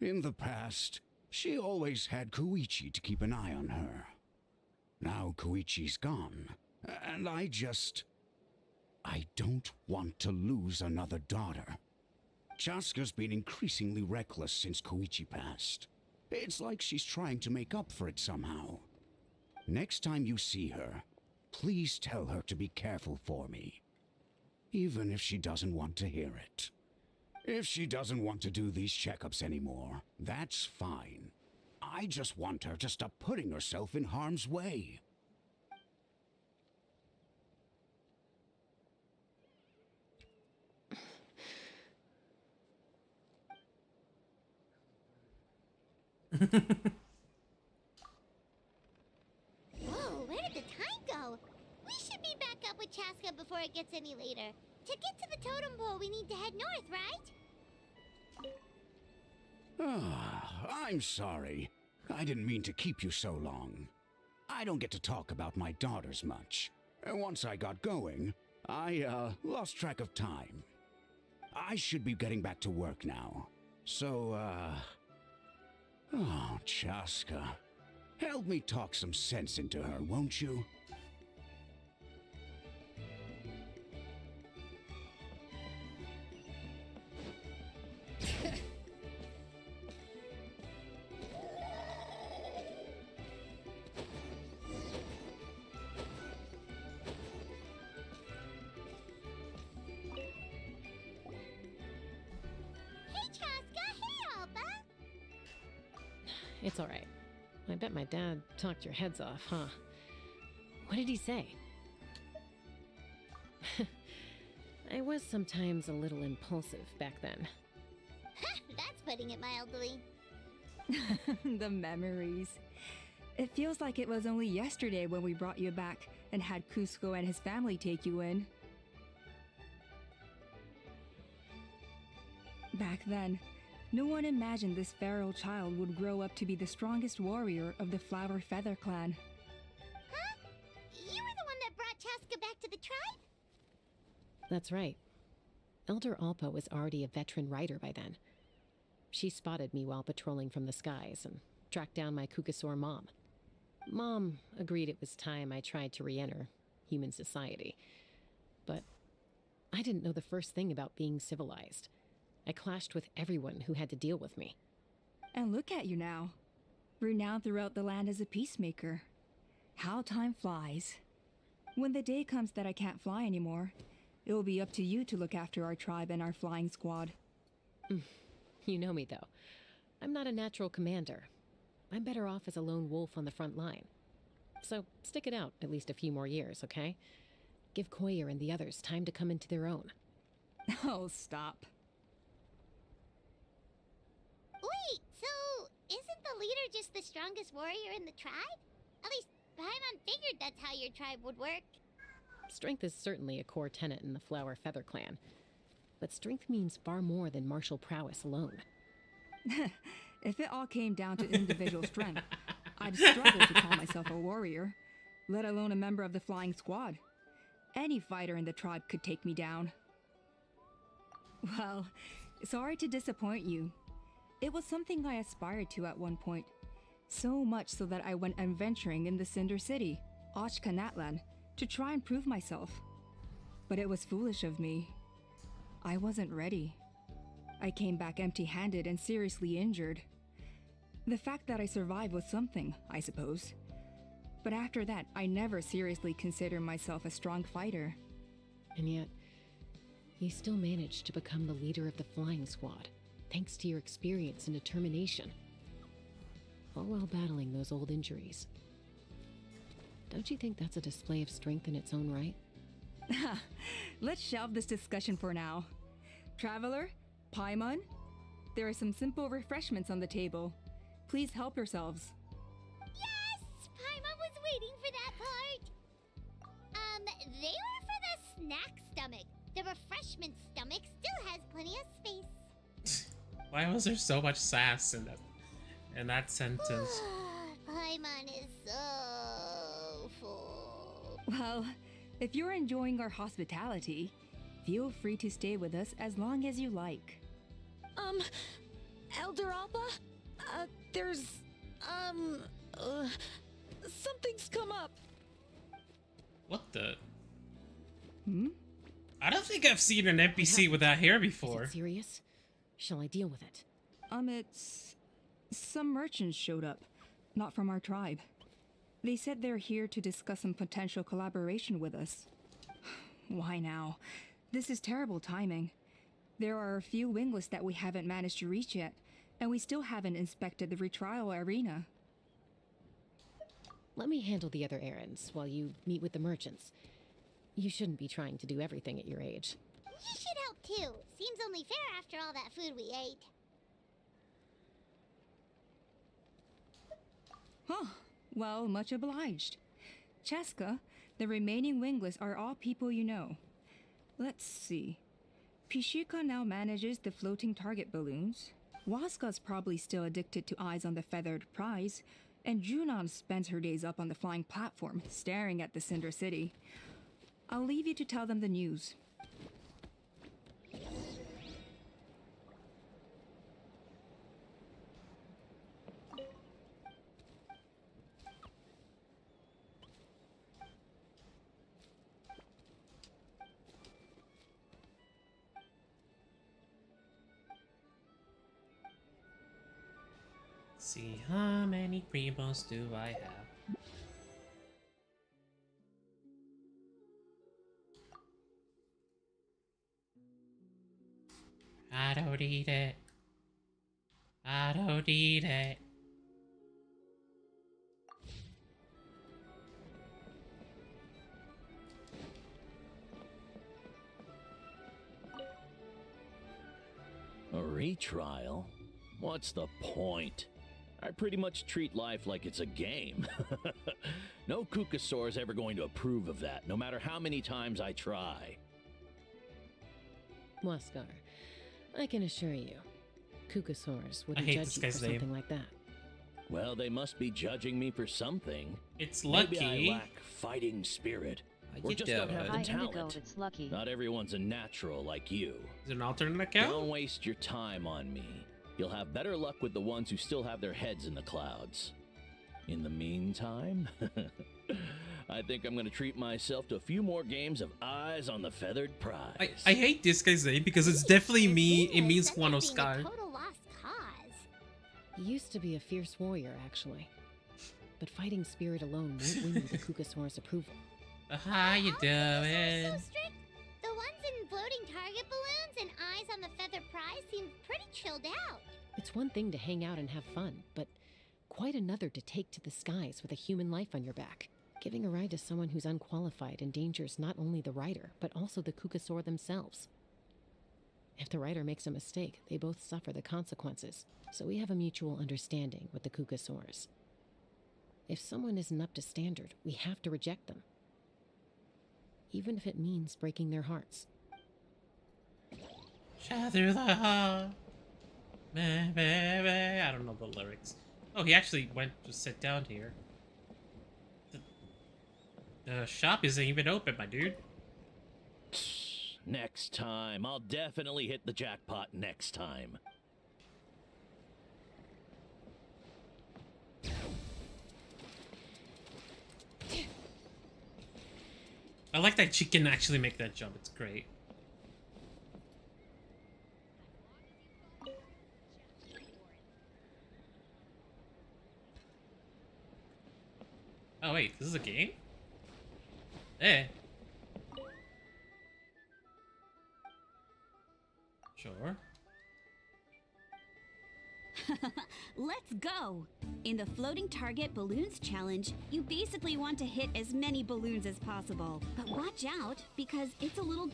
In the past, she always had Koichi to keep an eye on her. Now Koichi's gone, and I don't want to lose another daughter. Chaska's been increasingly reckless since Koichi passed. It's like she's trying to make up for it somehow. Next time you see her, please tell her to be careful for me. Even if she doesn't want to hear it. If she doesn't want to do these checkups anymore, that's fine. I just want her to stop putting herself in harm's way. Whoa, where did the time go? We should be back up with Chaska before it gets any later. To get to the totem pole, we need to head north, right? Ah, I'm sorry. I didn't mean to keep you so long. I don't get to talk about my daughters much. Once I got going, I lost track of time. I should be getting back to work now. So, oh, Chaska. Help me talk some sense into her, won't you? It's alright. I bet my dad talked your heads off, huh? What did he say? I was sometimes a little impulsive back then. That's putting it mildly. The memories. It feels like it was only yesterday when we brought you back and had Cusco and his family take you in. Back then, no one imagined this feral child would grow up to be the strongest warrior of the Flower Feather clan. Huh? You were the one that brought Chaska back to the tribe? That's right. Elder Alpa was already a veteran rider by then. She spotted me while patrolling from the skies and tracked down my Kukasaur mom. Mom agreed it was time I tried to re-enter human society. But I didn't know the first thing about being civilized. I clashed with everyone who had to deal with me. And look at you now, renowned throughout the land as a peacemaker. How time flies. When the day comes that I can't fly anymore, it will be up to you to look after our tribe and our flying squad. You know me, though. I'm not a natural commander. I'm better off as a lone wolf on the front line. So stick it out at least a few more years, okay? Give Koyer and the others time to come into their own. Oh, stop. Wait, so isn't the leader just the strongest warrior in the tribe? At least Paimon figured that's how your tribe would work. Strength is certainly a core tenet in the Flower Feather clan. But strength means far more than martial prowess alone. If it all came down to individual strength, I'd struggle to call myself a warrior, let alone a member of the flying squad. Any fighter in the tribe could take me down. Well, sorry to disappoint you. It was something I aspired to at one point. So much so that I went adventuring in the Cinder City, Ochka Natlan, to try and prove myself. But it was foolish of me. I wasn't ready. I came back empty-handed and seriously injured. The fact that I survived was something, I suppose. But after that, I never seriously considered myself a strong fighter. And yet, you still managed to become the leader of the flying squad, thanks to your experience and determination. All while battling those old injuries. Don't you think that's a display of strength in its own right? Let's shelve this discussion for now. Traveler, Paimon, there are some simple refreshments on the table. Please help yourselves. Yes! Paimon was waiting for that part! They were for the snack stomach. The refreshment stomach still has plenty of space. Why was there so much sass in that sentence? Paimon is so full. Well, if you're enjoying our hospitality, feel free to stay with us as long as you like. Elder Alpa? Something's come up. What the? Hmm? I don't think I've seen an NPC with that hair before. Is it serious? Shall I deal with it? It's... Some merchants showed up, not from our tribe. They said they're here to discuss some potential collaboration with us. Why now? This is terrible timing. There are a few wingless that we haven't managed to reach yet, and we still haven't inspected the retrial arena. Let me handle the other errands while you meet with the merchants. You shouldn't be trying to do everything at your age. You should help too. Seems only fair after all that food we ate. Huh. Well, much obliged. Cheska, the remaining wingless are all people you know. Let's see. Pishika now manages the floating target balloons. Waska's probably still addicted to Eyes on the Feathered Prize, and Junon spends her days up on the flying platform, staring at the Cinder City. I'll leave you to tell them the news. See how many primos do I have? I don't need it. I don't need it. A retrial? What's the point? I pretty much treat life like it's a game. No Kukasaur is ever going to approve of that, no matter how many times I try. Waskar, I can assure you, Kukasaurs I wouldn't hate judge this you guy's for something name. like that. Well, they must be judging me for something. It's Maybe lucky. I lack fighting spirit. Or you just don't have the Hi, Indigo, talent. it's lucky. Not everyone's a natural like you. Is it an alternate account? Don't waste your time on me. You'll have better luck with the ones who still have their heads in the clouds. In the meantime, I think I'm gonna treat myself to a few more games of Eyes on the Feathered Prize. I hate this guy's name because it's definitely me. It means Juan Oscar. Total lost cause. He used to be a fierce warrior, actually. But fighting spirit alone won't win you the Kukasaur's approval. How you doing? So strict. The ones in floating target balloons and Eyes on the Feather Prize seem pretty chilled out. It's one thing to hang out and have fun, but quite another to take to the skies with a human life on your back. Giving a ride to someone who's unqualified endangers not only the rider, but also the Kukasaur themselves. If the rider makes a mistake, they both suffer the consequences, so we have a mutual understanding with the Kukasaurs. If someone isn't up to standard, we have to reject them. Even if it means breaking their hearts. Shout through the heart. I don't know the lyrics. Oh, he actually went to sit down here. The shop isn't even open, my dude. Next time. I'll definitely hit the jackpot next time. I like that she can actually make that jump. It's great. Oh wait, this is a game? Eh. Sure. Let's go! In the Floating Target Balloons Challenge, you basically want to hit as many balloons as possible. But watch out, because it's a little...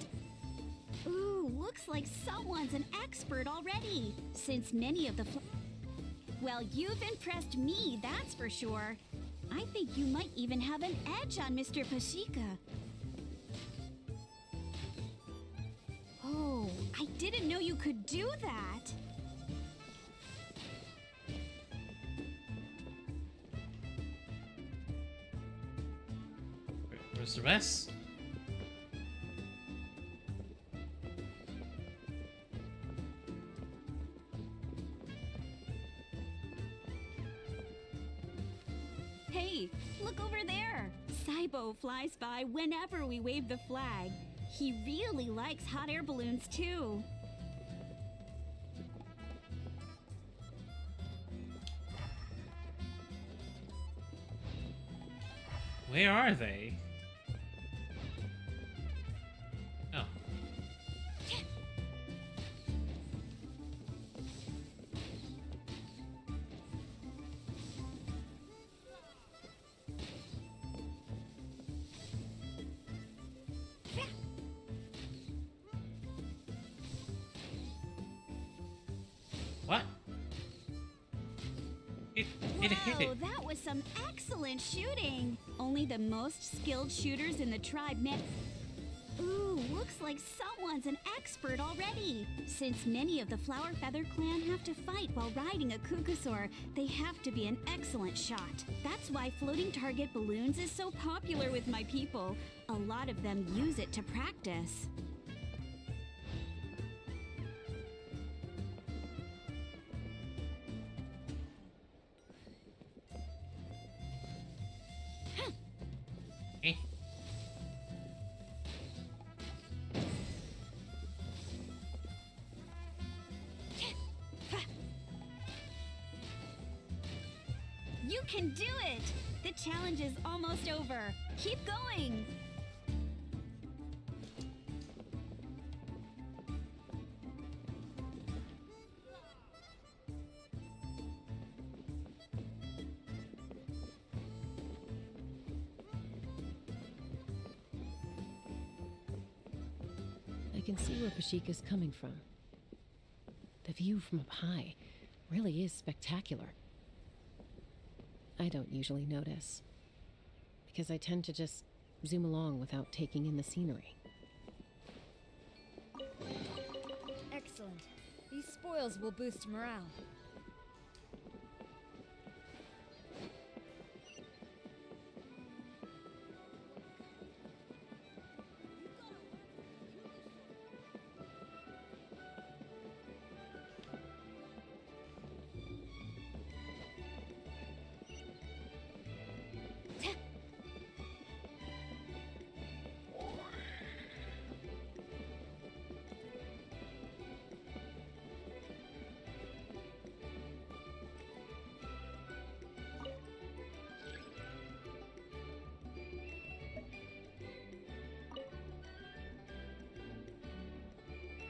Ooh, looks like someone's an expert already! Since many of the... Well, you've impressed me, that's for sure. I think you might even have an edge on Mr. Pashika. Oh, I didn't know you could do that! Where's the rest? Hey, look over there! Saibo flies by whenever we wave the flag. He really likes hot air balloons, too. Where are they? Oh. What? It hit Wow, it. that was some excellent shooting. Only the most skilled shooters in the tribe Ooh, looks like someone's an expert already. Since many of the Flower Feather clan have to fight while riding a Kukusaur, they have to be an excellent shot. That's why floating target balloons is so popular with my people. A lot of them use it to practice. Eh. You can do it! The challenge is almost over. Keep going! I can see where Pashika's coming from. The view from up high really is spectacular. I don't usually notice, because I tend to just zoom along without taking in the scenery. Excellent. These spoils will boost morale.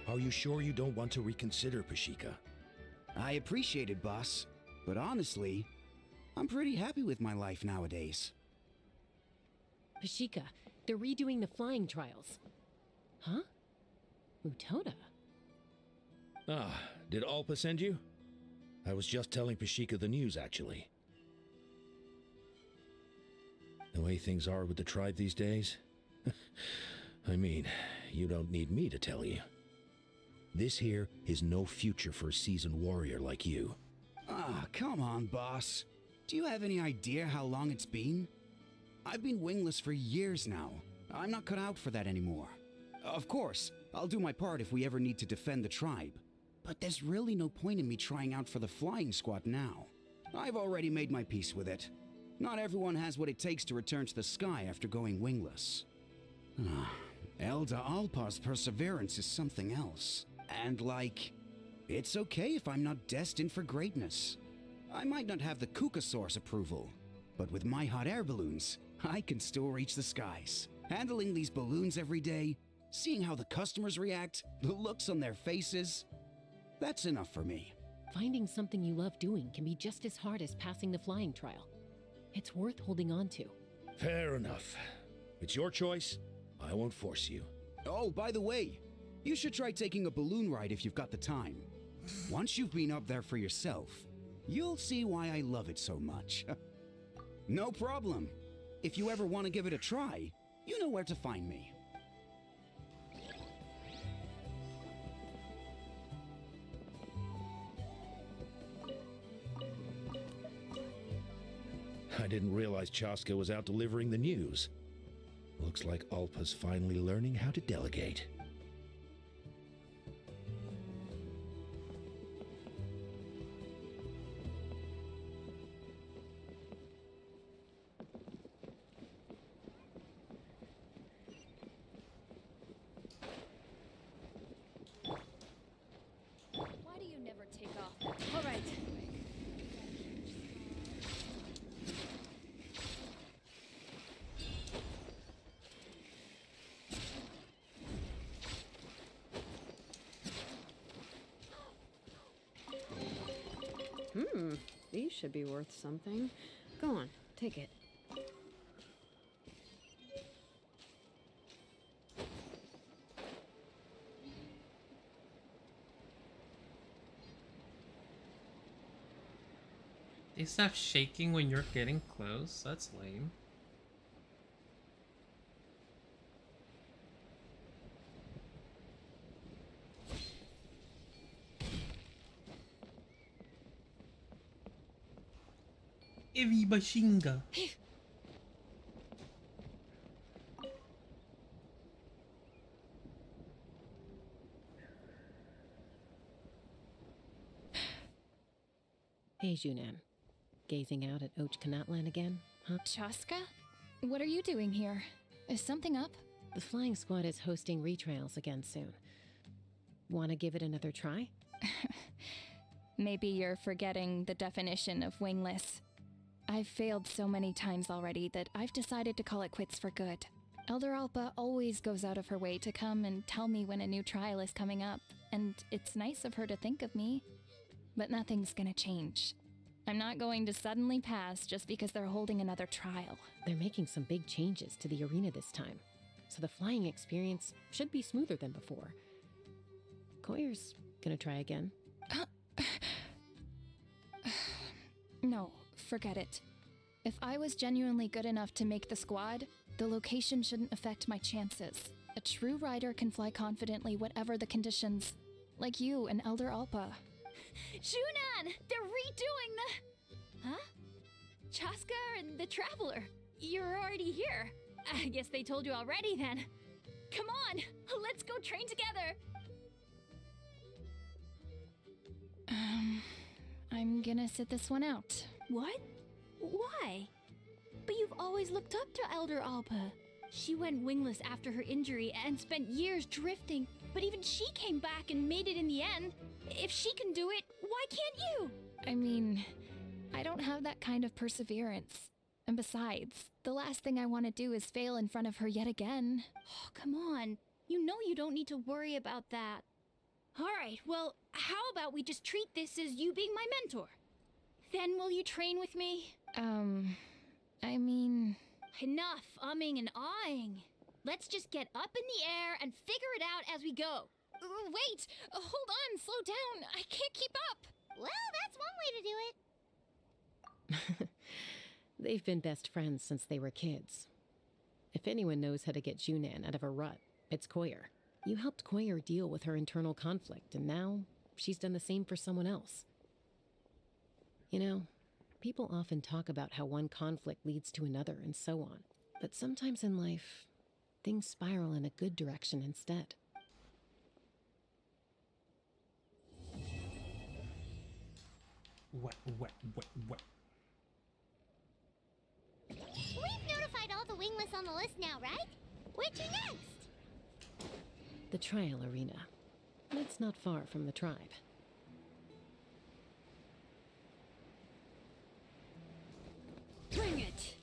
Are you sure you don't want to reconsider, Pashika? I appreciate it, boss. But honestly, I'm pretty happy with my life nowadays. Pashika, they're redoing the flying trials. Huh? Mutoda? Ah, did Alpa send you? I was just telling Pashika the news, actually. The way things are with the tribe these days? I mean, you don't need me to tell you. This here is no future for a seasoned warrior like you. Ah, come on, boss. Do you have any idea how long it's been? I've been wingless for years now. I'm not cut out for that anymore. Of course, I'll do my part if we ever need to defend the tribe. But there's really no point in me trying out for the flying squad now. I've already made my peace with it. Not everyone has what it takes to return to the sky after going wingless. Elder Alpa's perseverance is something else. And it's okay if I'm not destined for greatness. I might not have the Kukasaur's approval, but with my hot air balloons, I can still reach the skies. Handling these balloons every day, seeing how the customers react, the looks on their faces, that's enough for me. Finding something you love doing can be just as hard as passing the flying trial. It's worth holding on to. Fair enough. It's your choice. I won't force you. Oh, by the way, you should try taking a balloon ride if you've got the time. Once you've been up there for yourself, you'll see why I love it so much. No problem. If you ever want to give it a try, you know where to find me. I didn't realize Chaska was out delivering the news. Looks like Alpa's finally learning how to delegate. Why do you never take off? All right. These should be worth something. Go on, take it. It stops shaking when you're getting close. That's lame. Evi Bashinga. Hey, Junan. Gazing out at Och Kanatlan again, huh? Chaska? What are you doing here? Is something up? The flying squad is hosting retrials again soon. Wanna give it another try? Maybe you're forgetting the definition of wingless. I've failed so many times already that I've decided to call it quits for good. Elder Alpa always goes out of her way to come and tell me when a new trial is coming up, and it's nice of her to think of me. But nothing's gonna change. I'm not going to suddenly pass just because they're holding another trial. They're making some big changes to the arena this time, so the flying experience should be smoother than before. Koyer's gonna try again. No, forget it. If I was genuinely good enough to make the squad, the location shouldn't affect my chances. A true rider can fly confidently whatever the conditions, like you and Elder Alpa. Junan! They're redoing the... Huh? Chaska and the Traveler. You're already here. I guess they told you already then. Come on, let's go train together. I'm gonna sit this one out. What? Why? But you've always looked up to Elder Alpa. She went wingless after her injury and spent years drifting, but even she came back and made it in the end. If she can do it, why can't you? I mean, I don't have that kind of perseverance. And besides, the last thing I want to do is fail in front of her yet again. Oh, come on. You know you don't need to worry about that. Alright, well, how about we just treat this as you being my mentor? Then will you train with me? I mean... Enough umming and ahhing. Let's just get up in the air and figure it out as we go. Wait! Hold on, slow down. I can't keep up. Well, that's one way to do it. They've been best friends since they were kids. If anyone knows how to get Junan out of a rut, it's Koyer. You helped Koyer deal with her internal conflict, and now she's done the same for someone else. You know, people often talk about how one conflict leads to another and so on. But sometimes in life, things spiral in a good direction instead. What? We've notified all the wingless on the list now, right? Where to next? The trial arena. It's not far from the tribe. Bring it!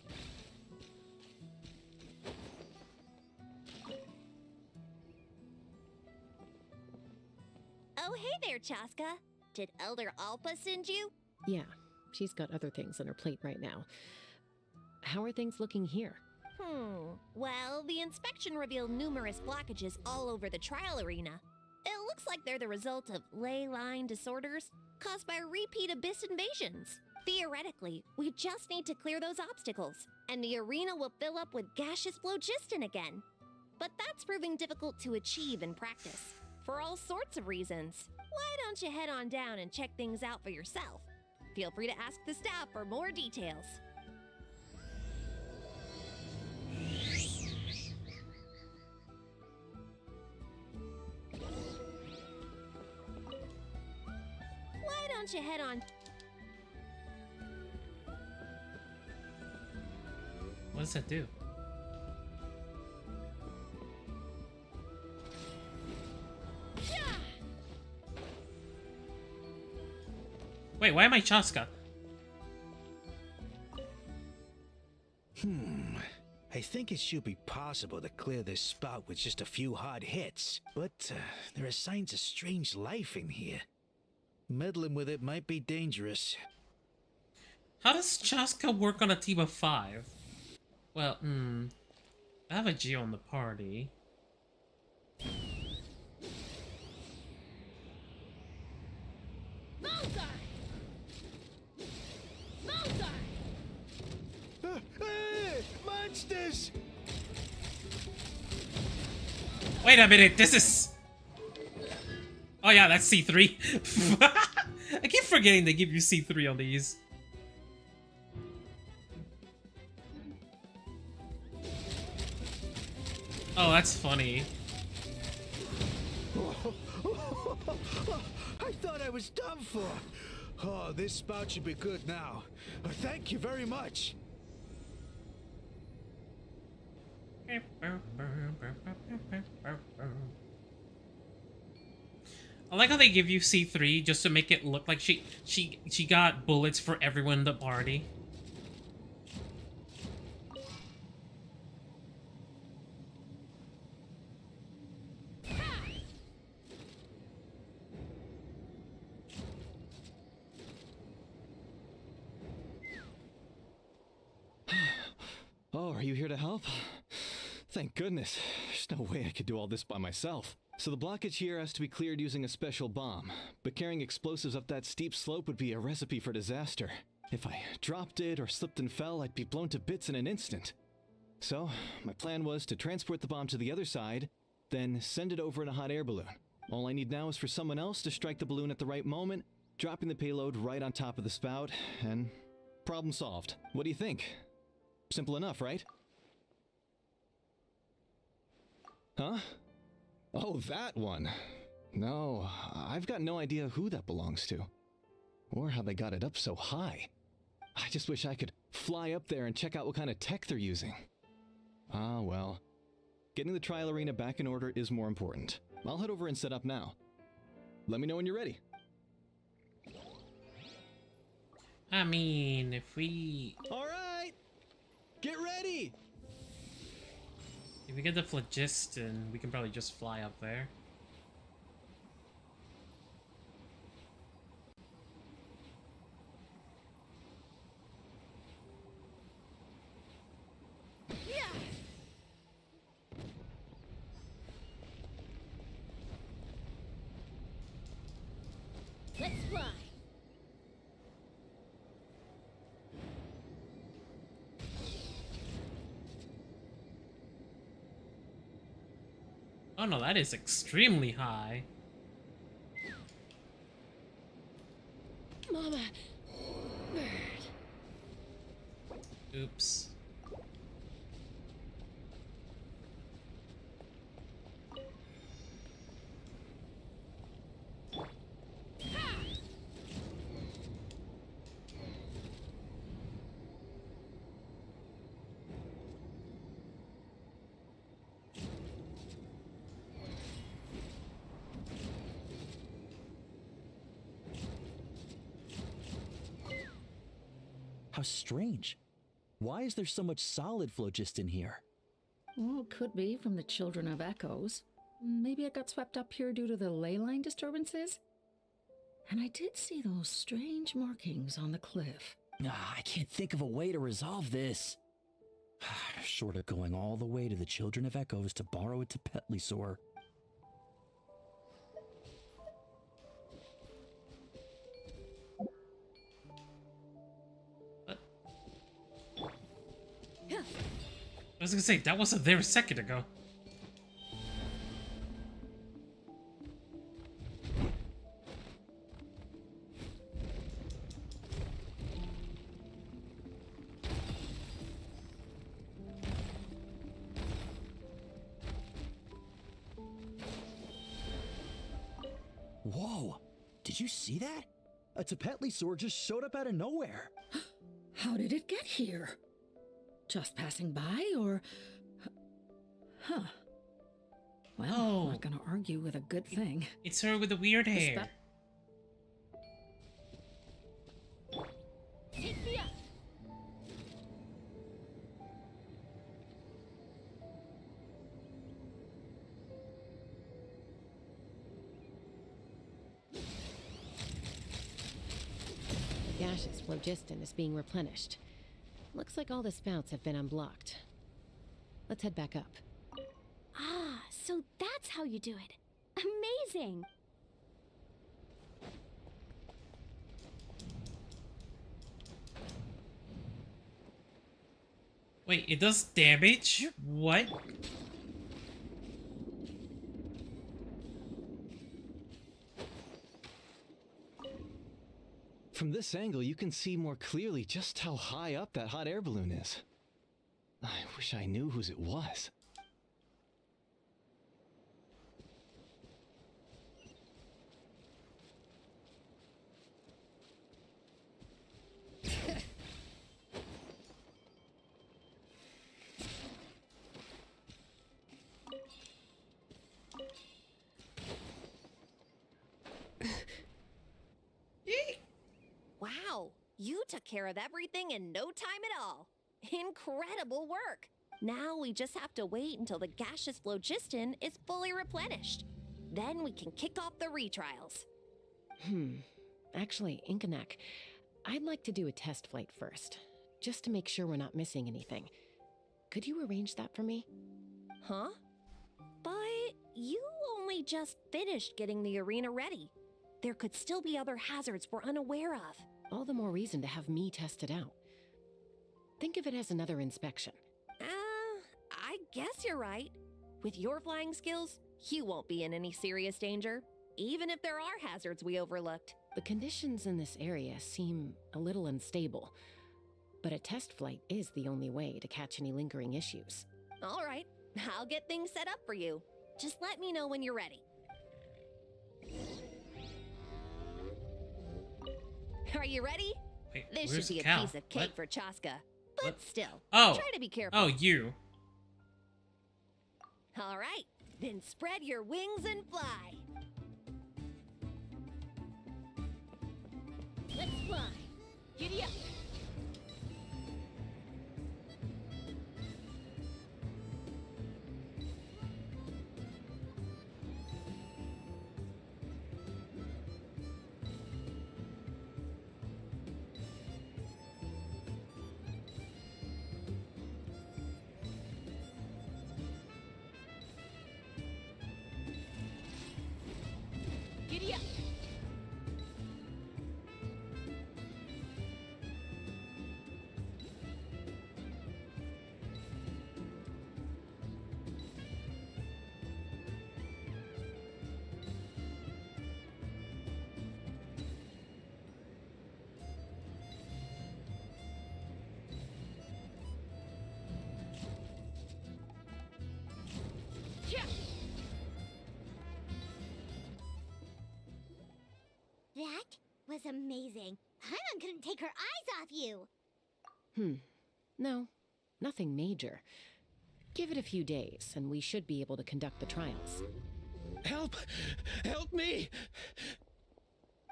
Oh, hey there, Chaska. Did Elder Alpa send you? Yeah, she's got other things on her plate right now. How are things looking here? Well, the inspection revealed numerous blockages all over the trial arena. It looks like they're the result of ley line disorders caused by repeat abyss invasions. Theoretically, we just need to clear those obstacles, and the arena will fill up with gaseous phlogiston again. But that's proving difficult to achieve in practice, for all sorts of reasons. Why don't you head on down and check things out for yourself? Feel free to ask the staff for more details. Why don't you head on... What does that do? Wait, why am I Chaska? I think it should be possible to clear this spot with just a few hard hits, but there are signs of strange life in here. Meddling with it might be dangerous. How does Chaska work on a team of 5? Well, I have a G on the party. Bullseye! this? Wait a minute, this is... Oh yeah, that's C3. I keep forgetting they give you C3 on these. Oh, that's funny. I thought I was done for. Oh, this spout should be good now. Thank you very much. I like how they give you C3 just to make it look like she got bullets for everyone in the party. Oh, are you here to help? Thank goodness. There's no way I could do all this by myself. So the blockage here has to be cleared using a special bomb, but carrying explosives up that steep slope would be a recipe for disaster. If I dropped it or slipped and fell, I'd be blown to bits in an instant. So, my plan was to transport the bomb to the other side, then send it over in a hot air balloon. All I need now is for someone else to strike the balloon at the right moment, dropping the payload right on top of the spout, and problem solved. What do you think? Simple enough, right? Huh? Oh, that one. No, I've got no idea who that belongs to. Or how they got it up so high. I just wish I could fly up there and check out what kind of tech they're using. Ah, well. Getting the trial arena back in order is more important. I'll head over and set up now. Let me know when you're ready. I mean, if we... Alright! Get ready! If we get the phlogiston, we can probably just fly up there. Let's fly. Oh no, that is extremely high. Mama. Bird. Oops. How strange. Why is there so much solid phlogiston here? Well, could be from the Children of Echoes. Maybe it got swept up here due to the ley line disturbances? And I did see those strange markings on the cliff. I can't think of a way to resolve this. Short of going all the way to the Children of Echoes to borrow it to Petlisaur. I was gonna say, that wasn't there a second ago. Whoa! Did you see that? A Petlisaur just showed up out of nowhere. How did it get here? Just passing by, or... Huh. Well, I'm not gonna argue with a good thing. It's her with the weird hair. Take me up. The gaseous phlogiston is being replenished. Looks like all the spouts have been unblocked. Let's head back up. Ah, so that's how you do it. Amazing! Wait, it does damage? What? From this angle, you can see more clearly just how high up that hot air balloon is. I wish I knew whose it was. Wow, you took care of everything in no time at all. Incredible work. Now we just have to wait until the gaseous phlogiston is fully replenished. Then we can kick off the retrials. Actually, Inkanak, I'd like to do a test flight first, just to make sure we're not missing anything. Could you arrange that for me? Huh? But you only just finished getting the arena ready. There could still be other hazards we're unaware of. All the more reason to have me test it out. Think of it as another inspection. I guess you're right. With your flying skills, you won't be in any serious danger, even if there are hazards we overlooked. The conditions in this area seem a little unstable, but a test flight is the only way to catch any lingering issues. All right, I'll get things set up for you. Just let me know when you're ready. Are you ready? Wait, this where's should be a Cal? piece of cake What? for Chaska. But still, Oh. try to be careful. Oh, you. All right, then spread your wings and fly. Let's fly. Giddy up. Giddy up. Yeah. That was amazing. Paimon couldn't take her eyes off you. No, nothing major. Give it a few days, and we should be able to conduct the trials. Help! Help me!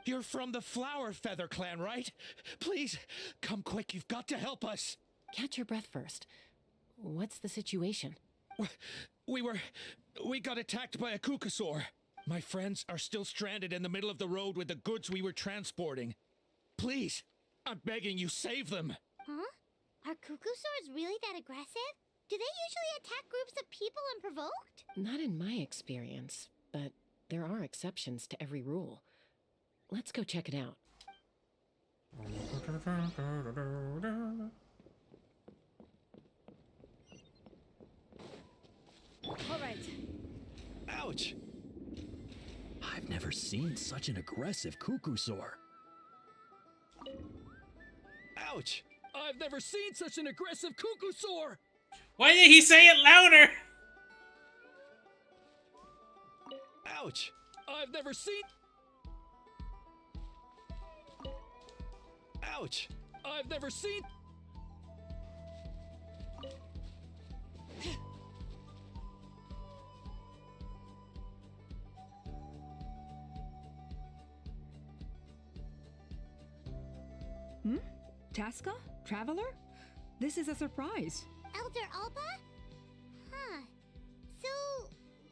You're from the Flower Feather clan, right? Please, come quick, you've got to help us! Catch your breath first. What's the situation? We got attacked by a Kukasaur. My friends are still stranded in the middle of the road with the goods we were transporting. Please, I'm begging you, save them! Huh? Are Kukusaurs really that aggressive? Do they usually attack groups of people unprovoked? Not in my experience, but there are exceptions to every rule. Let's go check it out. All right. Ouch! I've never seen such an aggressive Kukusaur. Ouch! I've never seen such an aggressive Kukusaur! Why did he say it louder? Ouch! I've never seen... Ouch! I've never seen... Chaska? Traveler? This is a surprise. Elder Alpa? Huh. So,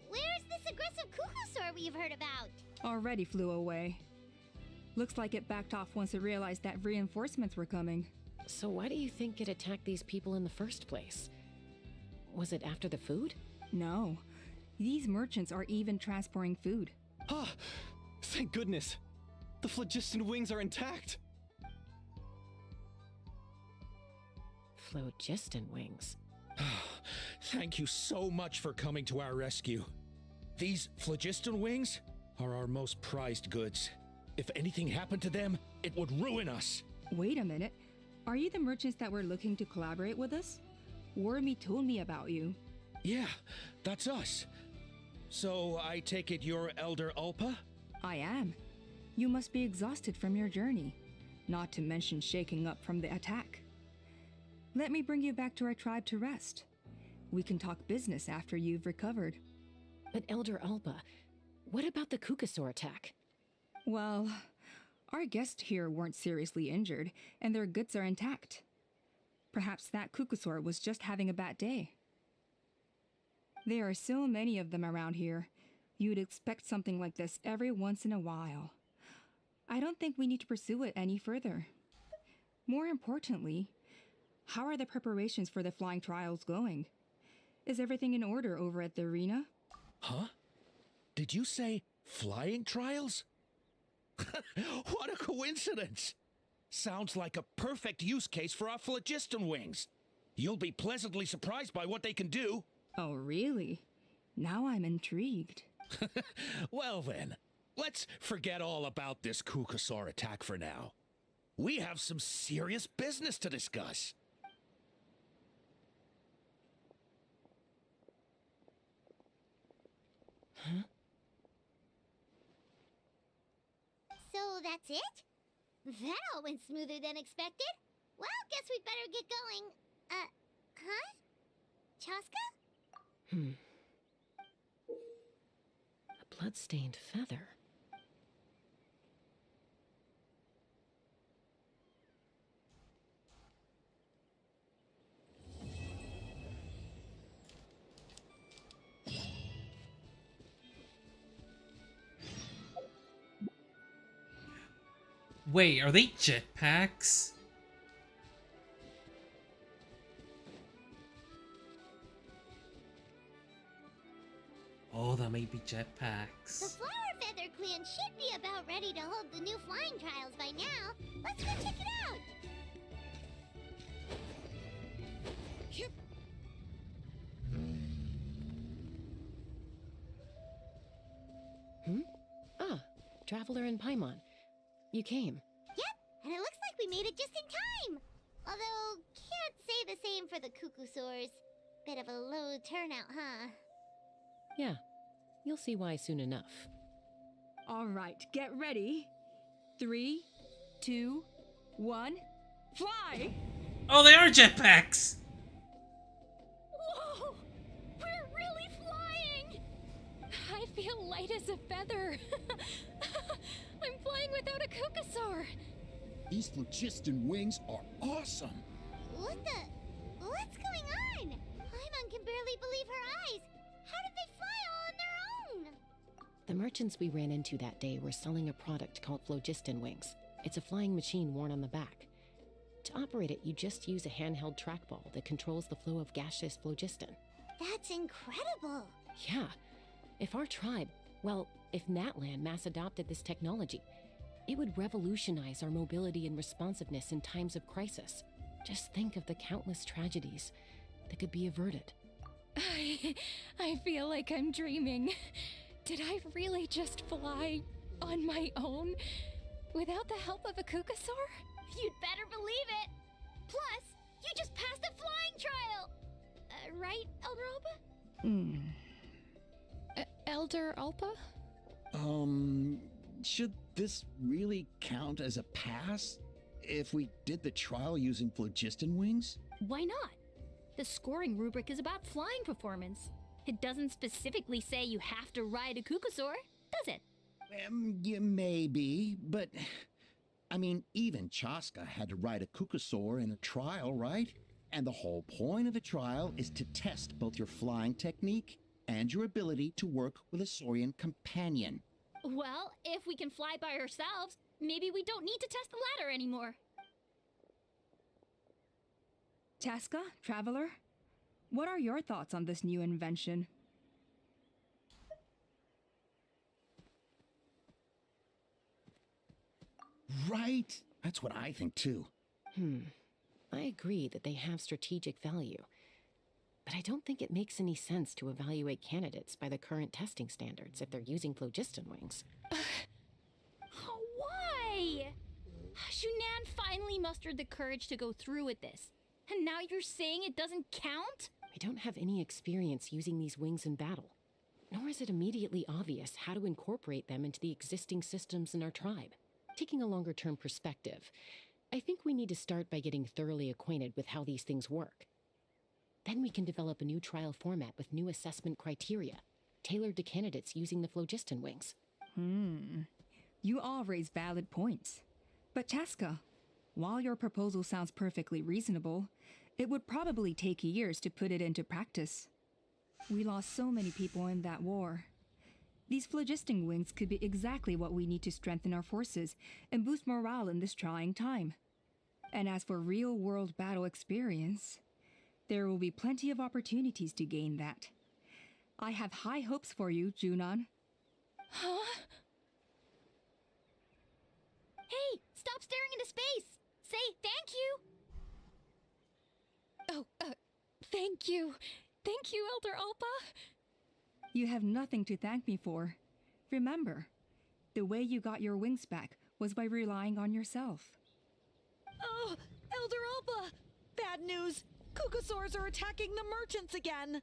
where's this aggressive Kukusaur we've heard about? Already flew away. Looks like it backed off once it realized that reinforcements were coming. So why do you think it attacked these people in the first place? Was it after the food? No. These merchants are even transporting food. Ah! Thank goodness! The phlogiston wings are intact! Phlogiston wings. Thank you so much for coming to our rescue. These phlogiston wings are our most prized goods. If anything happened to them, it would ruin us. Wait a minute. Are you the merchants that were looking to collaborate with us? Wormy told me about you. Yeah, that's us. So I take it you're Elder Ulpa? I am. You must be exhausted from your journey, not to mention shaking up from the attack. Let me bring you back to our tribe to rest. We can talk business after you've recovered. But Elder Alba, what about the Kukasaur attack? Well, our guests here weren't seriously injured, and their goods are intact. Perhaps that Kukasaur was just having a bad day. There are so many of them around here. You'd expect something like this every once in a while. I don't think we need to pursue it any further. More importantly, how are the preparations for the flying trials going? Is everything in order over at the arena? Huh? Did you say flying trials? What a coincidence! Sounds like a perfect use case for our phlogiston wings. You'll be pleasantly surprised by what they can do. Oh, really? Now I'm intrigued. Well then, let's forget all about this Kukasaur attack for now. We have some serious business to discuss. Huh? So that's it? That all went smoother than expected. Well, guess we'd better get going. Huh? Chaska? A blood-stained feather. Wait, are they jetpacks? Oh, that may be jetpacks. The Flower Feather Clan should be about ready to hold the new flying trials by now. Let's go check it out. Yep. Ah, Traveler and Paimon. You came. Yep, and it looks like we made it just in time. Although, can't say the same for the Kukusaurs. Bit of a low turnout, huh? Yeah, you'll see why soon enough. All right, get ready. 3, 2, 1, fly! Oh, they are jetpacks! Whoa! We're really flying! I feel light as a feather. I'm flying without a Kukasaur. These phlogiston wings are awesome. What's going on? Paimon can barely believe her eyes. How did they fly all on their own? The merchants we ran into that day were selling a product called Phlogiston Wings. It's a flying machine worn on the back. To operate it, you just use a handheld trackball that controls the flow of gaseous phlogiston. That's incredible. Yeah. If our tribe, well, if Natlan mass adopted this technology, it would revolutionize our mobility and responsiveness in times of crisis. Just think of the countless tragedies that could be averted. I feel like I'm dreaming. Did I really just fly on my own without the help of a Kukasaur? You'd better believe it. Plus, you just passed a flying trial. Right, Elder Alpa? Elder Alpa? Should this really count as a pass if we did the trial using phlogiston wings? Why not? The scoring rubric is about flying performance. It doesn't specifically say you have to ride a Kukasaur, does it? Yeah, maybe, but I mean, even Chaska had to ride a Kukasaur in a trial, right? And the whole point of the trial is to test both your flying technique and your ability to work with a Saurian companion. Well, if we can fly by ourselves, maybe we don't need to test the ladder anymore. Chaska, Traveler, what are your thoughts on this new invention? Right? That's what I think too. I agree that they have strategic value, but I don't think it makes any sense to evaluate candidates by the current testing standards if they're using phlogiston wings. Why? Shunan finally mustered the courage to go through with this. And now you're saying it doesn't count? I don't have any experience using these wings in battle, nor is it immediately obvious how to incorporate them into the existing systems in our tribe. Taking a longer-term perspective, I think we need to start by getting thoroughly acquainted with how these things work. Then we can develop a new trial format with new assessment criteria, tailored to candidates using the phlogiston wings. You all raise valid points. But Chaska, while your proposal sounds perfectly reasonable, it would probably take years to put it into practice. We lost so many people in that war. These phlogiston wings could be exactly what we need to strengthen our forces and boost morale in this trying time. And as for real-world battle experience, there will be plenty of opportunities to gain that. I have high hopes for you, Junon. Huh? Hey, stop staring into space! Say thank you! Thank you. Thank you, Elder Alpa. You have nothing to thank me for. Remember, the way you got your wings back was by relying on yourself. Oh, Elder Alpa! Bad news! Kukasaurs are attacking the merchants again!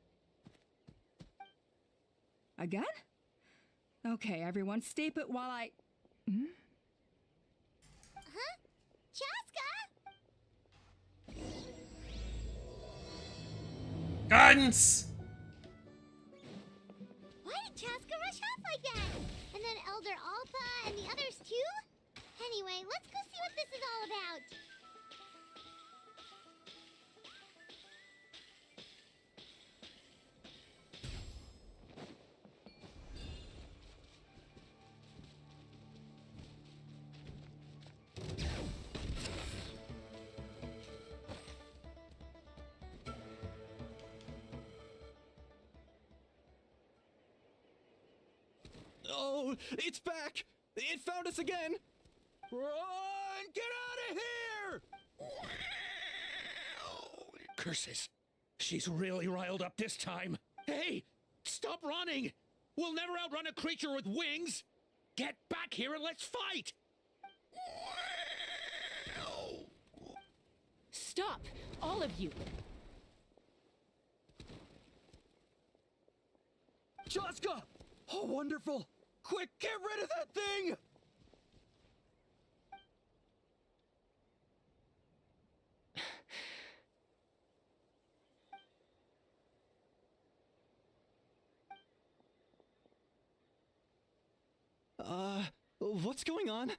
Again? Okay, everyone, stay put while I... Huh? Chaska? Guidance! Why did Chaska rush off like that? And then Elder Alpa and the others too? Anyway, let's go see what this is all about. Oh, it's back! It found us again! Run! Get out of here! Curses. She's really riled up this time. Hey, stop running! We'll never outrun a creature with wings! Get back here and let's fight! Stop! All of you! Chaska! Oh, wonderful! Quick, get rid of that thing! What's going on?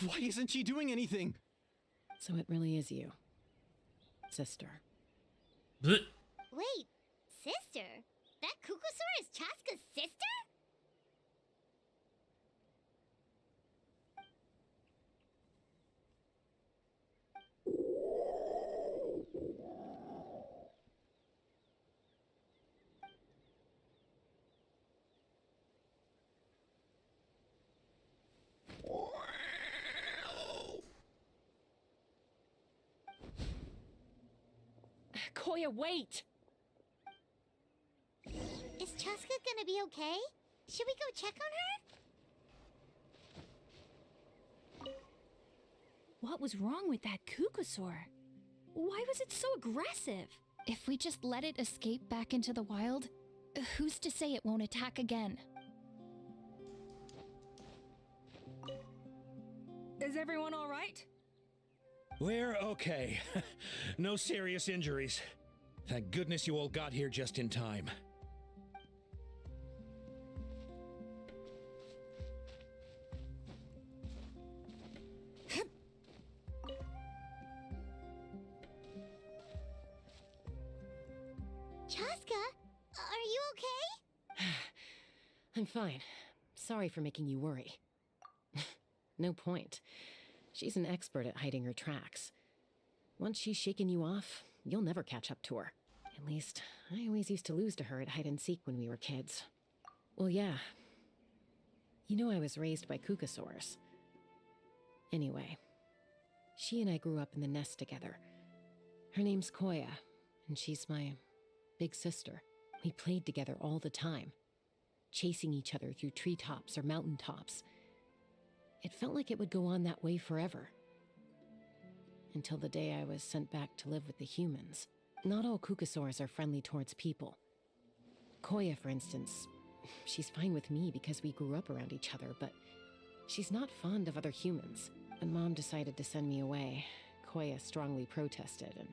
Why isn't she doing anything? So it really is you, sister. Wait, sister? That Kukusaur is Chaska's sister? Koya, wait! Is Chaska gonna be okay? Should we go check on her? What was wrong with that Kukusaur? Why was it so aggressive? If we just let it escape back into the wild, who's to say it won't attack again? Is everyone all right? We're okay. No serious injuries. Thank goodness you all got here just in time. Chaska, are you okay? I'm fine. Sorry for making you worry. No point. She's an expert at hiding her tracks. Once she's shaken you off, you'll never catch up to her. At least, I always used to lose to her at hide-and-seek when we were kids. Well, yeah. You know I was raised by Kukasaurs. Anyway, she and I grew up in the nest together, Her name's Koya, and she's my big sister. We played together all the time, chasing each other through treetops or mountaintops. It felt like it would go on that way forever. Until the day I was sent back to live with the humans. Not all Kukasaurs are friendly towards people. Koya, for instance, she's fine with me because we grew up around each other, but she's not fond of other humans. When Mom decided to send me away, Koya strongly protested, and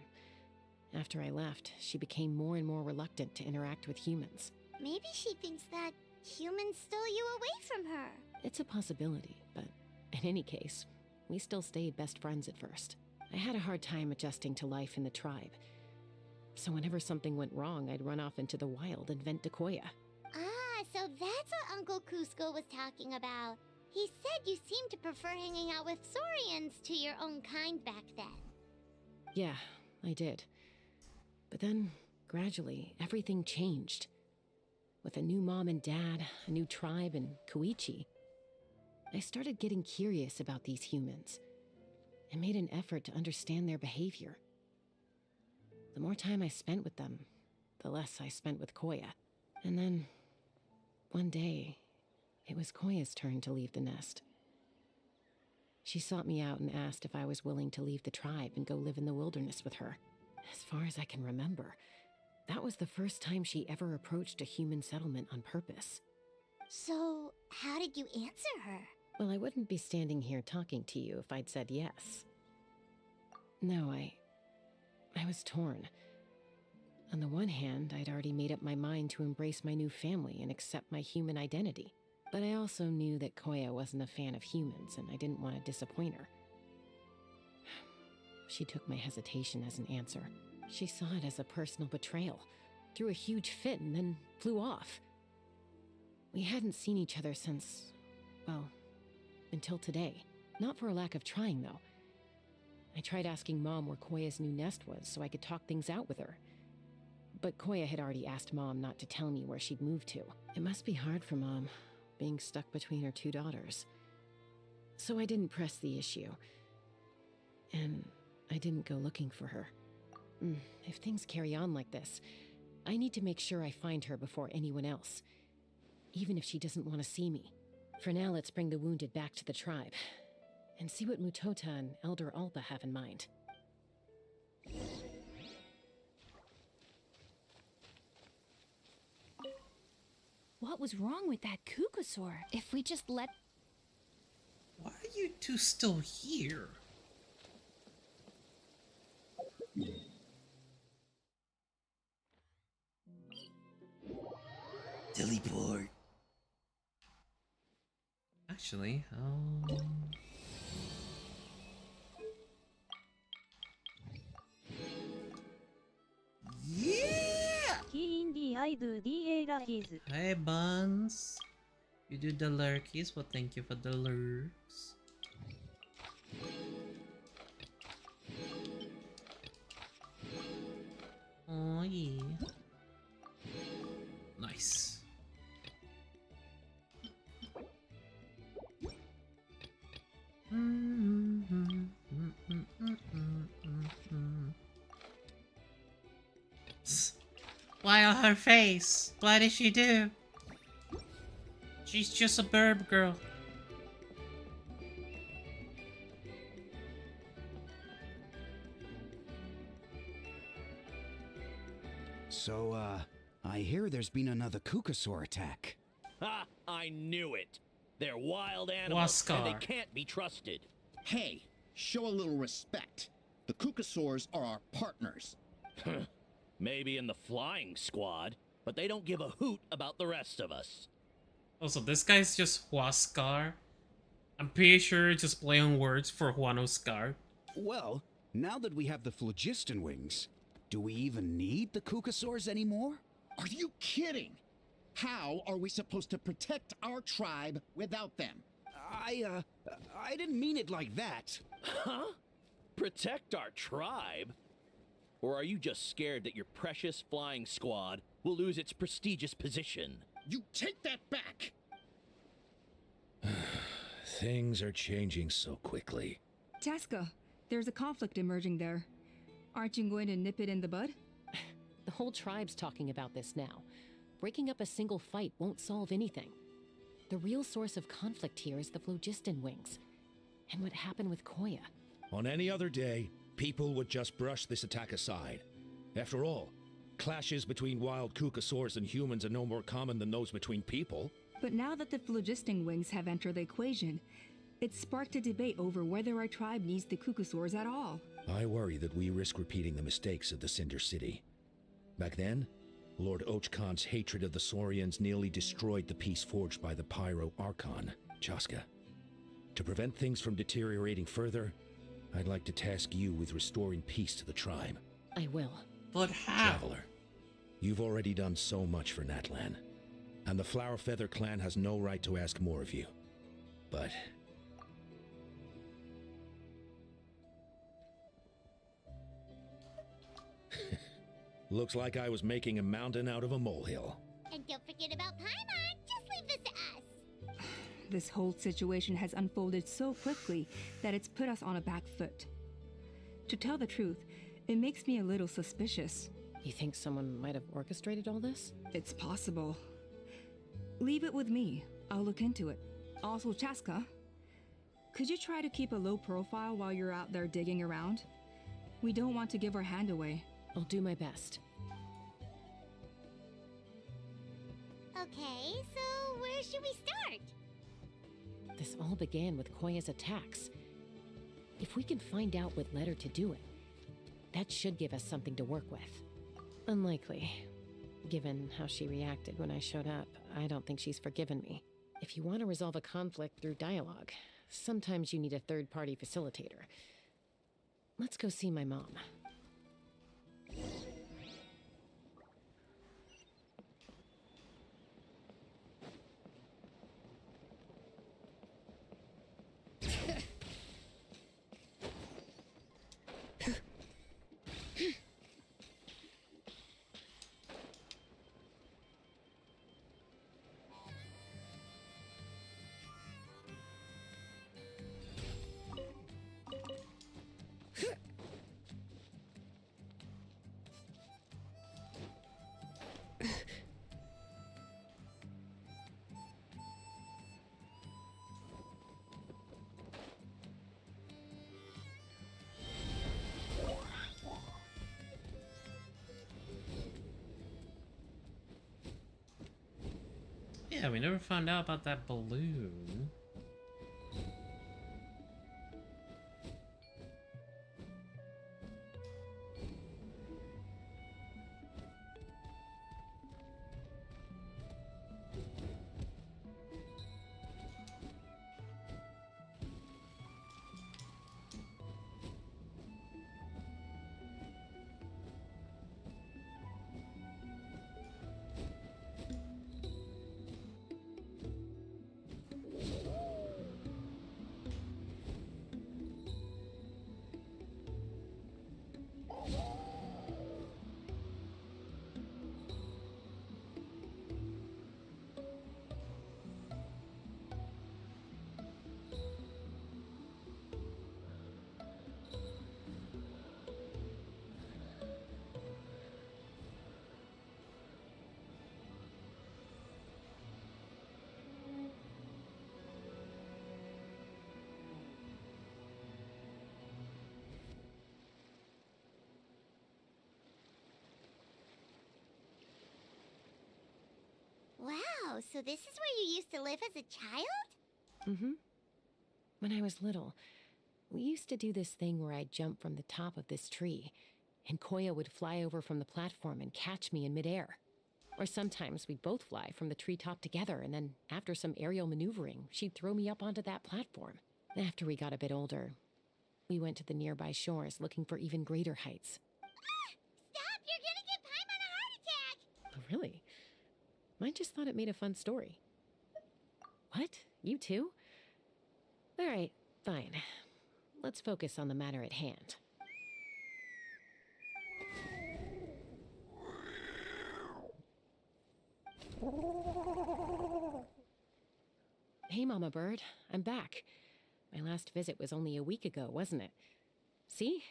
after I left, she became more and more reluctant to interact with humans. Maybe she thinks that humans stole you away from her. It's a possibility, but in any case, we still stayed best friends at first. I had a hard time adjusting to life in the tribe. So whenever something went wrong, I'd run off into the wild and vent to Koya. Ah, so that's what Uncle Cusco was talking about. He said you seemed to prefer hanging out with Saurians to your own kind back then. Yeah, I did. But then, gradually, everything changed. With a new mom and dad, a new tribe, and Koichi, I started getting curious about these humans and made an effort to understand their behavior. The more time I spent with them, the less I spent with Koya. And then, one day, it was Koya's turn to leave the nest. She sought me out and asked if I was willing to leave the tribe and go live in the wilderness with her. As far as I can remember, that was the first time she ever approached a human settlement on purpose. So, how did you answer her? Well, I wouldn't be standing here talking to you if I'd said yes. No, I was torn. On the one hand, I'd already made up my mind to embrace my new family and accept my human identity. But I also knew that Koya wasn't a fan of humans, and I didn't want to disappoint her. She took my hesitation as an answer. She saw it as a personal betrayal, threw a huge fit, and then flew off. We hadn't seen each other since, well, until today. Not for a lack of trying, though. I tried asking Mom where Koya's new nest was so I could talk things out with her. But Koya had already asked Mom not to tell me where she'd moved to. It must be hard for Mom, being stuck between her two daughters. So I didn't press the issue. And I didn't go looking for her. If things carry on like this, I need to make sure I find her before anyone else, even if she doesn't want to see me. For now, let's bring the wounded back to the tribe, and see what Mutota and Elder Alpa have in mind. What was wrong with that Kukasaur? If we just let... Why are you two still here? Teleport. Actually, Yeah! Hey, Buns. You do the lurkies? Well, thank you for the lurks. Oh, yeah. Nice. Why on her face? What did she do? She's just a burb girl. So, I hear there's been another Kukasaur attack. Ha! I knew it! They're wild animals, and they can't be trusted. Hey, show a little respect. The Kukasaurs are our partners. Maybe in the flying squad, but they don't give a hoot about the rest of us. Also, this guy's just Huascar. I'm pretty sure it's just play on words for Juan Oscar. Well, now that we have the phlogiston wings, do we even need the Kukasaurs anymore? Are you kidding? How are we supposed to protect our tribe without them? I didn't mean it like that. Huh? Protect our tribe? Or are you just scared that your precious flying squad will lose its prestigious position? You take that back! Things are changing so quickly. Teska, there's a conflict emerging there. Aren't you going to nip it in the bud? The whole tribe's talking about this now. Breaking up a single fight won't solve anything. The real source of conflict here is the phlogiston wings, and what happened with Koya. On any other day, people would just brush this attack aside. After all, clashes between wild Kukasaurs and humans are no more common than those between people. But now that the phlogiston wings have entered the equation, it's sparked a debate over whether our tribe needs the Kukasaurs at all. I worry that we risk repeating the mistakes of the Cinder City. Back then, Lord Ochkon's hatred of the Saurians nearly destroyed the peace forged by the Pyro Archon, Chaska. To prevent things from deteriorating further, I'd like to task you with restoring peace to the tribe. I will. But how? Traveler, you've already done so much for Natlan, and the Flower Feather clan has no right to ask more of you. But looks like I was making a mountain out of a molehill. And don't forget about Paimon. Just leave this to us. This whole situation has unfolded so quickly that it's put us on a back foot. To tell the truth, it makes me a little suspicious. You think someone might have orchestrated all this? It's possible. Leave it with me. I'll look into it. Also, Chaska, could you try to keep a low profile while you're out there digging around? We don't want to give our hand away. I'll do my best. Okay, so where should we start? This all began with Koya's attacks. If we can find out what led her to do it, that should give us something to work with. Unlikely. Given how she reacted when I showed up, I don't think she's forgiven me. If you want to resolve a conflict through dialogue, sometimes you need a third-party facilitator. Let's go see my mom. Yeah, we never found out about that balloon. Wow, so this is where you used to live as a child? Mm-hmm. When I was little, we used to do this thing where I'd jump from the top of this tree, and Koya would fly over from the platform and catch me in midair. Or sometimes we'd both fly from the treetop together, and then after some aerial maneuvering, she'd throw me up onto that platform. After we got a bit older, we went to the nearby shores looking for even greater heights. Stop! You're gonna give Paimon a heart attack! Oh, really? I just thought it made a fun story. What? You too? Alright, fine. Let's focus on the matter at hand. Hey, Mama Bird. I'm back. My last visit was only a week ago, wasn't it? See?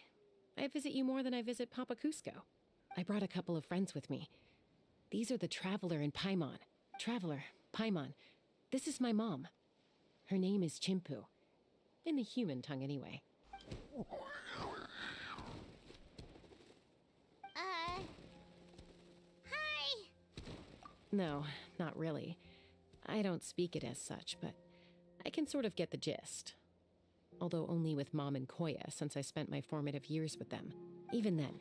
I visit you more than I visit Papa Cusco. I brought a couple of friends with me. These are the Traveler and Paimon. Traveler, Paimon. This is my mom. Her name is Chimpu. In the human tongue, anyway. Hi! No, not really. I don't speak it as such, but I can sort of get the gist. Although only with Mom and Koya, since I spent my formative years with them. Even then,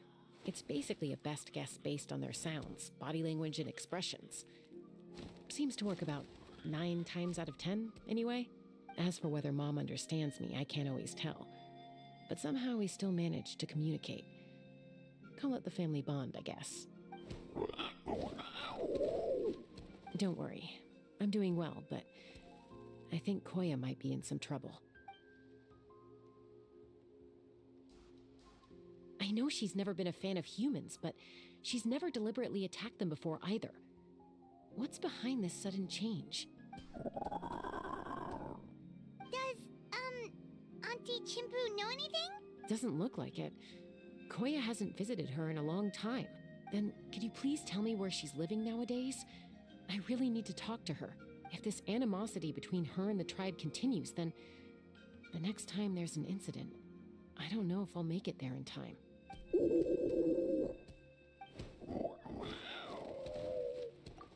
it's basically a best guess based on their sounds, body language, and expressions. Seems to work about 9 times out of 10, anyway. As for whether Mom understands me, I can't always tell. But somehow we still manage to communicate. Call it the family bond, I guess. Don't worry. I'm doing well, but I think Koya might be in some trouble. I know she's never been a fan of humans, but she's never deliberately attacked them before either. What's behind this sudden change? Does, Auntie Chimpu know anything? Doesn't look like it. Koya hasn't visited her in a long time. Then, could you please tell me where she's living nowadays? I really need to talk to her. If this animosity between her and the tribe continues, then the next time there's an incident, I don't know if I'll make it there in time.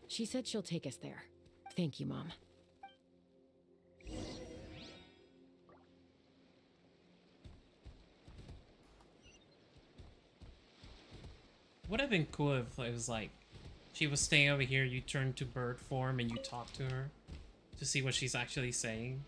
She said she'll take us there. Thank you, Mom. Would have been cool if it was like she was staying over here, you turn to bird form and you talk to her to see what she's actually saying.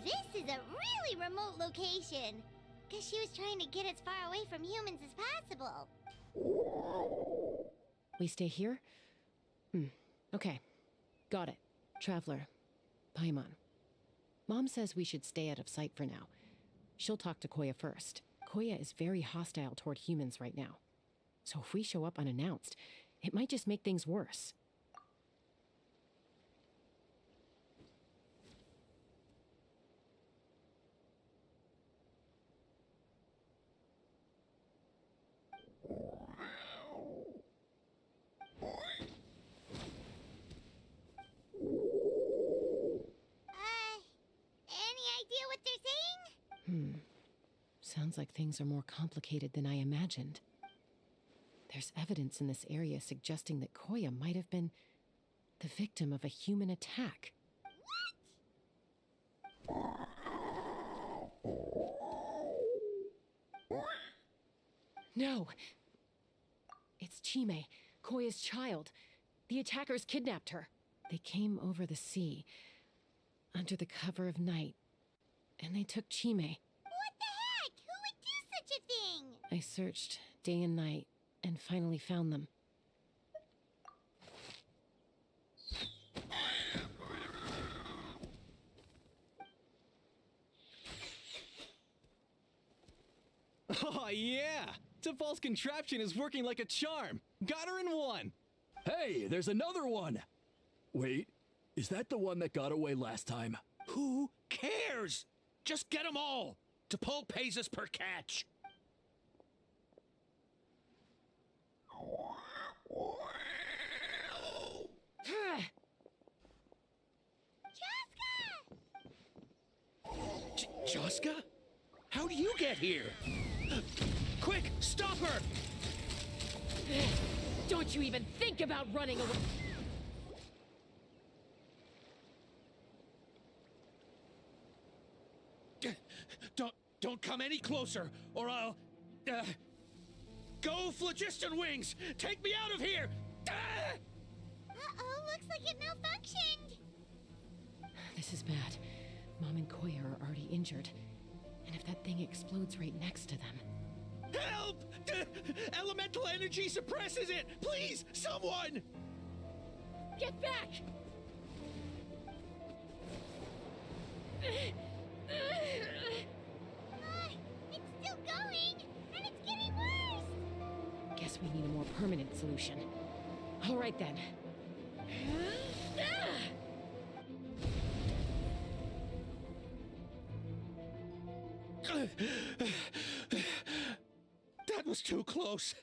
This is a really remote location. Guess she was trying to get as far away from humans as possible. We stay here? Okay. Got it. Traveler. Paimon. Mom says we should stay out of sight for now. She'll talk to Koya first. Koya is very hostile toward humans right now. So if we show up unannounced, it might just make things worse. Sounds like things are more complicated than I imagined. There's evidence in this area suggesting that Koya might have been the victim of a human attack. No! It's Chime, Koya's child. The attackers kidnapped her. They came over the sea, under the cover of night, and they took Chime. Such a thing! I searched day and night and finally found them. Oh, yeah! T'Pol's contraption is working like a charm. Got her in one. Hey, there's another one! Wait, is that the one that got away last time? Who cares? Just get them all. T'Pol pays us per catch. Joska? How do you get here? Quick, stop her! Don't you even think about running away! Don't come any closer, or I'll... Go, Phlogiston Wings! Take me out of here! Uh-oh, looks like it malfunctioned. This is bad. Mom and Koya are already injured. And if that thing explodes right next to them... Help! Elemental energy suppresses it! Please, someone! Get back! It's still going, and it's getting worse. Guess we need a more permanent solution. All right then. That was too close.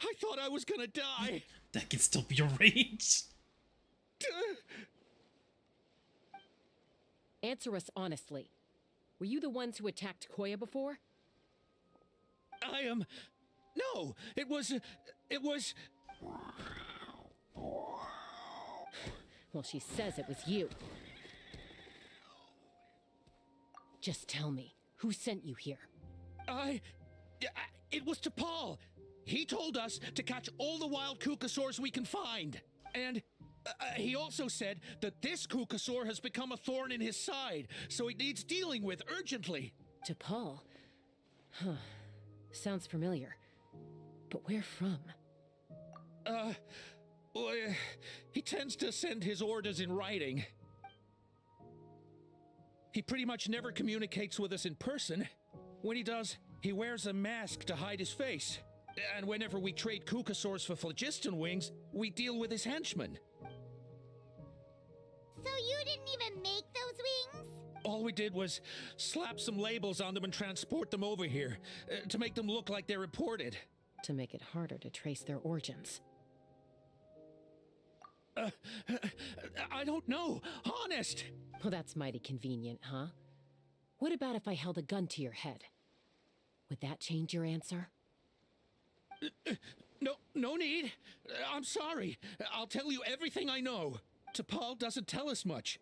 I thought I was gonna die. That can still be arranged. Answer us honestly. Were you the ones who attacked Koya before? I am... No, it was... Well, she says it was you. Just tell me, who sent you here? It was T'Pol. He told us to catch all the wild Kukasaurs we can find. And he also said that this Kukasaur has become a thorn in his side, so he needs dealing with urgently. T'Pol? Huh. Sounds familiar. But where from? Well, he tends to send his orders in writing. He pretty much never communicates with us in person. When he does, he wears a mask to hide his face. And whenever we trade Kukasaurs for Phlogiston Wings, we deal with his henchmen. So you didn't even make those wings? All we did was slap some labels on them and transport them over here, to make them look like they're imported. To make it harder to trace their origins. I don't know, honest! Well, that's mighty convenient, huh? What about if I held a gun to your head? Would that change your answer? No need. I'm sorry. I'll tell you everything I know. T'Pol doesn't tell us much,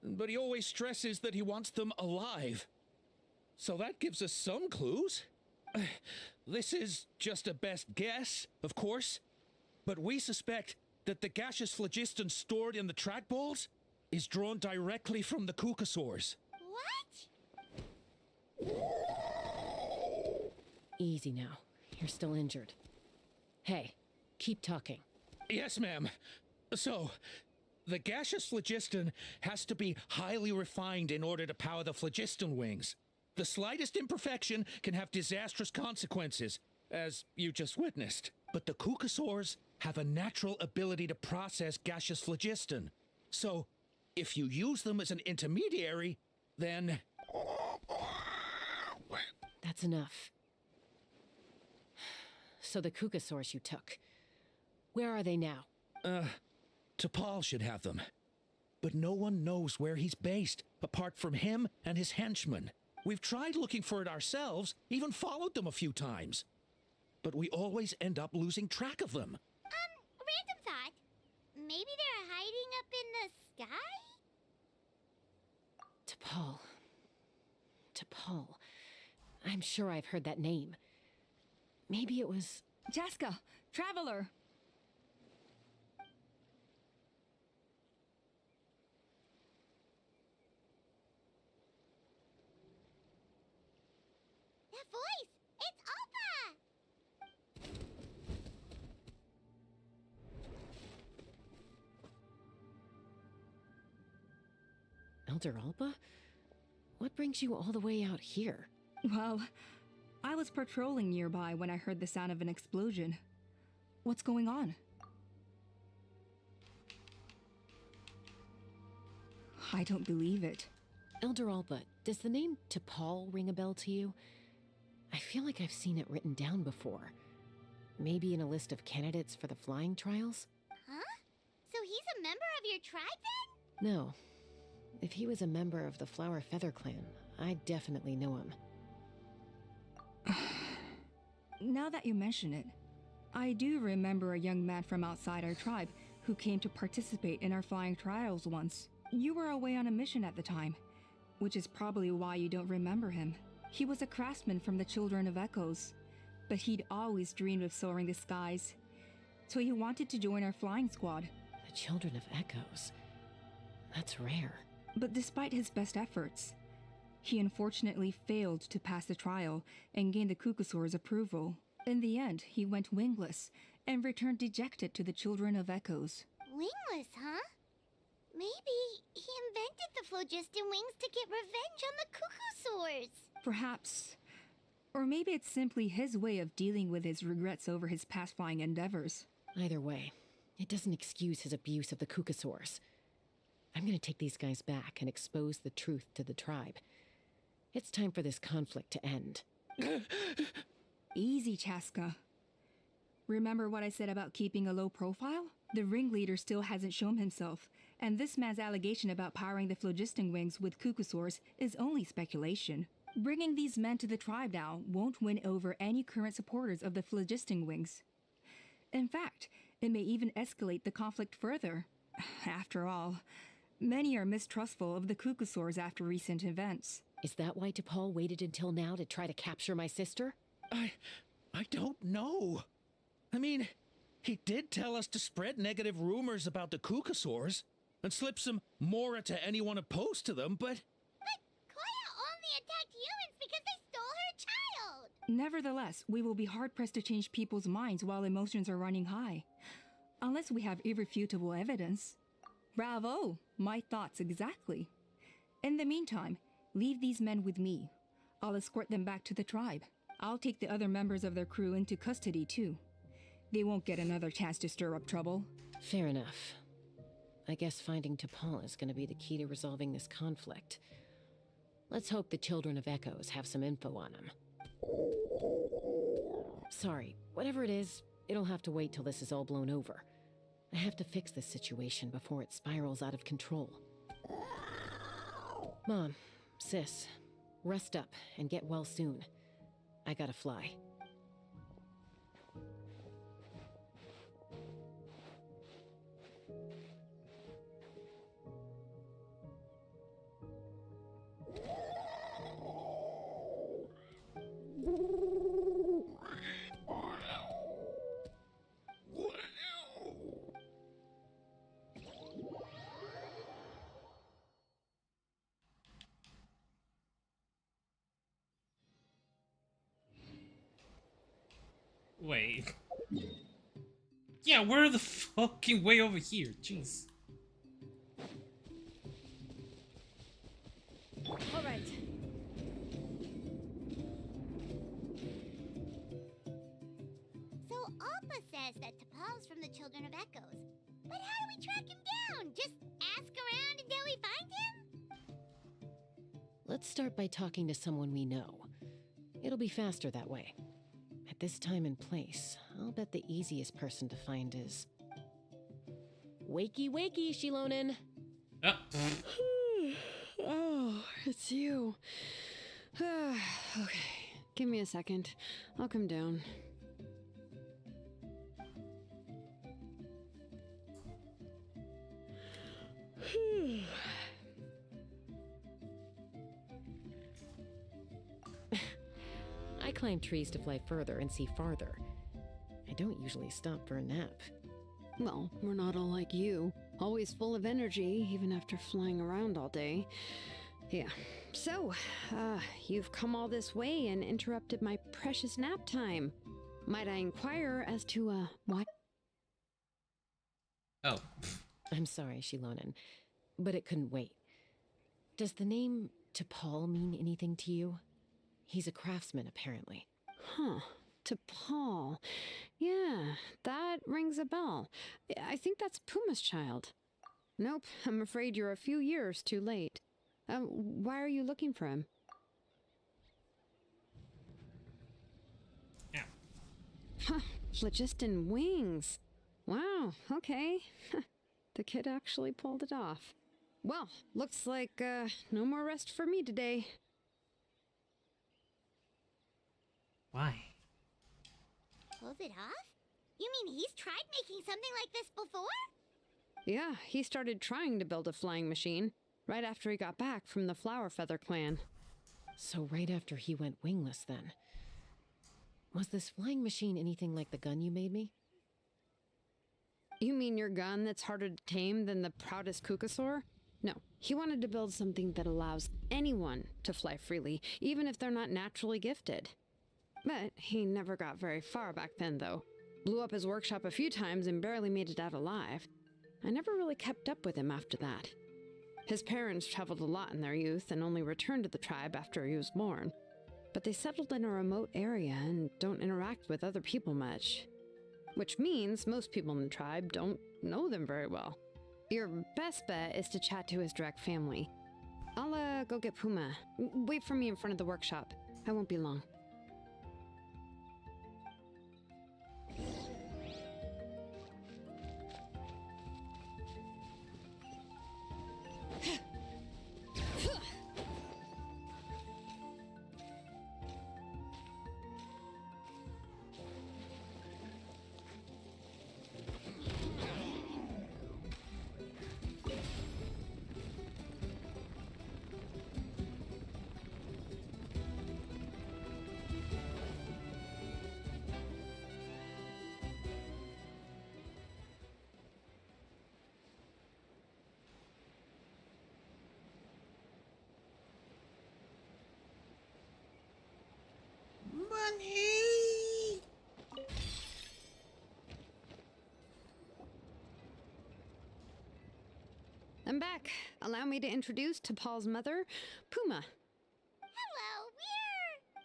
but he always stresses that he wants them alive. So that gives us some clues. This is just a best guess, of course, but we suspect that the gaseous phlogiston stored in the trackballs is drawn directly from the Kukasaurs. What? Easy now. You're still injured. Hey, keep talking. Yes, ma'am. So, the gaseous phlogiston has to be highly refined in order to power the Phlogiston Wings. The slightest imperfection can have disastrous consequences, as you just witnessed. But the Kukasaurs have a natural ability to process gaseous phlogiston. So, if you use them as an intermediary, then... That's enough. So the Kukasaurs you took, where are they now? T'Pol should have them. But no one knows where he's based, apart from him and his henchmen. We've tried looking for it ourselves, even followed them a few times. But we always end up losing track of them. Random thought. Maybe they're hiding up in the sky? T'Pol. T'Pol. I'm sure I've heard that name. Maybe it was... Jaska, Traveler! That voice! It's Alpa! Elder Alpa? What brings you all the way out here? Well, I was patrolling nearby when I heard the sound of an explosion. What's going on? I don't believe it. Elder Alba, does the name T'Pol ring a bell to you? I feel like I've seen it written down before. Maybe in a list of candidates for the flying trials? Huh? So he's a member of your tribe then? No. If he was a member of the Flower Feather Clan, I definitely know him. Now that you mention it, I do remember a young man from outside our tribe who came to participate in our flying trials once. You were away on a mission at the time, which is probably why you don't remember him. He was a craftsman from the Children of Echoes, but he'd always dreamed of soaring the skies, so he wanted to join our flying squad. The Children of Echoes? That's rare. But despite his best efforts, he unfortunately failed to pass the trial and gain the Kukusaur's approval. In the end, he went wingless and returned dejected to the Children of Echoes. Wingless, huh? Maybe he invented the phlogiston wings to get revenge on the Kukusaurs. Perhaps. Or maybe it's simply his way of dealing with his regrets over his past flying endeavors. Either way, it doesn't excuse his abuse of the Kukusaurs. I'm gonna take these guys back and expose the truth to the tribe. It's time for this conflict to end. Easy, Chaska. Remember what I said about keeping a low profile? The ringleader still hasn't shown himself, and this man's allegation about powering the phlogiston wings with Kukusaurs is only speculation. Bringing these men to the tribe now won't win over any current supporters of the phlogiston wings. In fact, it may even escalate the conflict further. After all, many are mistrustful of the Kukusaurs after recent events. Is that why T'Pol waited until now to try to capture my sister? I don't know. I mean, he did tell us to spread negative rumors about the Kukusaurs and slip some Mora to anyone opposed to them, but... But Koya only attacked humans because they stole her child! Nevertheless, we will be hard-pressed to change people's minds while emotions are running high. Unless we have irrefutable evidence. Bravo! My thoughts exactly. In the meantime, leave these men with me. I'll escort them back to the tribe. I'll take the other members of their crew into custody too. They won't get another chance to stir up trouble. Fair enough. I guess finding T'Pol is gonna be the key to resolving this conflict. Let's hope the Children of Echoes have some info on him. Sorry, whatever it is, it'll have to wait till this is all blown over. I have to fix this situation before it spirals out of control. Mom, sis, rest up and get well soon. I gotta fly. Wait. Yeah, we're the fucking way over here. Jeez. All right. So Alpa says that T'Pol's from the Children of Echoes. But how do we track him down? Just ask around until we find him? Let's start by talking to someone we know. It'll be faster that way. At this time and place, I'll bet the easiest person to find is... Wakey wakey, Shilonen! Oh, it's you. Okay, give me a second. I'll come down. I climb trees to fly further and see farther. I don't usually stop for a nap. Well, we're not all like you. Always full of energy, even after flying around all day. Yeah. So, you've come all this way and interrupted my precious nap time. Might I inquire as to, why? Oh. I'm sorry, Shilonen, but it couldn't wait. Does the name T'Pol mean anything to you? He's a craftsman, apparently. Huh. To Paul. Yeah, that rings a bell. I think that's Puma's child. Nope, I'm afraid you're a few years too late. Why are you looking for him? Yeah. Huh, phlogiston wings. Wow, okay. The kid actually pulled it off. Well, looks like no more rest for me today. Why? Pulled it off? You mean he's tried making something like this before? Yeah, he started trying to build a flying machine right after he got back from the Flower Feather clan. So right after he went wingless, then. Was this flying machine anything like the gun you made me? You mean your gun that's harder to tame than the proudest Kukasaur? No, he wanted to build something that allows anyone to fly freely, even if they're not naturally gifted. But he never got very far back then, though. Blew up his workshop a few times and barely made it out alive. I never really kept up with him after that. His parents traveled a lot in their youth and only returned to the tribe after he was born. But they settled in a remote area and don't interact with other people much. Which means most people in the tribe don't know them very well. Your best bet is to chat to his direct family. I'll go get Puma. Wait for me in front of the workshop. I won't be long. Money! I'm back. Allow me to introduce to Paul's mother, Puma. Hello,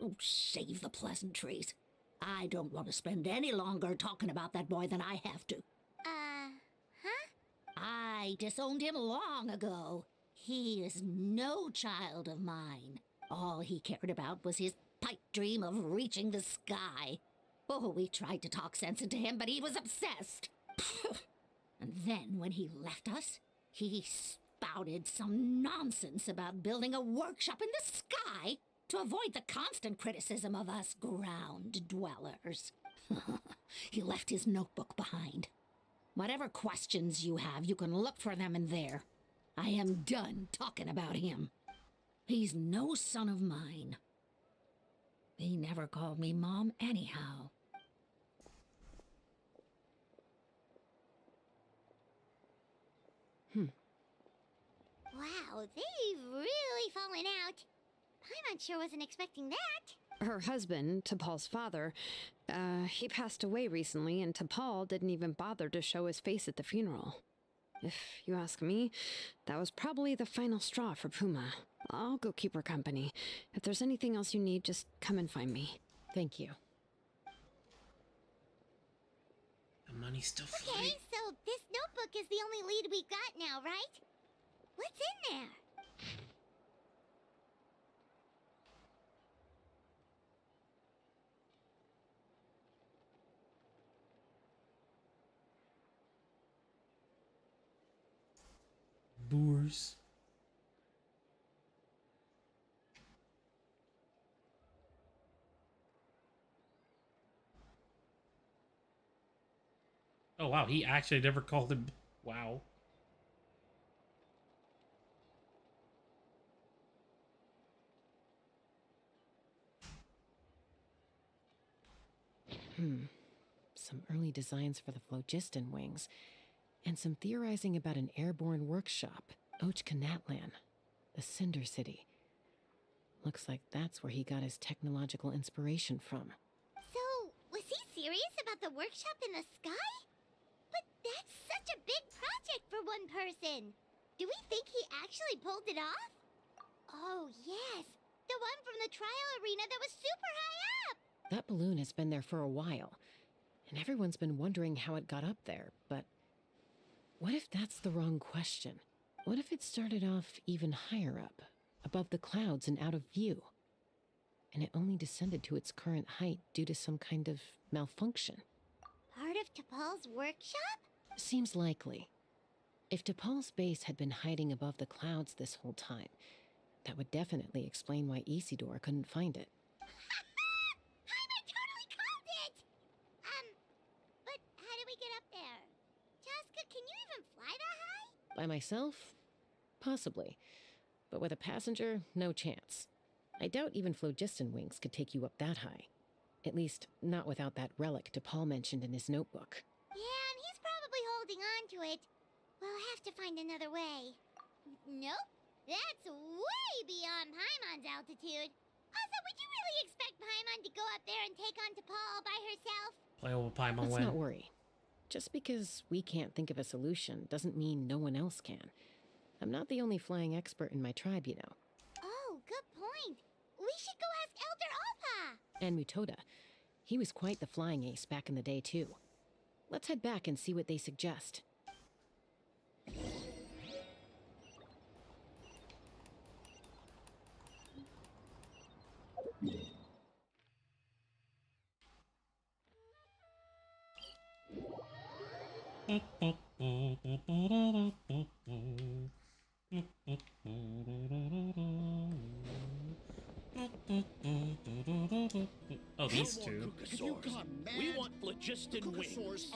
we're... Oh, save the pleasantries. I don't want to spend any longer talking about that boy than I have to. Huh? I disowned him long ago. He is no child of mine. All he cared about was his pipe dream of reaching the sky. Oh, we tried to talk sense into him, but he was obsessed. And then when he left us, he spouted some nonsense about building a workshop in the sky to avoid the constant criticism of us ground dwellers. He left his notebook behind. Whatever questions you have, you can look for them in there. I am done talking about him. He's no son of mine. He never called me Mom anyhow. Wow, they've really fallen out. Paimon sure wasn't expecting that. Her husband, T'Pol's father, he passed away recently, and T'Pol didn't even bother to show his face at the funeral. If you ask me, that was probably the final straw for Puma. I'll go keep her company. If there's anything else you need, just come and find me. Thank you. The money's still Okay, flying. so this notebook is the only lead we've got now, right? What's in there? Boors. Oh wow, he actually never called him. Wow. Some early designs for the phlogiston wings, and some theorizing about an airborne workshop, Ochkanatlan, the Cinder City. Looks like that's where he got his technological inspiration from. So, was he serious about the workshop in the sky? But that's such a big project for one person. Do we think he actually pulled it off? Oh, yes. The one from the trial arena that was super high up! That balloon has been there for a while, and everyone's been wondering how it got up there, but what if that's the wrong question? What if it started off even higher up, above the clouds and out of view, and it only descended to its current height due to some kind of malfunction? Part of T'Pol's workshop? Seems likely. If T'Pol's base had been hiding above the clouds this whole time, that would definitely explain why Isidore couldn't find it. Paimon totally called it! But how do we get up there? Chaska, can you even fly that high? By myself? Possibly. But with a passenger, no chance. I doubt even phlogiston wings could take you up that high. At least, not without that relic T'Pol mentioned in his notebook. Yeah, and he's probably holding on to it. We'll have to find another way. Nope. That's way beyond Paimon's altitude. Also, would you really expect Paimon to go up there and take on T'Pol all by herself? Play over Paimon Let's when. not worry. Just because we can't think of a solution doesn't mean no one else can. I'm not the only flying expert in my tribe, you know. Oh, good point. We should go ask Elder Alpa. And Mutoda. He was quite the flying ace back in the day, too. Let's head back and see what they suggest. Oh, these two. We want phlogiston wings.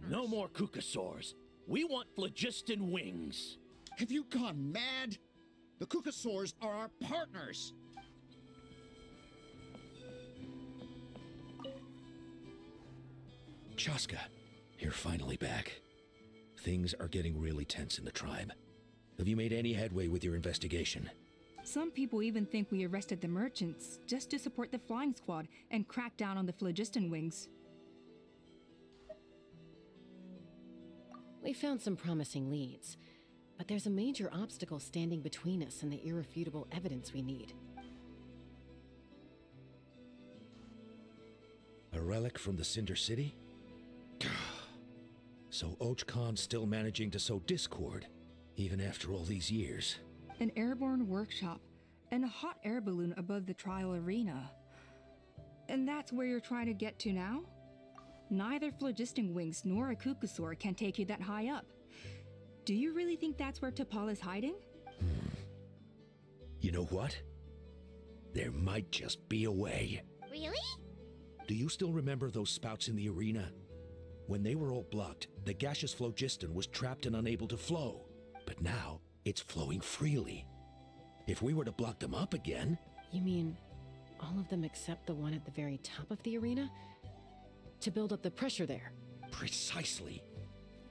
No more Kukasaurs. We want phlogiston wings. Have you gone mad? The Kukasaurs are our partners. Chaska, you're finally back. Things are getting really tense in the tribe. Have you made any headway with your investigation? Some people even think we arrested the merchants just to support the flying squad and crack down on the phlogiston wings. We found some promising leads, but there's a major obstacle standing between us and the irrefutable evidence we need. A relic from the Cinder City? So Och Khan's still managing to sow discord, even after all these years. An airborne workshop and a hot air balloon above the trial arena. And that's where you're trying to get to now? Neither phlogiston wings nor a Kukasaur can take you that high up. Do you really think that's where T'Pol is hiding? You know what? There might just be a way. Really? Do you still remember those spouts in the arena? When they were all blocked, the gaseous phlogiston was trapped and unable to flow. But now, it's flowing freely. If we were to block them up again... You mean all of them except the one at the very top of the arena? To build up the pressure there? Precisely.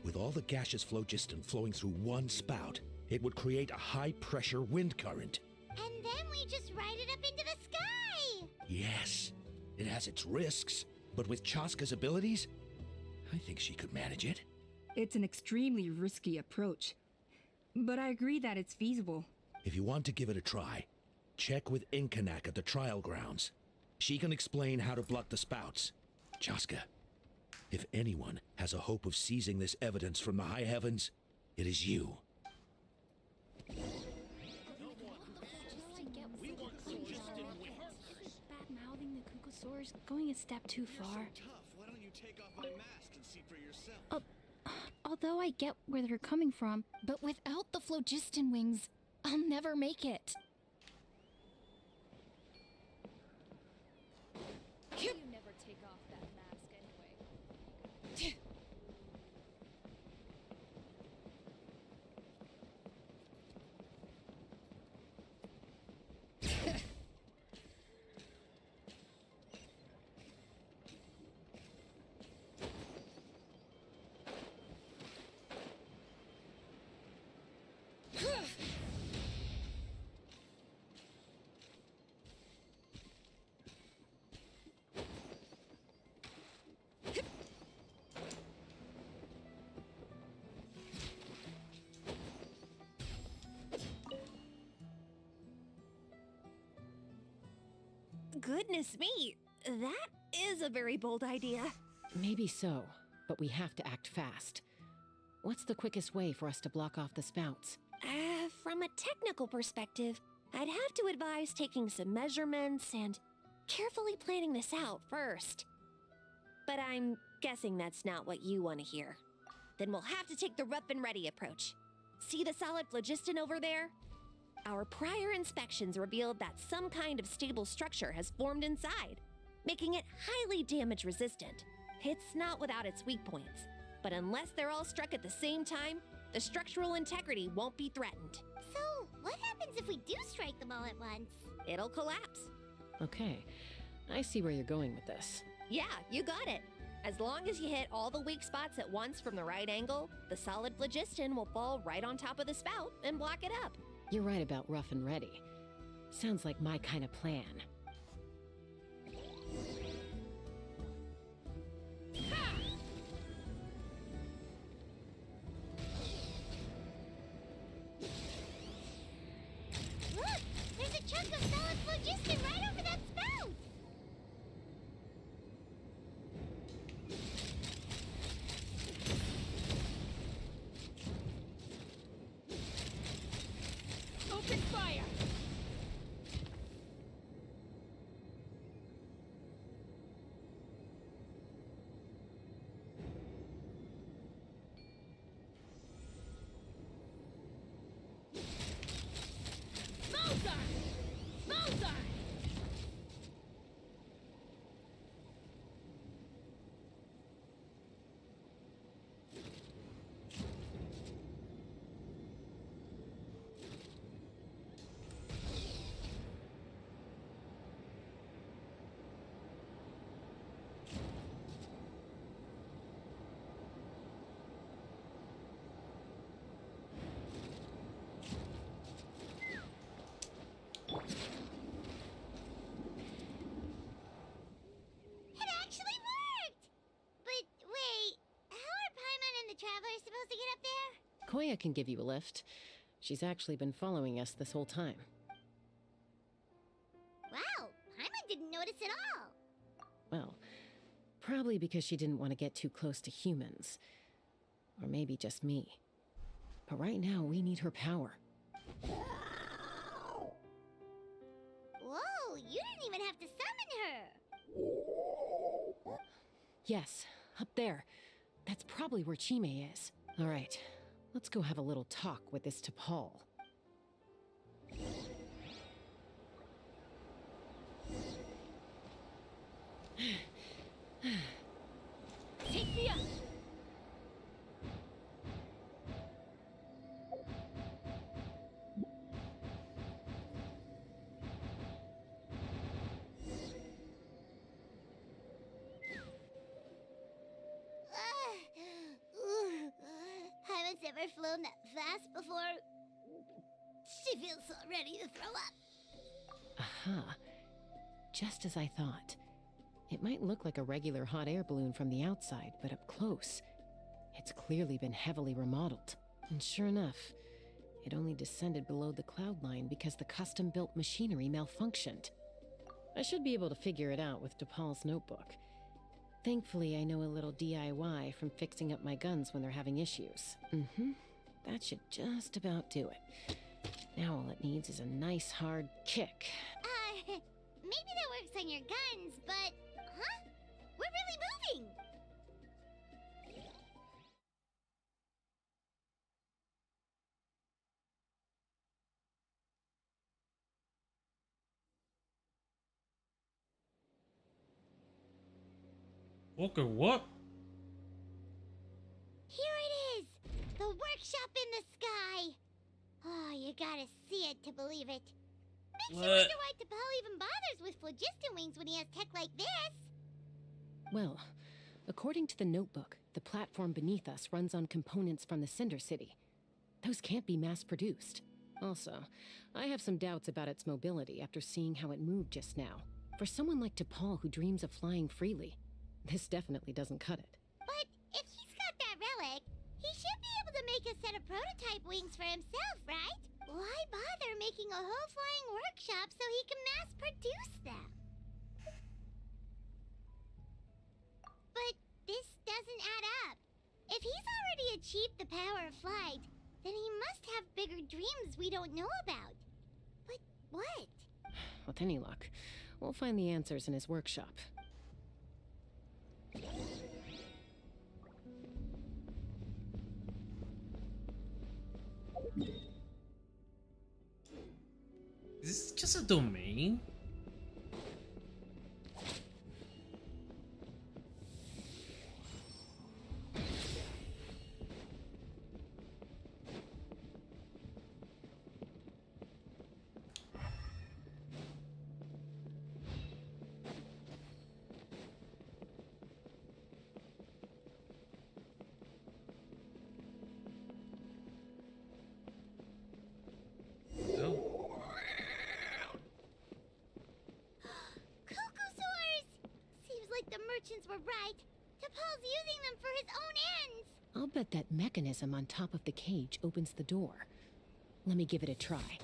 With all the gaseous phlogiston flowing through one spout, it would create a high-pressure wind current. And then we just ride it up into the sky! Yes, it has its risks, but with Chaska's abilities, I think she could manage it. It's an extremely risky approach, but I agree that it's feasible. If you want to give it a try, check with Inkanak at the trial grounds. She can explain how to block the spouts. Chaska, if anyone has a hope of seizing this evidence from the high heavens, it is you. Bad-mouthing the Kukasaurs, going a step too far. Why don't you take off my mask and see for yourself? Although I get where they're coming from, but without the phlogiston wings, I'll never make it. You never take off that mask anyway. Goodness me, that is a very bold idea. Maybe so, but we have to act fast. What's the quickest way for us to block off the spouts? From a technical perspective, I'd have to advise taking some measurements and carefully planning this out first. But I'm guessing that's not what you want to hear. Then we'll have to take the rough and ready approach. See the solid phlogiston over there? Our prior inspections revealed that some kind of stable structure has formed inside, making it highly damage resistant. It's not without its weak points, but unless they're all struck at the same time, the structural integrity won't be threatened. So, what happens if we do strike them all at once? It'll collapse. Okay, I see where you're going with this. Yeah, you got it. As long as you hit all the weak spots at once from the right angle, the solid phlogiston will fall right on top of the spout and block it up. You're right about rough and ready. Sounds like my kind of plan. Look! There's a chunk of solid phlogiston right over that spout! Open fire! Mozart! Mozart! It actually worked! But wait, how are Paimon and the Traveler supposed to get up there? Koya can give you a lift. She's actually been following us this whole time. Wow, Paimon didn't notice at all. Well, probably because she didn't want to get too close to humans. Or maybe just me. But right now, we need her power. Whoa, you didn't even have to summon her! Yes, up there. That's probably where Chime is. All right, let's go have a little talk with this T'Pol. Take me up! Paimon's never flown that fast before. She feels so ready to throw up. Aha. Just as I thought. It might look like a regular hot air balloon from the outside, but up close, it's clearly been heavily remodeled. And sure enough, it only descended below the cloud line because the custom-built machinery malfunctioned. I should be able to figure it out with T'Pol's notebook. Thankfully, I know a little DIY from fixing up my guns when they're having issues. That should just about do it. Now all it needs is a nice hard kick. Maybe that works on your guns, but... Huh? We're really moving! Okay, what? Here it is! The workshop in the sky! Oh, you gotta see it to believe it. Makes you wonder why T'Pol even bothers with phlogiston wings when he has tech like this. Well, according to the notebook, the platform beneath us runs on components from the Cinder City. Those can't be mass-produced. Also, I have some doubts about its mobility after seeing how it moved just now. For someone like T'Pol who dreams of flying freely, this definitely doesn't cut it. But if he's got that relic, he should be able to make a set of prototype wings for himself, right? Why bother making a whole flying workshop so he can mass produce them? doesn't add up. If he's already achieved the power of flight, then he must have bigger dreams we don't know about. But what? With any luck, we'll find the answers in his workshop. Is this just a domain? The merchants were right. T'Pol's using them for his own ends. I'll bet that mechanism on top of the cage opens the door. Let me give it a try.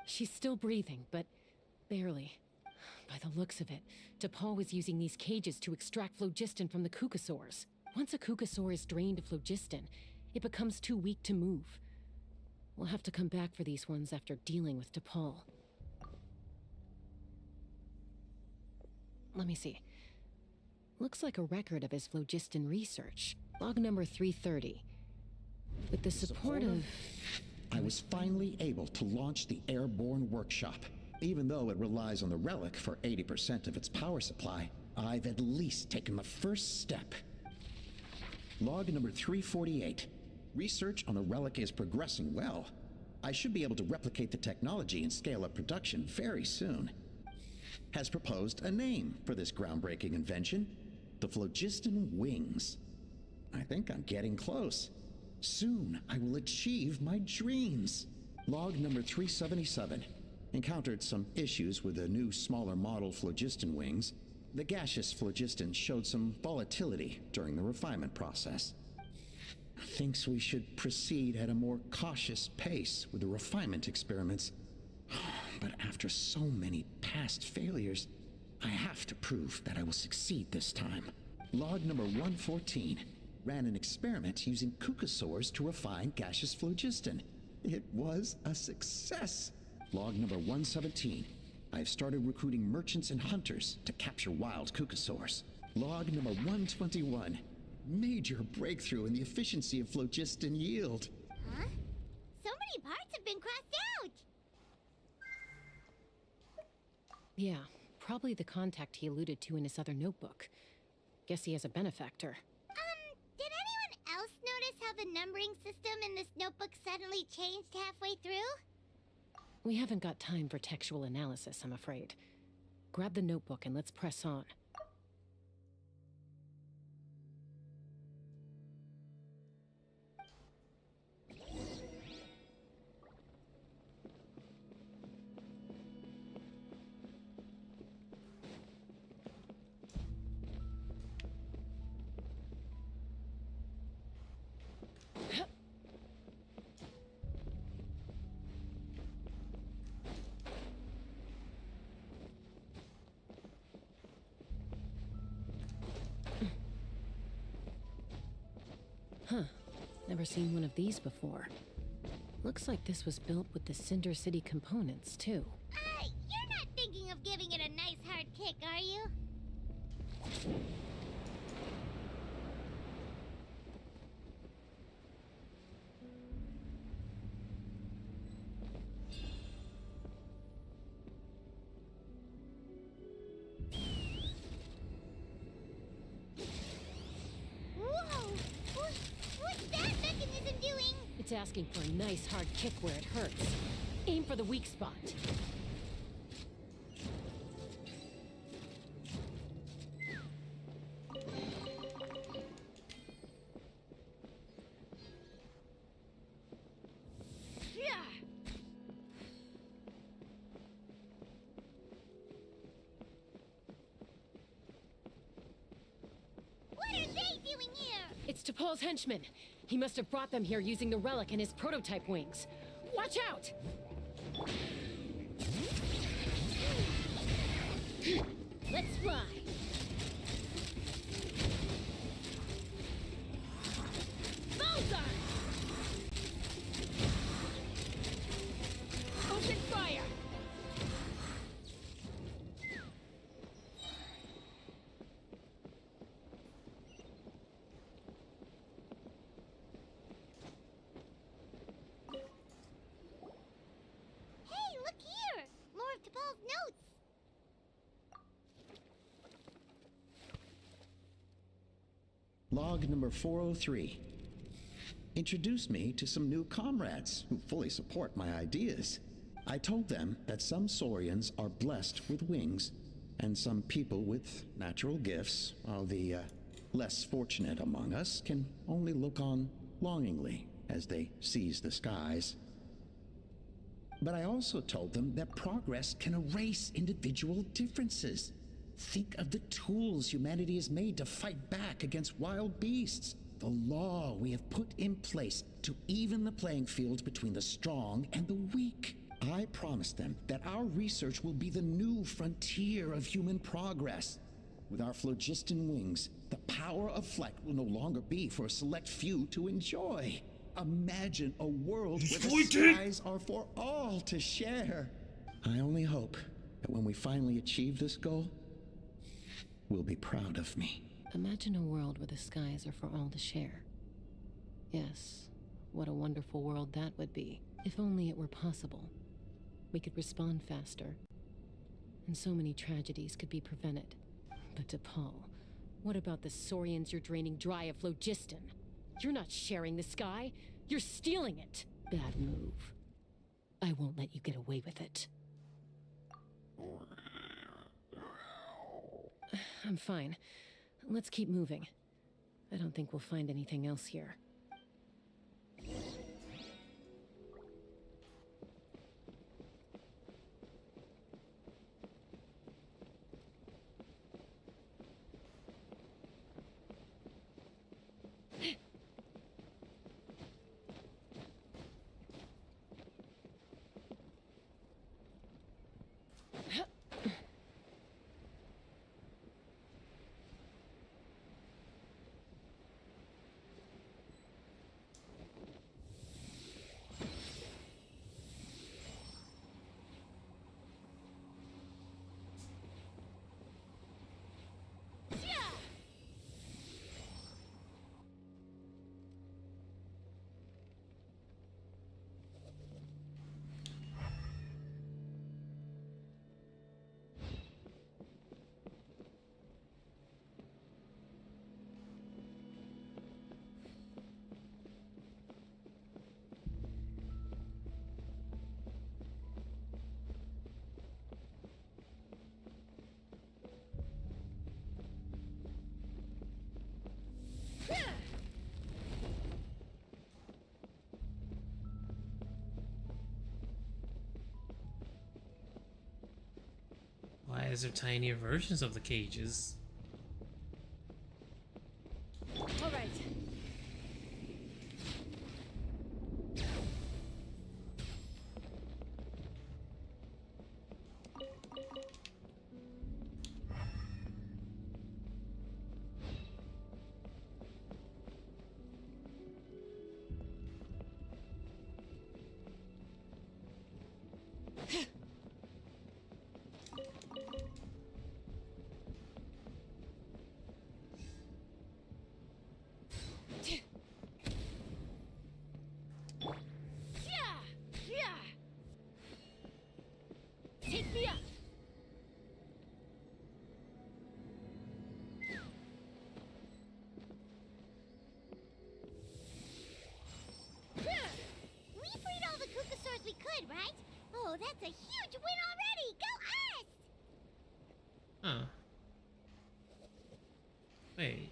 She's still breathing, but barely. By the looks of it, T'Pol was using these cages to extract phlogiston from the Kukasaurs. Once a Kukasaur is drained of phlogiston, it becomes too weak to move. We'll have to come back for these ones after dealing with T'Pol. Let me see. Looks like a record of his phlogiston research. Log number 330. With the support of... I was finally able to launch the airborne workshop. Even though it relies on the relic for 80% of its power supply, I've at least taken the first step. Log number 348. Research on the relic is progressing well. I should be able to replicate the technology and scale up production very soon. Has proposed a name for this groundbreaking invention: the Phlogiston Wings. I think I'm getting close. Soon, I will achieve my dreams. Log number 377. Encountered some issues with the new, smaller model phlogiston wings. The gaseous phlogiston showed some volatility during the refinement process. Thinks we should proceed at a more cautious pace with the refinement experiments. But after so many past failures, I have to prove that I will succeed this time. Log number 114. Ran an experiment using Kukasaurs to refine gaseous phlogiston. It was a success. Log number 117. I've started recruiting merchants and hunters to capture wild Kukasaurs. Log number 121. Major breakthrough in the efficiency of phlogiston yield. Huh? So many parts have been crossed out! Yeah, probably the contact he alluded to in his other notebook. Guess he has a benefactor. Did anyone else notice how the numbering system in this notebook suddenly changed halfway through? We haven't got time for textual analysis, I'm afraid. Grab the notebook and let's press on. Huh. Never seen one of these before. Looks like this was built with the Cinder City components, too. You're not thinking of giving it a nice hard kick, are you? It's asking for a nice hard kick where it hurts. Aim for the weak spot. doing here? It's T'Pol's henchman. He must have brought them here using the relic and his prototype wings. Watch out! Let's fly! Bullseye! Open fire! Hey, look here! More of T'Pol's notes! Log number 403. Introduced me to some new comrades who fully support my ideas. I told them that some Saurians are blessed with wings, and some people with natural gifts, while the less fortunate among us can only look on longingly as they seize the skies. But I also told them that progress can erase individual differences. Think of the tools humanity has made to fight back against wild beasts. The law we have put in place to even the playing field between the strong and the weak. I promised them that our research will be the new frontier of human progress. With our phlogiston wings, the power of flight will no longer be for a select few to enjoy. Imagine a world where the skies are for all to share. I only hope that when we finally achieve this goal, will be proud of me. Imagine a world where the skies are for all to share. Yes, what a wonderful world that would be. If only it were possible. We could respond faster, and so many tragedies could be prevented. But T'Pol, what about the Saurians you're draining dry of phlogiston? You're not sharing the sky, you're stealing it. Bad move. I won't let you get away with it. I'm fine. Let's keep moving. I don't think we'll find anything else here. Why is there tinier versions of the cages? All right. Take me up! We freed all the Kukasaurs we could, right? Oh, that's a huge win already! Go us! Huh. Wait.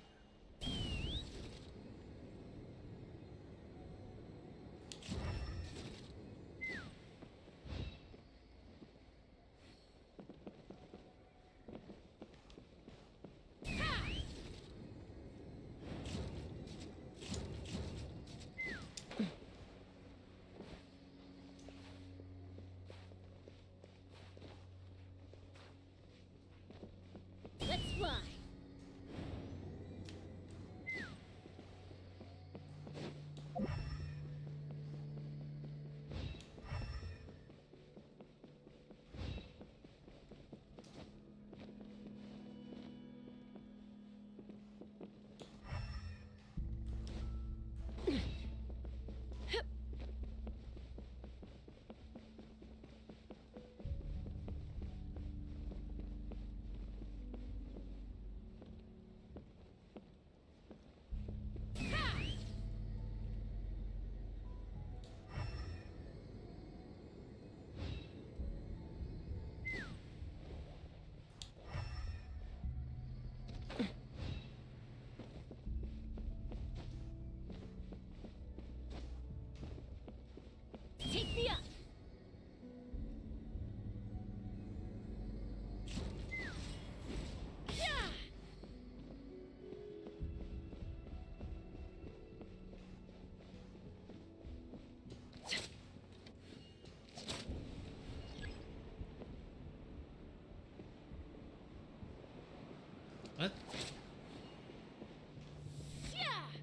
What?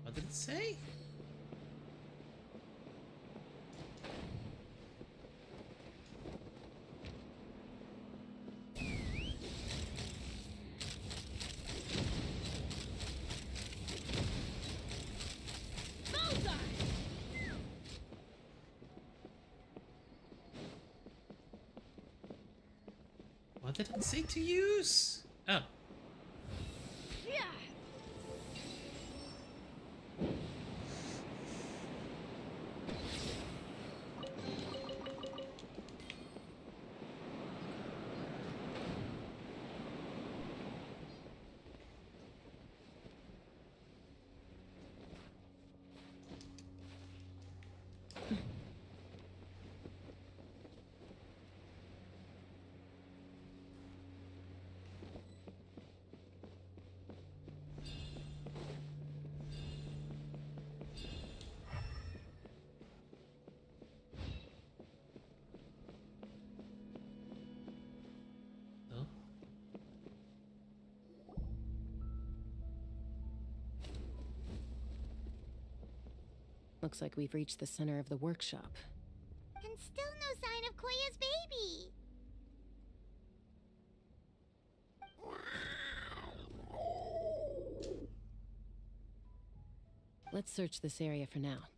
What did it say? What did it say to use? Oh. Looks like we've reached the center of the workshop. And still no sign of Koya's baby. Let's search this area for now.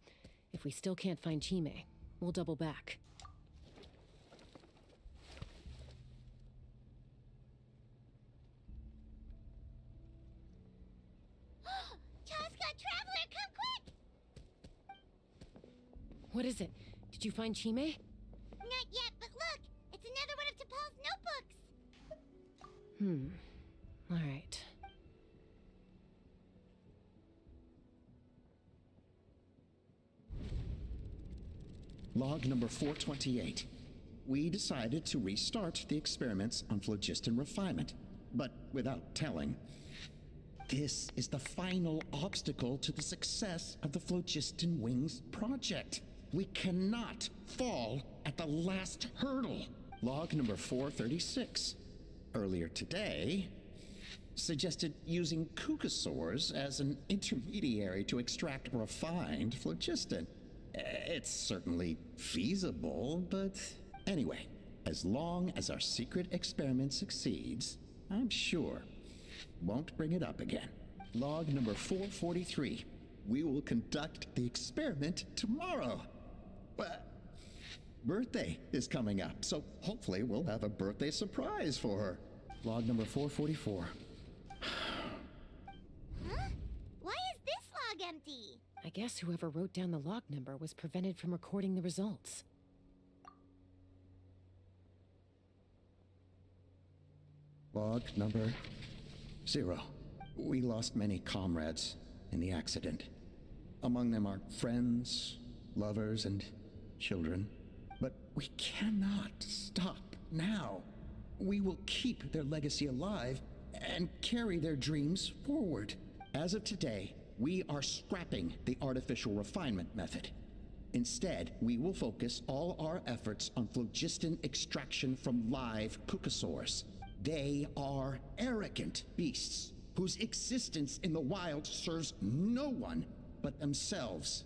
If we still can't find Chime, we'll double back. Chaska, Traveler, come quick! What is it? Did you find Chime? Not yet, but look! It's another one of T'Pol's notebooks! All right. Log number 428. We decided to restart the experiments on phlogiston refinement, but without telling. This is the final obstacle to the success of the Phlogiston Wings project. We cannot fall at the last hurdle. Log number 436. Earlier today, suggested using Kukasaurs as an intermediary to extract refined phlogiston. It's certainly feasible, but anyway, as long as our secret experiment succeeds, I'm sure won't bring it up again. Log number 443. We will conduct the experiment tomorrow. But birthday is coming up, so hopefully we'll have a birthday surprise for her. Log number 444. Huh? Why is this log empty? I guess whoever wrote down the log number was prevented from recording the results. Log number 0. We lost many comrades in the accident. Among them are friends, lovers, and children. But we cannot stop now. We will keep their legacy alive and carry their dreams forward. As of today, we are scrapping the artificial refinement method. Instead, we will focus all our efforts on phlogiston extraction from live Kukasaurs. They are arrogant beasts whose existence in the wild serves no one but themselves.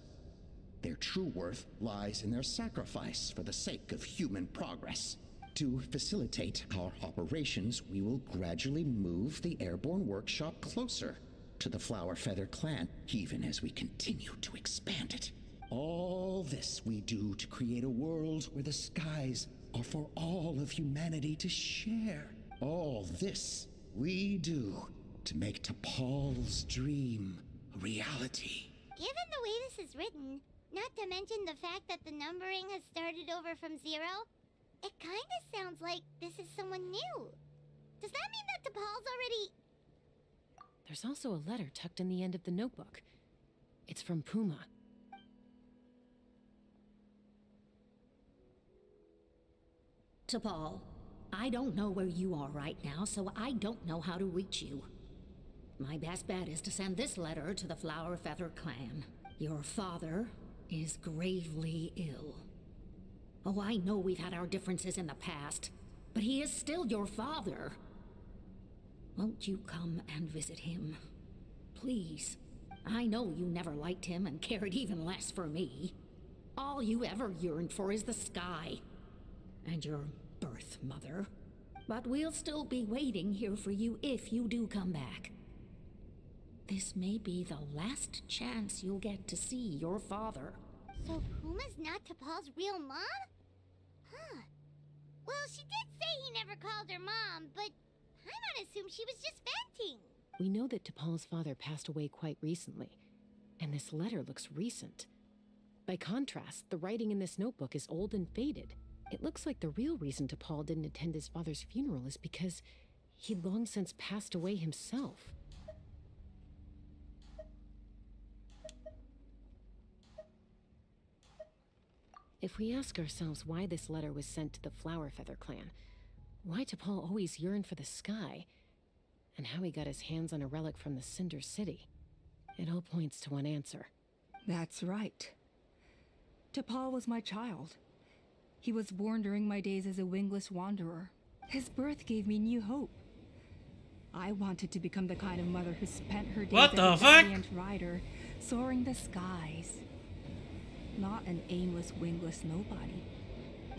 Their true worth lies in their sacrifice for the sake of human progress. To facilitate our operations, we will gradually move the airborne workshop closer to the Flower Feather clan, even as we continue to expand it. All this we do to create a world where the skies are for all of humanity to share. All this we do to make T'Pol's dream a reality. Given the way this is written, not to mention the fact that the numbering has started over from 0, it kinda sounds like this is someone new. Does that mean that T'Pol's already... There's also a letter tucked in the end of the notebook. It's from Puma. T'Pol, I don't know where you are right now, so I don't know how to reach you. My best bet is to send this letter to the Flower Feather clan. Your father is gravely ill. Oh, I know we've had our differences in the past, but he is still your father. Won't you come and visit him? Please. I know you never liked him and cared even less for me. All you ever yearned for is the sky. And your birth mother. But we'll still be waiting here for you if you do come back. This may be the last chance you'll get to see your father. So Puma's not T'Pol's real mom? Huh. Well, she did say he never called her mom, but Paimon assumed she was just venting. We know that T'Pol's father passed away quite recently, and this letter looks recent. By contrast, the writing in this notebook is old and faded. It looks like the real reason T'Pol didn't attend his father's funeral is because he'd long since passed away himself. If we ask ourselves why this letter was sent to the Flowerfeather clan, why T'Pol always yearned for the sky, and how he got his hands on a relic from the Cinder City, it all points to one answer. That's right. T'Pol was my child. He was born during my days as a wingless wanderer. His birth gave me new hope. I wanted to become the kind of mother who spent her days as a valiant rider, soaring the skies. Not an aimless, wingless nobody.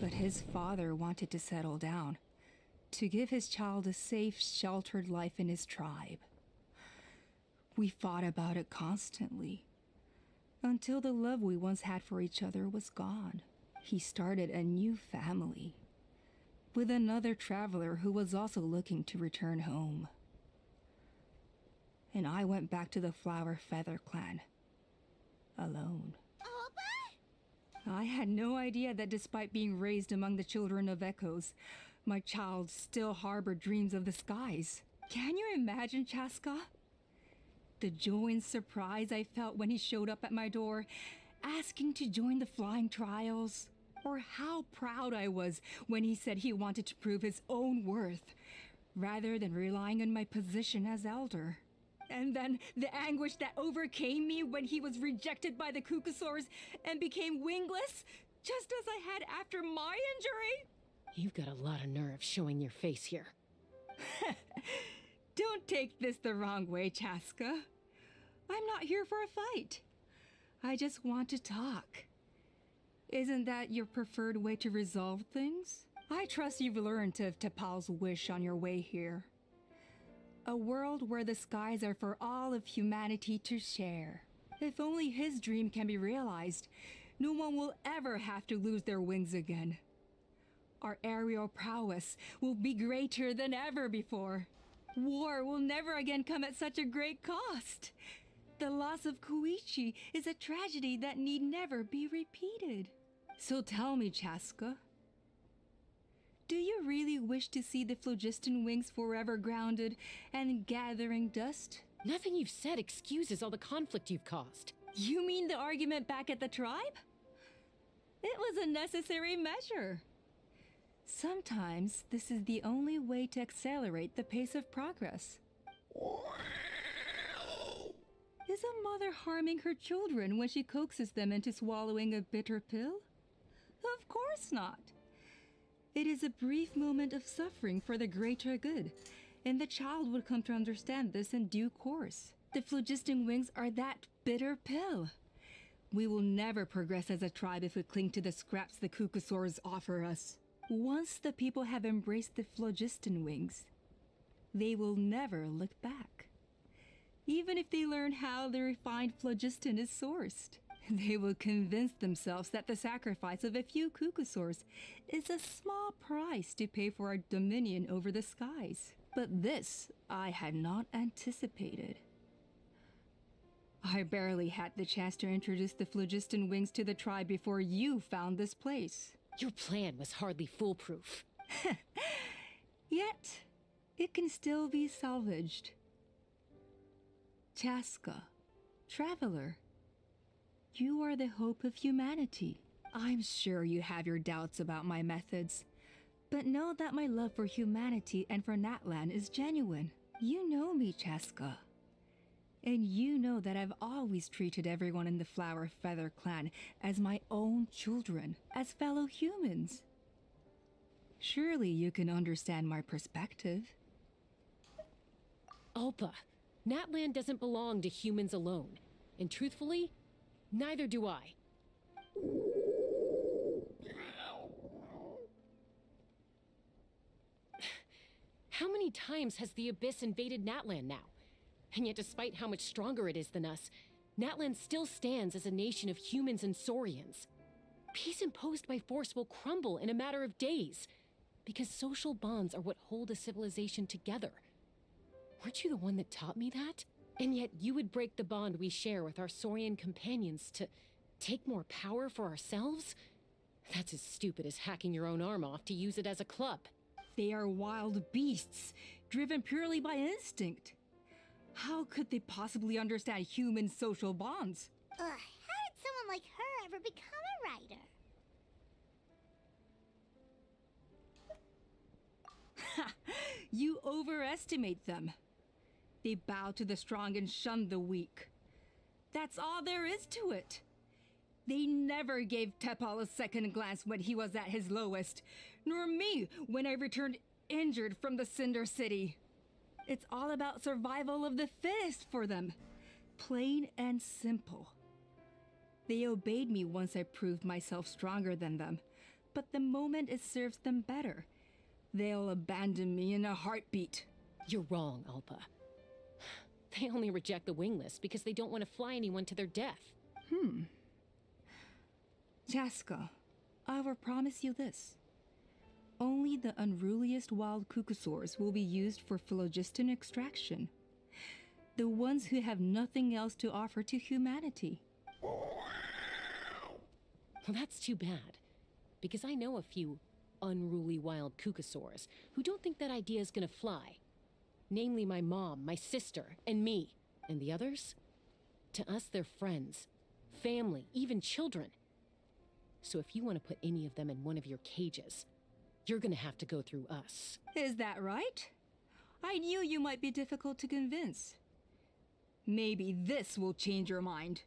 But his father wanted to settle down, to give his child a safe, sheltered life in his tribe. We fought about it constantly, until the love we once had for each other was gone. He started a new family, with another traveler who was also looking to return home. And I went back to the Flowerfeather clan, alone. I had no idea that despite being raised among the children of echoes, my child still harbored dreams of the skies. Can you imagine, Chaska? The joy and surprise I felt when he showed up at my door, asking to join the flying trials. Or how proud I was when he said he wanted to prove his own worth, rather than relying on my position as elder. And then the anguish that overcame me when he was rejected by the Kukusaurs and became wingless, just as I had after my injury. You've got a lot of nerve showing your face here. Don't take this the wrong way, Chaska. I'm not here for a fight. I just want to talk. Isn't that your preferred way to resolve things? I trust you've learned of T'Pol's wish on your way here. A world where the skies are for all of humanity to share. If only his dream can be realized, no one will ever have to lose their wings again. Our aerial prowess will be greater than ever before. War will never again come at such a great cost. The loss of Koichi is a tragedy that need never be repeated. So tell me, Chaska, do you really wish to see the phlogiston wings forever grounded and gathering dust? Nothing you've said excuses all the conflict you've caused. You mean the argument back at the tribe? It was a necessary measure. Sometimes this is the only way to accelerate the pace of progress. Is a mother harming her children when she coaxes them into swallowing a bitter pill? Of course not. It is a brief moment of suffering for the greater good, and the child would come to understand this in due course. The phlogiston wings are that bitter pill. We will never progress as a tribe if we cling to the scraps the Kukusaurs offer us. Once the people have embraced the phlogiston wings, they will never look back. Even if they learn how the refined phlogiston is sourced, they will convince themselves that the sacrifice of a few Kukusaurs is a small price to pay for our dominion over the skies. But this I had not anticipated. I barely had the chance to introduce the phlogiston wings to the tribe before you found this place. Your plan was hardly foolproof. Yet, it can still be salvaged. Chaska, traveler, you are the hope of humanity. I'm sure you have your doubts about my methods, but know that my love for humanity and for Natlan is genuine. You know me, Chaska. And you know that I've always treated everyone in the Flowerfeather clan as my own children, as fellow humans. Surely you can understand my perspective. Alpa, Natlan doesn't belong to humans alone. And truthfully, neither do I. How many times has the Abyss invaded Natlan now? And yet despite how much stronger it is than us, Natlan still stands as a nation of humans and Saurians. Peace imposed by force will crumble in a matter of days, because social bonds are what hold a civilization together. Weren't you the one that taught me that? And yet you would break the bond we share with our Saurian companions to take more power for ourselves? That's as stupid as hacking your own arm off to use it as a club. They are wild beasts, driven purely by instinct. How could they possibly understand human social bonds? Ugh, how did someone like her ever become a writer? Ha! You overestimate them. They bow to the strong and shun the weak. That's all there is to it. They never gave Tepal a second glance when he was at his lowest, nor me when I returned injured from the Cinder City. It's all about survival of the fittest for them. Plain and simple. They obeyed me once I proved myself stronger than them, but the moment it serves them better, they'll abandon me in a heartbeat. You're wrong, Alpa. They only reject the wingless because they don't want to fly anyone to their death. Chaska, I will promise you this. Only the unruliest wild cucosaurs will be used for phlogiston extraction. The ones who have nothing else to offer to humanity. Well, that's too bad, because I know a few unruly wild cucosaurs who don't think that idea is gonna fly. Namely my mom, my sister, and me. And the others? To us, they're friends, family, even children. So if you want to put any of them in one of your cages, you're gonna have to go through us. Is that right? I knew you might be difficult to convince. Maybe this will change your mind.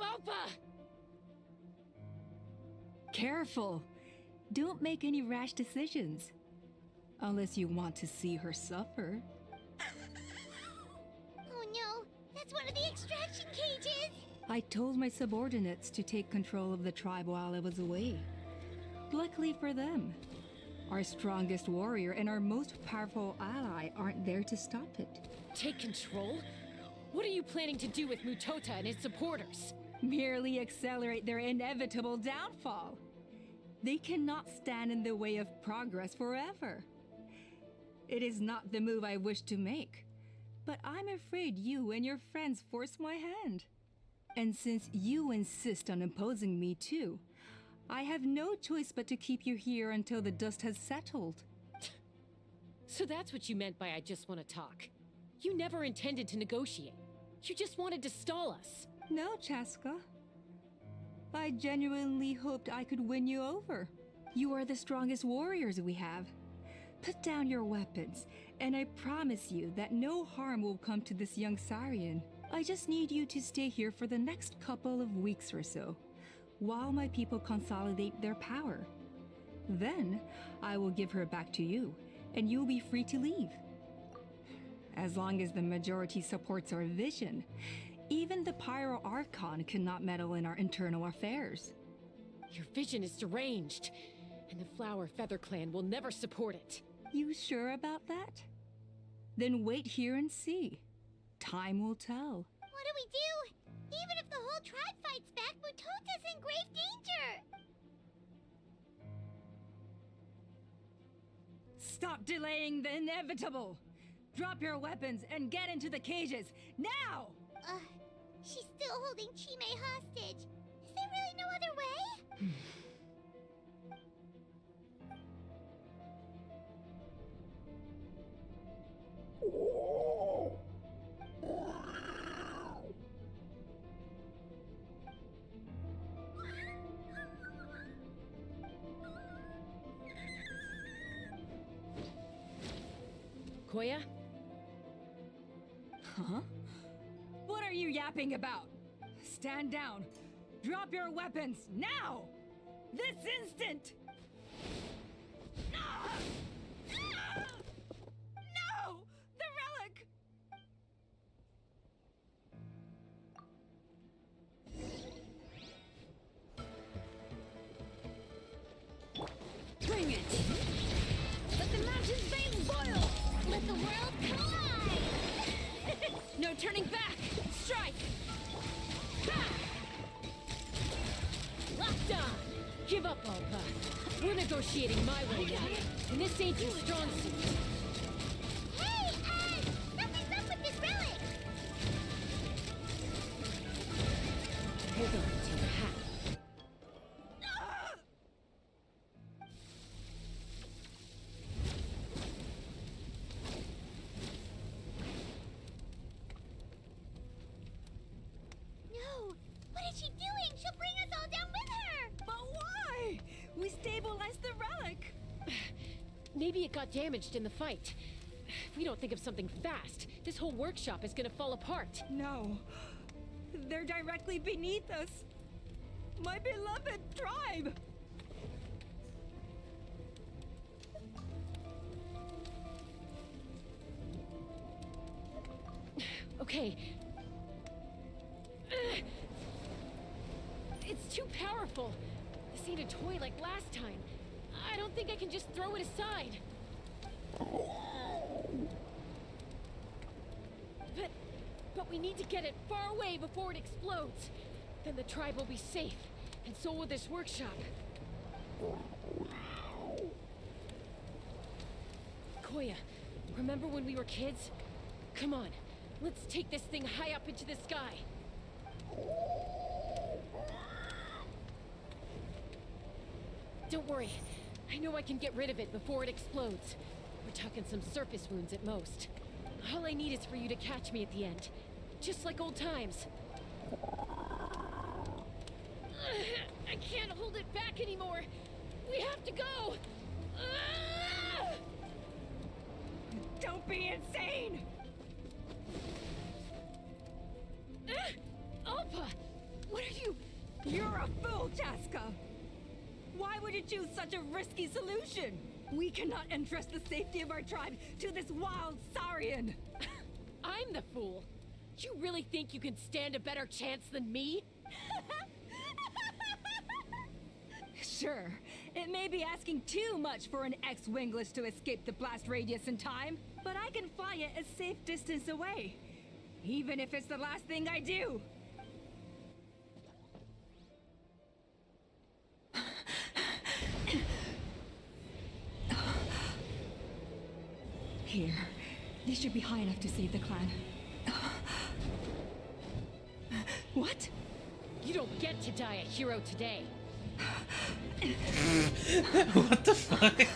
Alpa! Careful! Don't make any rash decisions. Unless you want to see her suffer. Oh no, that's one of the extraction cages! I told my subordinates to take control of the tribe while I was away. Luckily for them, our strongest warrior and our most powerful ally aren't there to stop it. Take control? What are you planning to do with Mutota and his supporters? Merely accelerate their inevitable downfall. They cannot stand in the way of progress forever. It is not the move I wish to make, but I'm afraid you and your friends force my hand. And since you insist on imposing me too, I have no choice but to keep you here until the dust has settled. So that's what you meant by I just want to talk. You never intended to negotiate. You just wanted to stall us. No, Chaska. I genuinely hoped I could win you over. You are the strongest warriors we have. Put down your weapons, and I promise you that no harm will come to this young Saurian. I just need you to stay here for the next couple of weeks or so, while my people consolidate their power. Then, I will give her back to you, and you'll be free to leave. As long as the majority supports our vision, even the Pyro Archon cannot meddle in our internal affairs. Your vision is deranged, and the Flower Feather Clan will never support it. You sure about that? Then wait here and see. Time will tell. What do we do? Even if the whole tribe fights back, Mutota's in grave danger! Stop delaying the inevitable! Drop your weapons and get into the cages, now! She's still holding Chime hostage. Is there really no other way? Koya? Huh? What are you yapping about? Stand down. Drop your weapons now! This instant! Ah! Ah! No! The relic! Bring it! Let the mountain's veins boil! Let the world collide! No turning back! Strike! Locked on! Give up, Alpa. We're negotiating my way now, and this ain't your strong suit. Hey, something's up with this relic! Hold on to your hat. No! What is she doing? She'll bring us all down with her! But why? We stabilized the relic! Maybe it got damaged in the fight. If we don't think of something fast, this whole workshop is gonna fall apart. No. They're directly beneath us. My beloved tribe! Okay. It's too powerful. This ain't a toy like last time. I don't think I can just throw it aside. But we need to get it far away before it explodes. Then the tribe will be safe, and so will this workshop. Koya, remember when we were kids? Come on, let's take this thing high up into the sky. Don't worry, I know I can get rid of it before it explodes. We're talking some surface wounds at most. All I need is for you to catch me at the end, just like old times. I can't hold it back anymore. We have to go. Don't be insane! Alpa, what are you? You're a fool, Jaska! Why would you choose such a risky solution? We cannot entrust the safety of our tribe to this wild Saurian! I'm the fool. Do you really think you can stand a better chance than me? Sure, it may be asking too much for an ex-wingless to escape the blast radius in time, but I can fly it a safe distance away. Even if it's the last thing I do. Here. This should be high enough to save the clan. What? You don't get to die a hero today. What the fuck?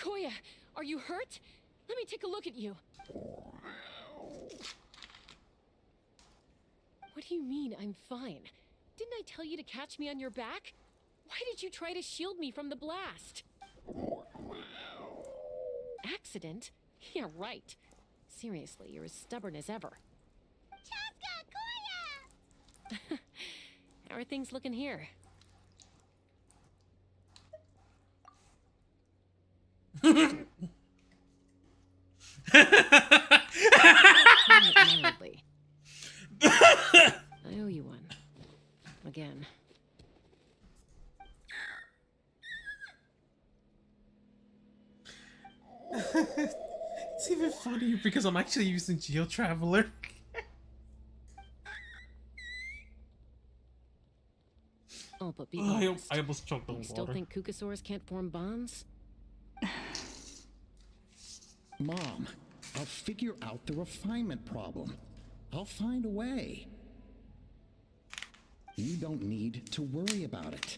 Koya, are you hurt? Let me take a look at you. What do you mean, I'm fine? Didn't I tell you to catch me on your back? Why did you try to shield me from the blast? Accident? Yeah, right. Seriously, you're as stubborn as ever. Chaska, Koya! How are things looking here? Mildly. I owe you one. Again. It's even funnier because I'm actually using Geo Traveler. Oh, but be Oh, honest. I almost choked on You still water. think Kukasaurs can't form bonds? Mom, I'll figure out the refinement problem. I'll find a way. You don't need to worry about it.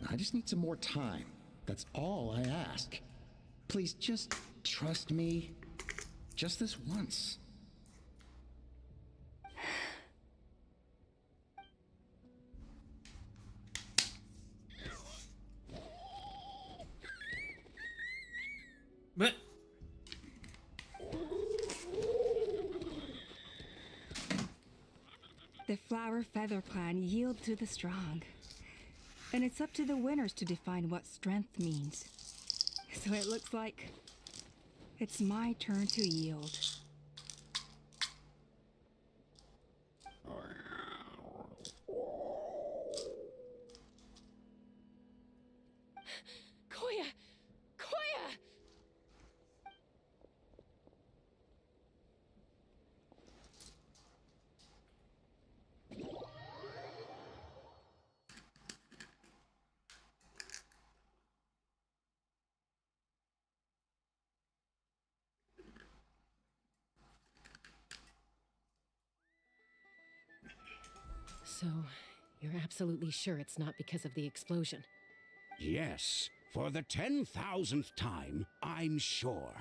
I just need some more time. That's all I ask. Please just trust me. Just this once. But The Flower Feather Clan yield to the strong. And it's up to the winners to define what strength means. So it looks like it's my turn to yield. Koya! Koya! So, you're absolutely sure it's not because of the explosion? Yes, for the 10,000th time, I'm sure.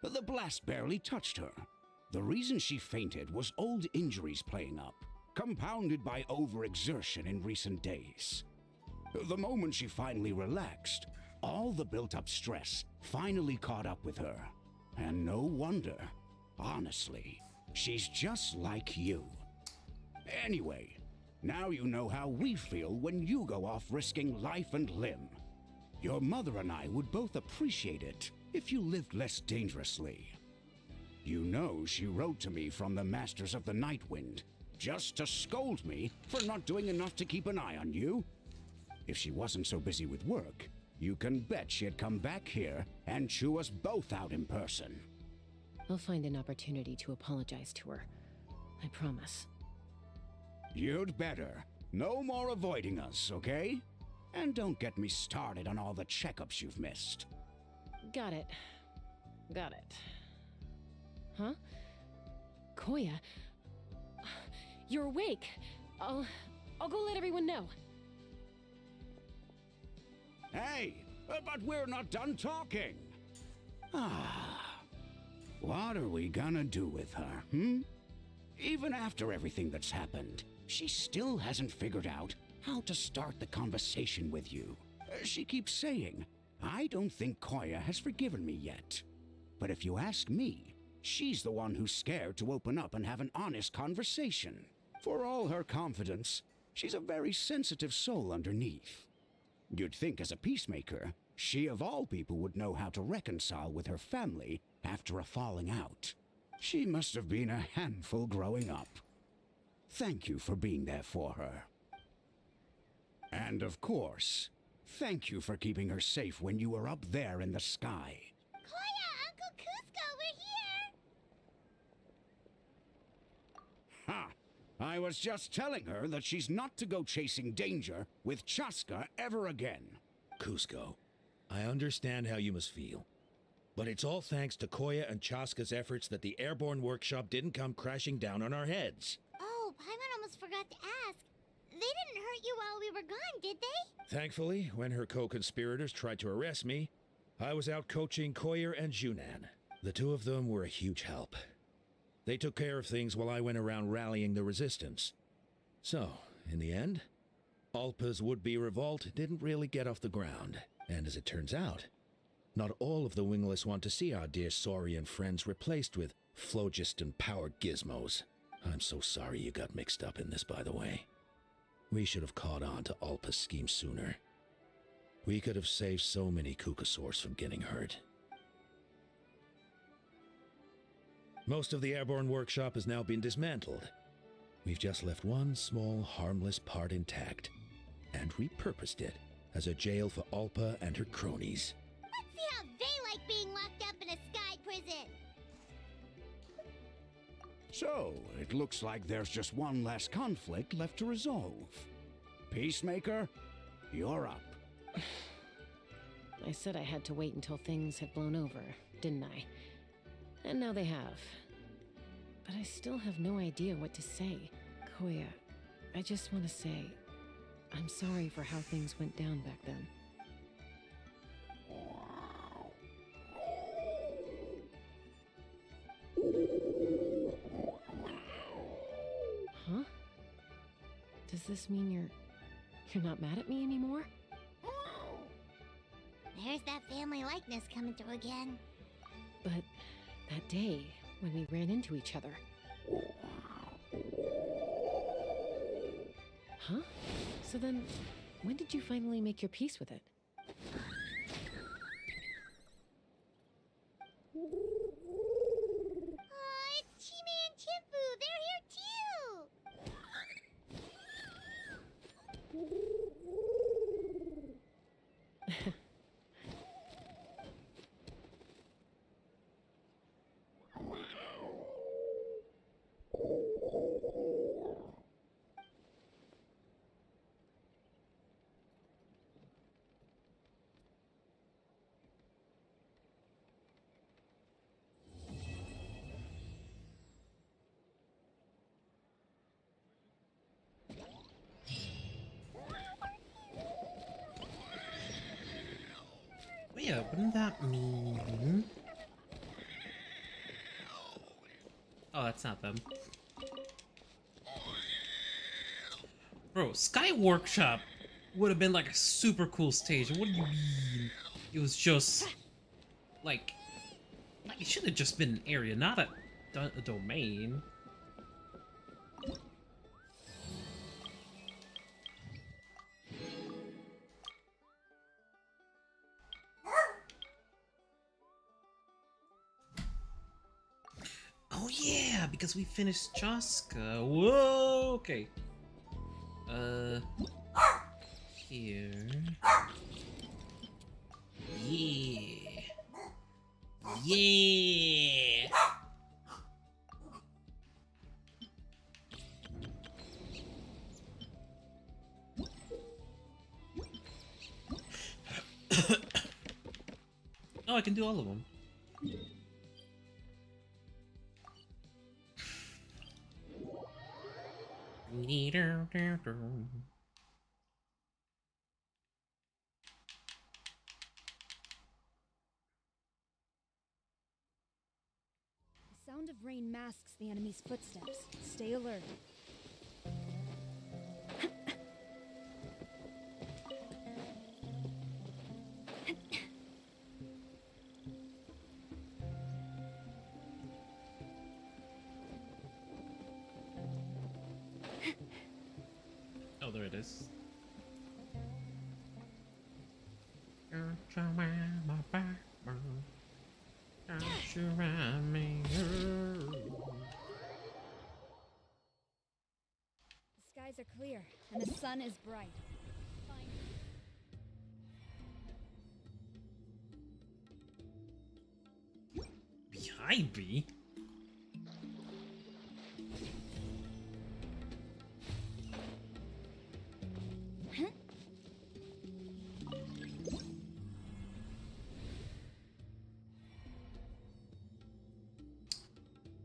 The blast barely touched her. The reason she fainted was old injuries playing up, compounded by overexertion in recent days. The moment she finally relaxed, all the built-up stress finally caught up with her. And no wonder. Honestly, she's just like you. Anyway, now you know how we feel when you go off risking life and limb. Your mother and I would both appreciate it if you lived less dangerously. You know she wrote to me from the Masters of the Nightwind, just to scold me for not doing enough to keep an eye on you. If she wasn't so busy with work, you can bet she'd come back here and chew us both out in person. I'll find an opportunity to apologize to her. I promise. You'd better. No more avoiding us, okay? And don't get me started on all the checkups you've missed. Got it. Got it. Huh? Koya? You're awake. I'll go let everyone know. Hey, but we're not done talking. What are we gonna do with her, Even after everything that's happened, she still hasn't figured out how to start the conversation with you. She keeps saying, I don't think Koya has forgiven me yet. But if you ask me, she's the one who's scared to open up and have an honest conversation. For all her confidence, she's a very sensitive soul underneath. You'd think as a peacemaker, she of all people would know how to reconcile with her family after a falling out. She must have been a handful growing up. Thank you for being there for her. And of course, thank you for keeping her safe when you were up there in the sky. Koya, Uncle Cusco, we're here! Ha! I was just telling her that she's not to go chasing danger with Chaska ever again. Cusco, I understand how you must feel. But it's all thanks to Koya and Chaska's efforts that the airborne workshop didn't come crashing down on our heads. Oh, Paimon almost forgot to ask. They didn't hurt you while we were gone, did they? Thankfully, when her co-conspirators tried to arrest me, I was out coaching Koyer and Junan. The two of them were a huge help. They took care of things while I went around rallying the resistance. So, in the end, Alpa's would-be revolt didn't really get off the ground. And as it turns out, not all of the wingless want to see our dear Saurian friends replaced with phlogiston-powered gizmos. I'm so sorry you got mixed up in this, by the way. We should have caught on to Alpa's scheme sooner. We could have saved so many Kukasaurs from getting hurt. Most of the airborne workshop has now been dismantled. We've just left one small, harmless part intact, and repurposed it as a jail for Alpa and her cronies. Let's see how they like being locked up in a sky prison. So, it looks like there's just one last conflict left to resolve. Peacemaker, you're up. I said I had to wait until things had blown over, didn't I? And now they have. But I still have no idea what to say. Koya, I just want to say, I'm sorry for how things went down back then. Huh? Does this mean you're not mad at me anymore? There's that family likeness coming through again. But that day, when we ran into each other. Huh? So then, when did you finally make your peace with it? Aw, it's Chime and Chimpu! They're here too! Yeah, wouldn't that mean... Oh, that's not them. Bro, Sky Workshop would have been like a super cool stage. What do you mean? It was just... Like it should have just been an area, not a domain. Oh yeah, because we finished Chaska. Whoa, okay. Here. Yeah. Yeah. Oh, I can do all of them. The sound of rain masks the enemy's footsteps. Stay alert. Oh, there it is. The skies are clear, and the sun is bright. Behind me?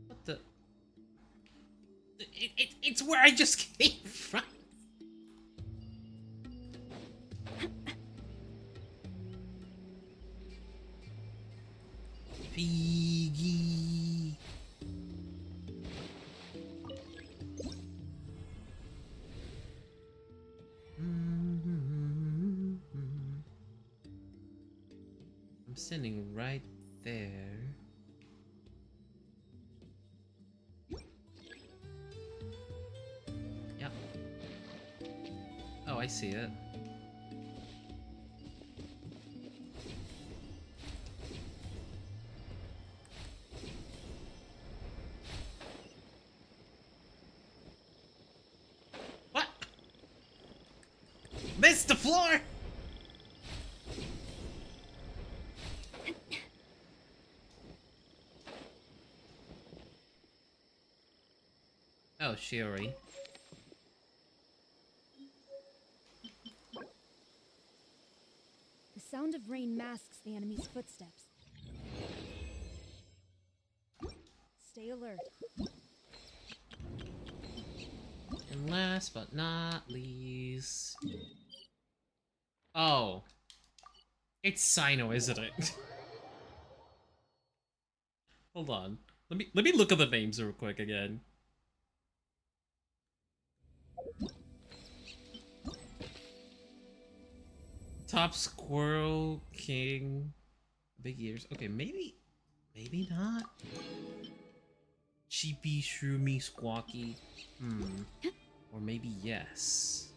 What the? It's where I just came from. Piggy. I'm sitting right there. Yeah. Oh, I see it. missed the floor! Oh, Shiori. The sound of rain masks the enemy's footsteps. Stay alert. And last but not least... Oh. It's Sino, isn't it? Hold on. Let me look at the names real quick again. Top Squirrel King. Big ears. Okay, maybe not. Cheapy, Shroomy, Squawky. Or maybe yes.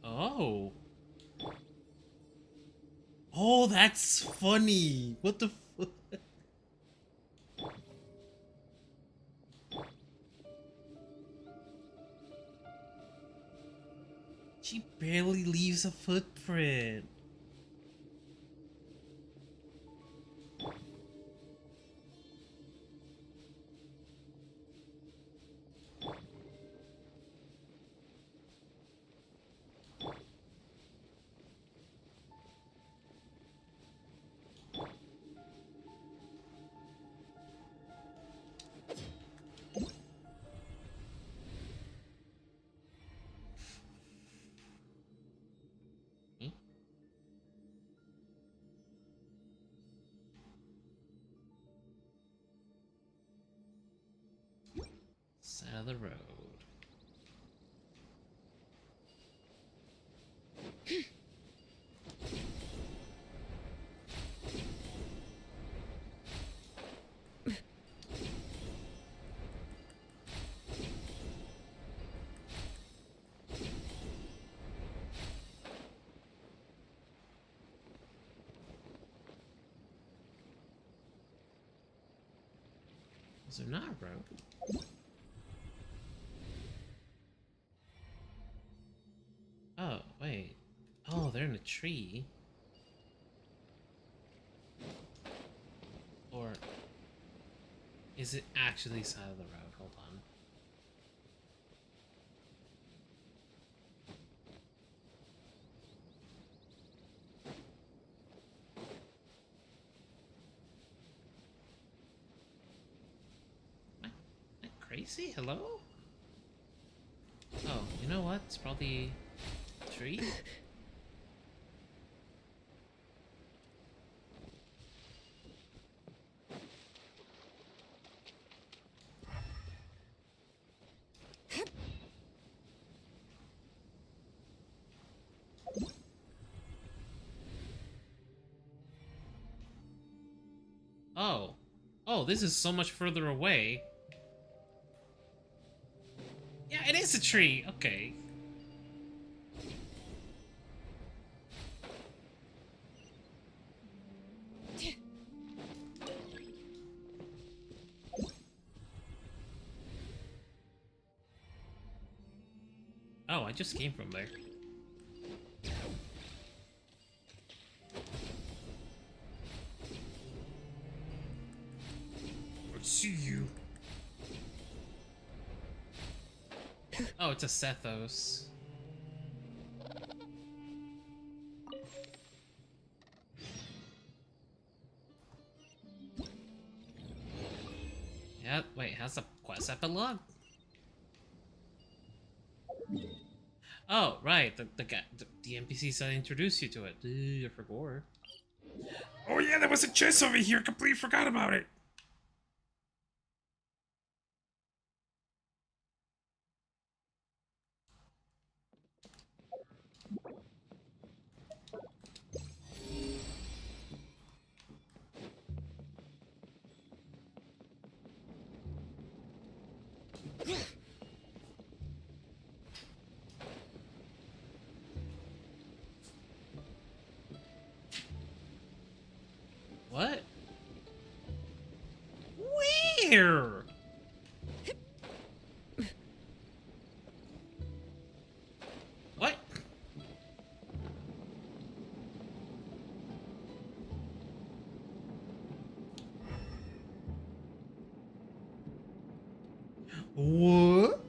Oh. Oh, that's funny. What the fuck? She barely leaves a footprint. Side of the road. Is there not a road? Oh, wait. Oh, they're in a tree. Or is it actually side of the road? Hold on. Am I crazy? Hello? Oh, you know what? It's probably tree? Oh. Oh, this is so much further away. Yeah, it is a tree. Okay. Oh, I just came from there. I see you. Oh, it's a Sethos. Yeah, wait, how's the quest epilogue? Oh, right, the guy, the NPCs that introduced you to it. I forgot. Oh yeah, there was a chest over here. Completely forgot about it. here? What? What?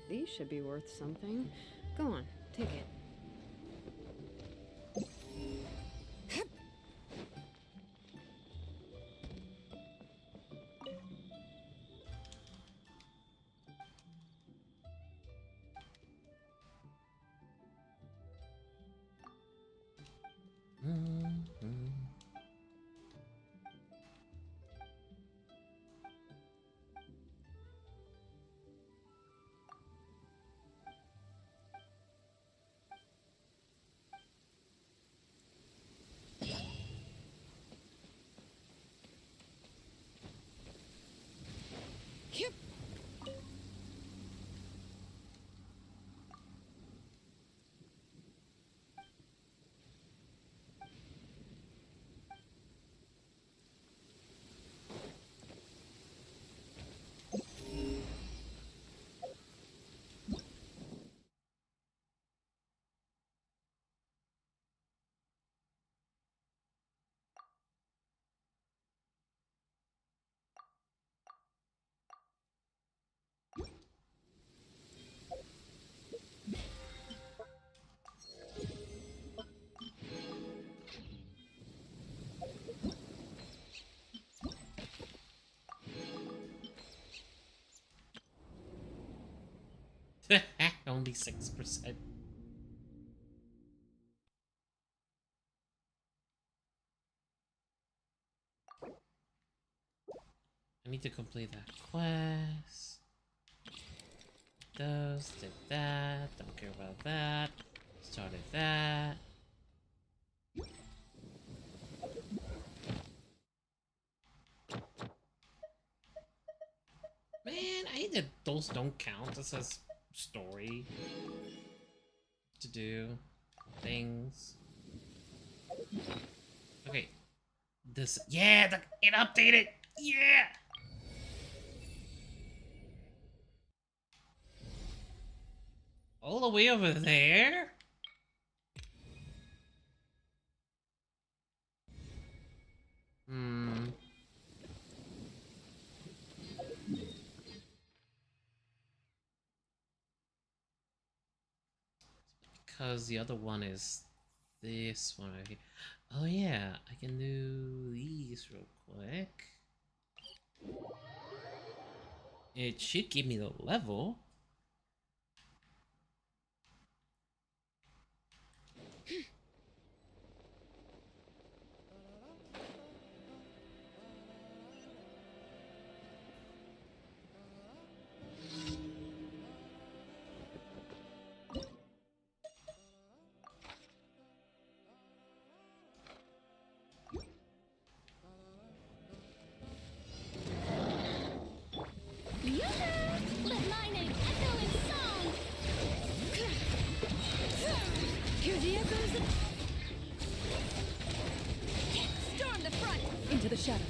These should be worth something. Go on, take it. Only 6%. I need to complete that quest. Those, did that, don't care about that. Started that. Man, I hate that those don't count. It says story to do things. Okay. This, yeah, it updated. Yeah. All the way over there? Hmm. Because the other one is this one right here. Oh yeah, I can do these real quick. It should give me the level. Let my name echo in song! Hear the echoes! Storm the front! Into the shadows.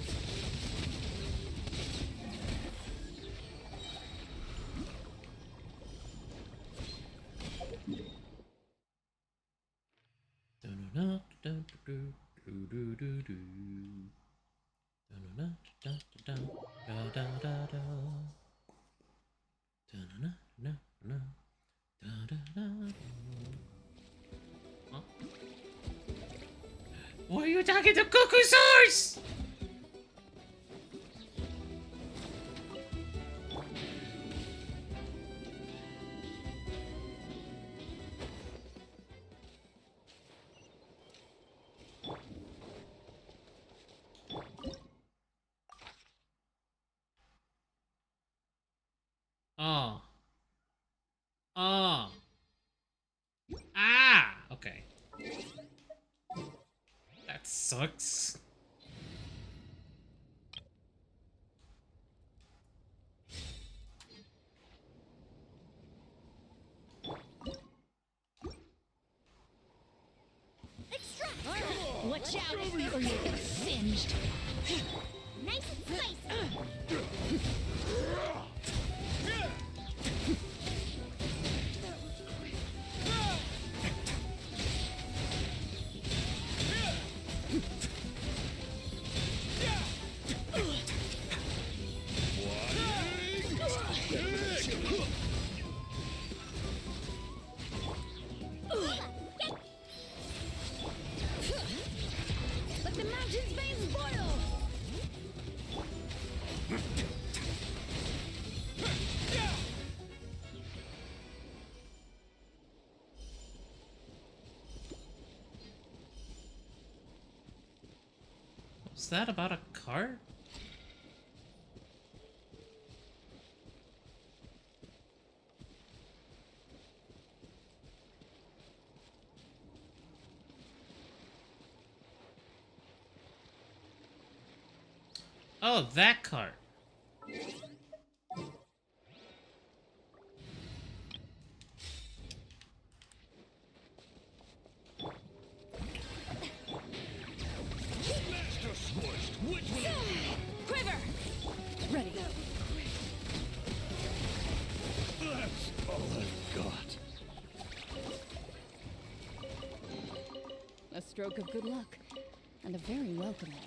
Huh? Why are you talking to Cuckoo Source? Oh. Oh. Ah! Okay. That sucks. Watch out or you'll get singed. Nice and spicy. Let the mountain's veins boil! Was that about a cart? Oh, that cart. Quiver! Ready. That's all I've got. A stroke of good luck, and a very welcome one.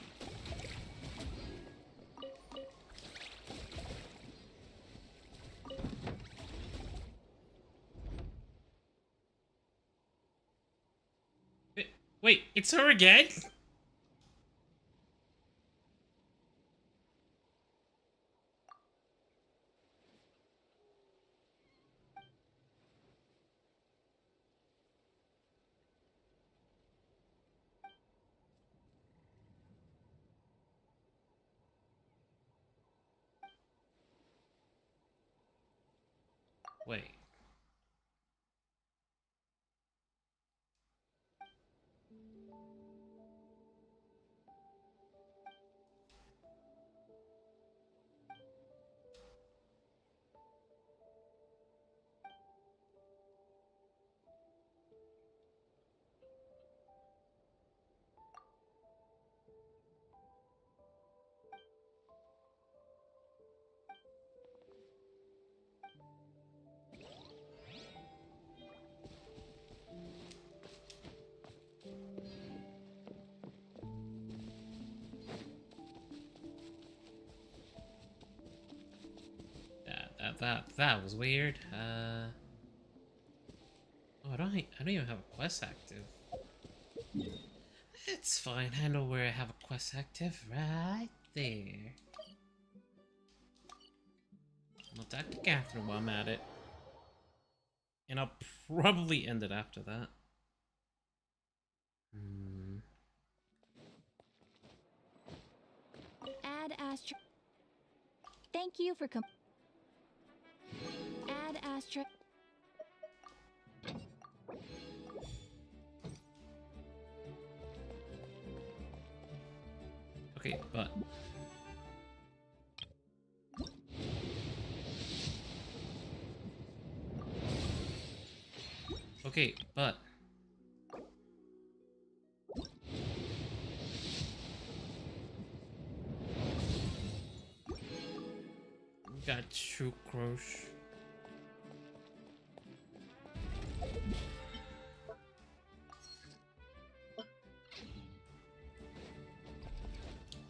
Wait, it's her again? Wait. That was weird. Oh, I don't even have a quest active. It's fine. I know where I have a quest active. Right there. I'll talk to Catherine while I'm at it. And I'll probably end it after that. Add Astra. Thank you for Add Astra. Okay, but okay, but got sucrose.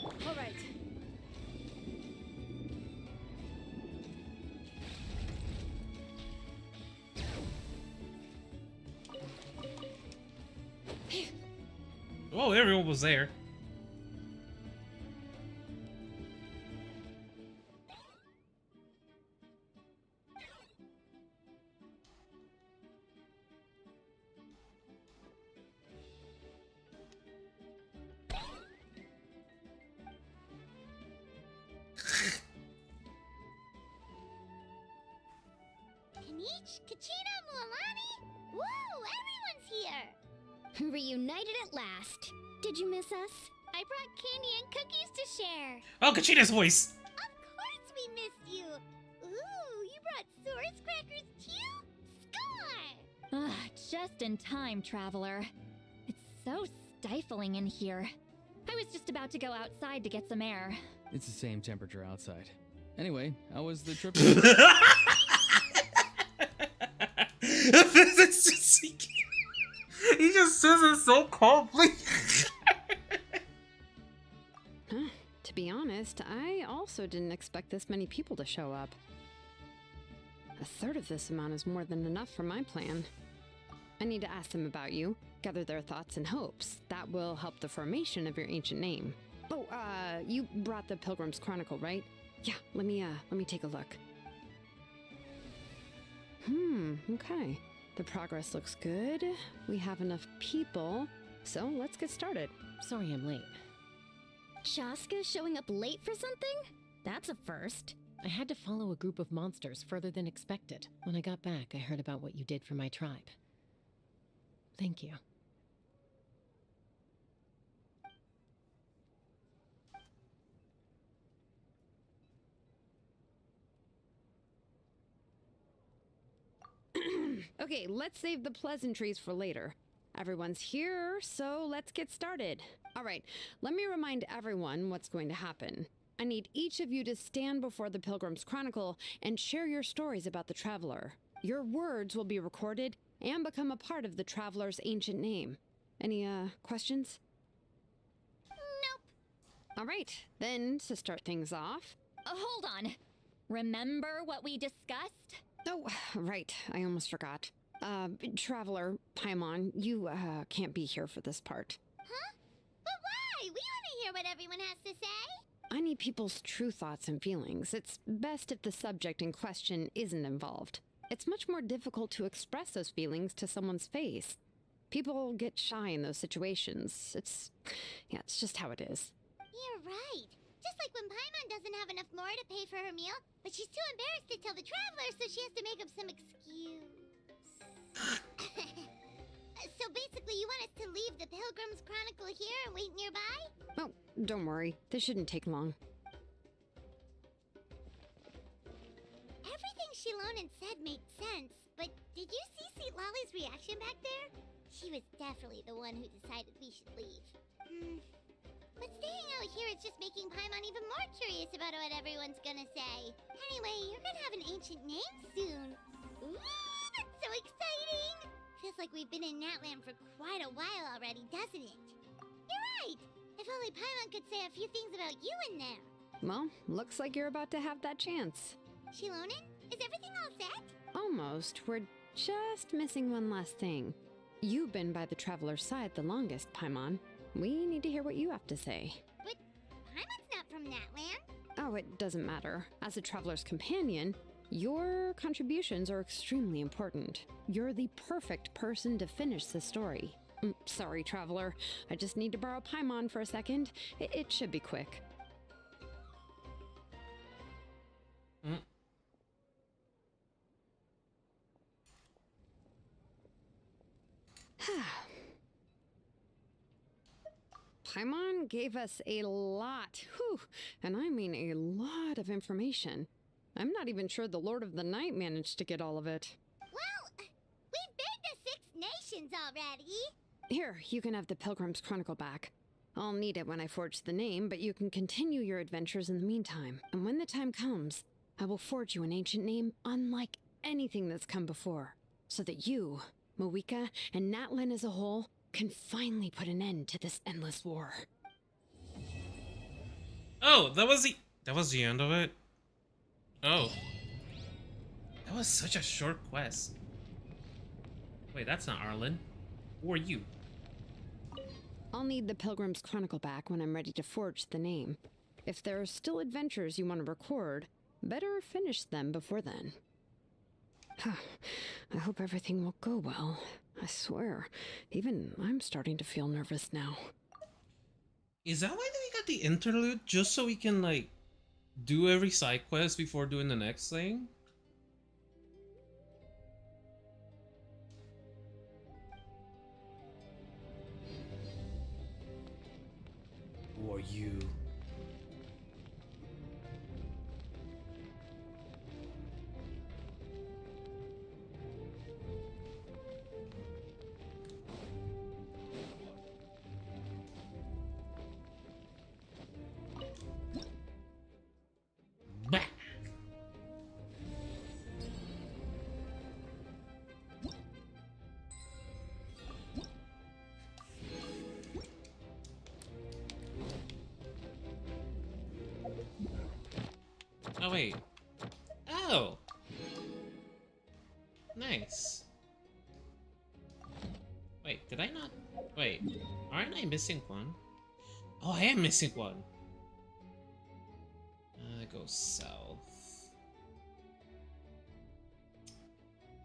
All right. Oh, everyone was there. Kanich, Kachina, Mualani? Woo, everyone's here! Reunited at last. Did you miss us? I brought candy and cookies to share. Oh, Kachina's voice! Of course we missed you! Ooh, you brought Source crackers too? Score! Ah, just in time, traveler. It's so stifling in here. I was just about to go outside to get some air. It's the same temperature outside. Anyway, how was the trip? It's just, he just says it so calmly. To be honest, I also didn't expect this many people to show up. A third of this amount is more than enough for my plan. I need to ask them about you, gather their thoughts and hopes. That will help the formation of your ancient name. Oh, you brought the Pilgrim's Chronicle, right? Yeah, let me take a look. Okay. The progress looks good. We have enough people, so let's get started. Sorry I'm late. Chaska showing up late for something? That's a first. I had to follow a group of monsters further than expected. When I got back, I heard about what you did for my tribe. Thank you. Okay, let's save the pleasantries for later. Everyone's here, so let's get started. All right, let me remind everyone what's going to happen. I need each of you to stand before the Pilgrim's Chronicle and share your stories about the Traveler. Your words will be recorded and become a part of the Traveler's ancient name. Any, questions? Nope. All right, then, to start things off... Hold on. Remember what we discussed? Oh, right, I almost forgot. Traveler, Paimon, you, can't be here for this part. Huh? But why? We want to hear what everyone has to say. I need people's true thoughts and feelings. It's best if the subject in question isn't involved. It's much more difficult to express those feelings to someone's face. People get shy in those situations. It's just how it is. You're right. Just like when Paimon doesn't have enough more to pay for her meal, but she's too embarrassed to tell the Traveler, so she has to make up some excuse. So basically, you want us to leave the Pilgrim's Chronicle here and wait nearby? Oh, don't worry. This shouldn't take long. Everything Shilonen said made sense, but did you see Sweet Lolly's reaction back there? She was definitely the one who decided we should leave. But staying out here is just making Paimon even more curious about what everyone's gonna say. Anyway, you're gonna have an ancient name soon. Ooh, that's so exciting! Feels like we've been in Natlan for quite a while already, doesn't it? You're right! If only Paimon could say a few things about you in there. Well, looks like you're about to have that chance. Shilonen, is everything all set? Almost. We're just missing one last thing. You've been by the Traveler's side the longest, Paimon. We need to hear what you have to say. But Paimon's not from Natlan. Oh, it doesn't matter. As a Traveler's companion, your contributions are extremely important. You're the perfect person to finish the story. Sorry, Traveler. I just need to borrow Paimon for a second. It should be quick. Paimon gave us a lot, and I mean a lot of information. I'm not even sure the Lord of the Night managed to get all of it. Well, we've been to 6 nations already. Here, you can have the Pilgrim's Chronicle back. I'll need it when I forge the name, but you can continue your adventures in the meantime. And when the time comes, I will forge you an ancient name unlike anything that's come before, so that you, Mawika, and Natlan as a whole can finally put an end to this endless war. Oh, that was the end of it? Oh. That was such a short quest. Wait, that's not Arlen. Who are you? I'll need the Pilgrim's Chronicle back when I'm ready to forge the name. If there are still adventures you want to record, better finish them before then. I hope everything will go well. I swear, even I'm starting to feel nervous now. Is that why we got the interlude? Just so we can, like, do every side quest before doing the next thing? Who are you? Oh, wait. Oh! Nice. Wait, did I not? Wait, aren't I missing one? Oh, I am missing one. Go south.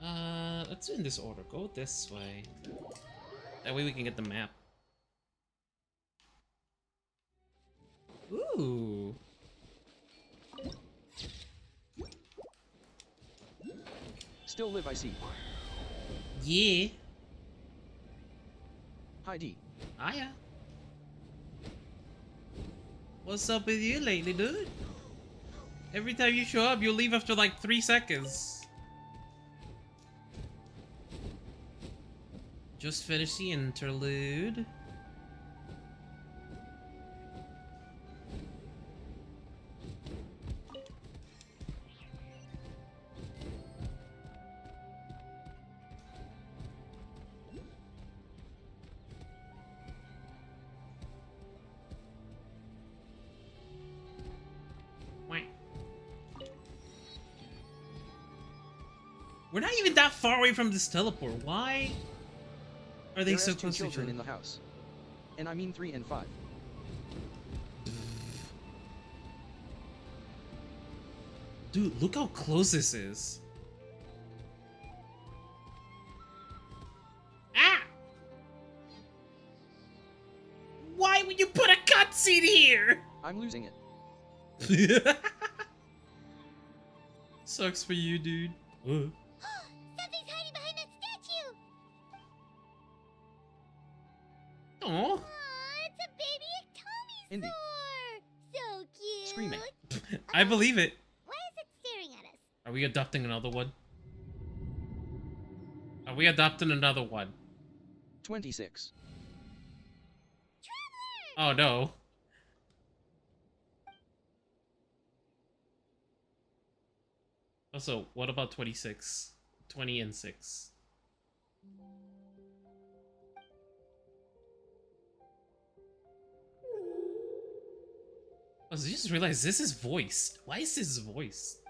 Let's do it in this order. Go this way. That way we can get the map. Ooh. Still live, I see. Yeah. Hi, D. Hiya. What's up with you lately, dude? Every time you show up, you leave after like 3 seconds. Just finished the interlude. We're not even that far away from this teleport. Why are they There so are 2 close to each children other? in the house. And I mean 3 and 5. Dude, look how close this is. Ah! Why would you put a cutscene here? I'm losing it. Sucks for you, dude. Something's hiding behind that statue! Aww. It's a baby Indy. Iktomi-saur! So cute! Screaming. I believe it. Why is it staring at us? Are we adopting another one? Are we adopting another one? 26. Oh no. Also, what about 26? 20 and 6. I just realized this is voiced. Why is this voiced?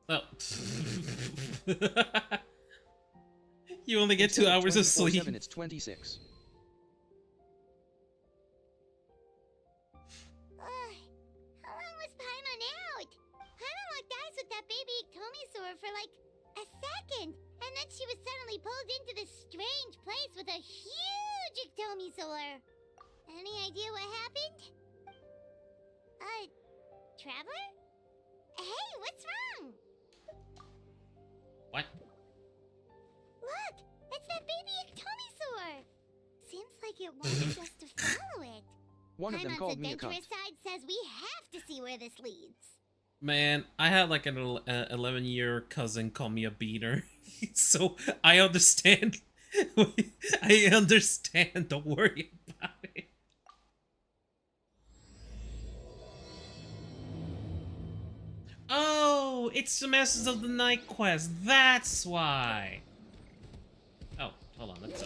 Oh. You only get 2 hours of sleep. It's 26. How long was Paimon out? Paimon locked eyes with that baby Iktomi-saur for like a second, and then she was suddenly pulled into this strange place with a huge Iktomi-saur. Any idea what happened? Traveler? Hey, what's wrong? What? Look, it's that baby Iktomi-saur. Seems like it wanted us to follow it. One of them Paimon's called me a cunt. adventurous side says we have to see where this leads. Man, I had like an 11-year cousin call me a beater. So I understand. I understand. Don't worry about it. Oh, it's the Masters of the Night quest. That's why. Oh, hold on. That's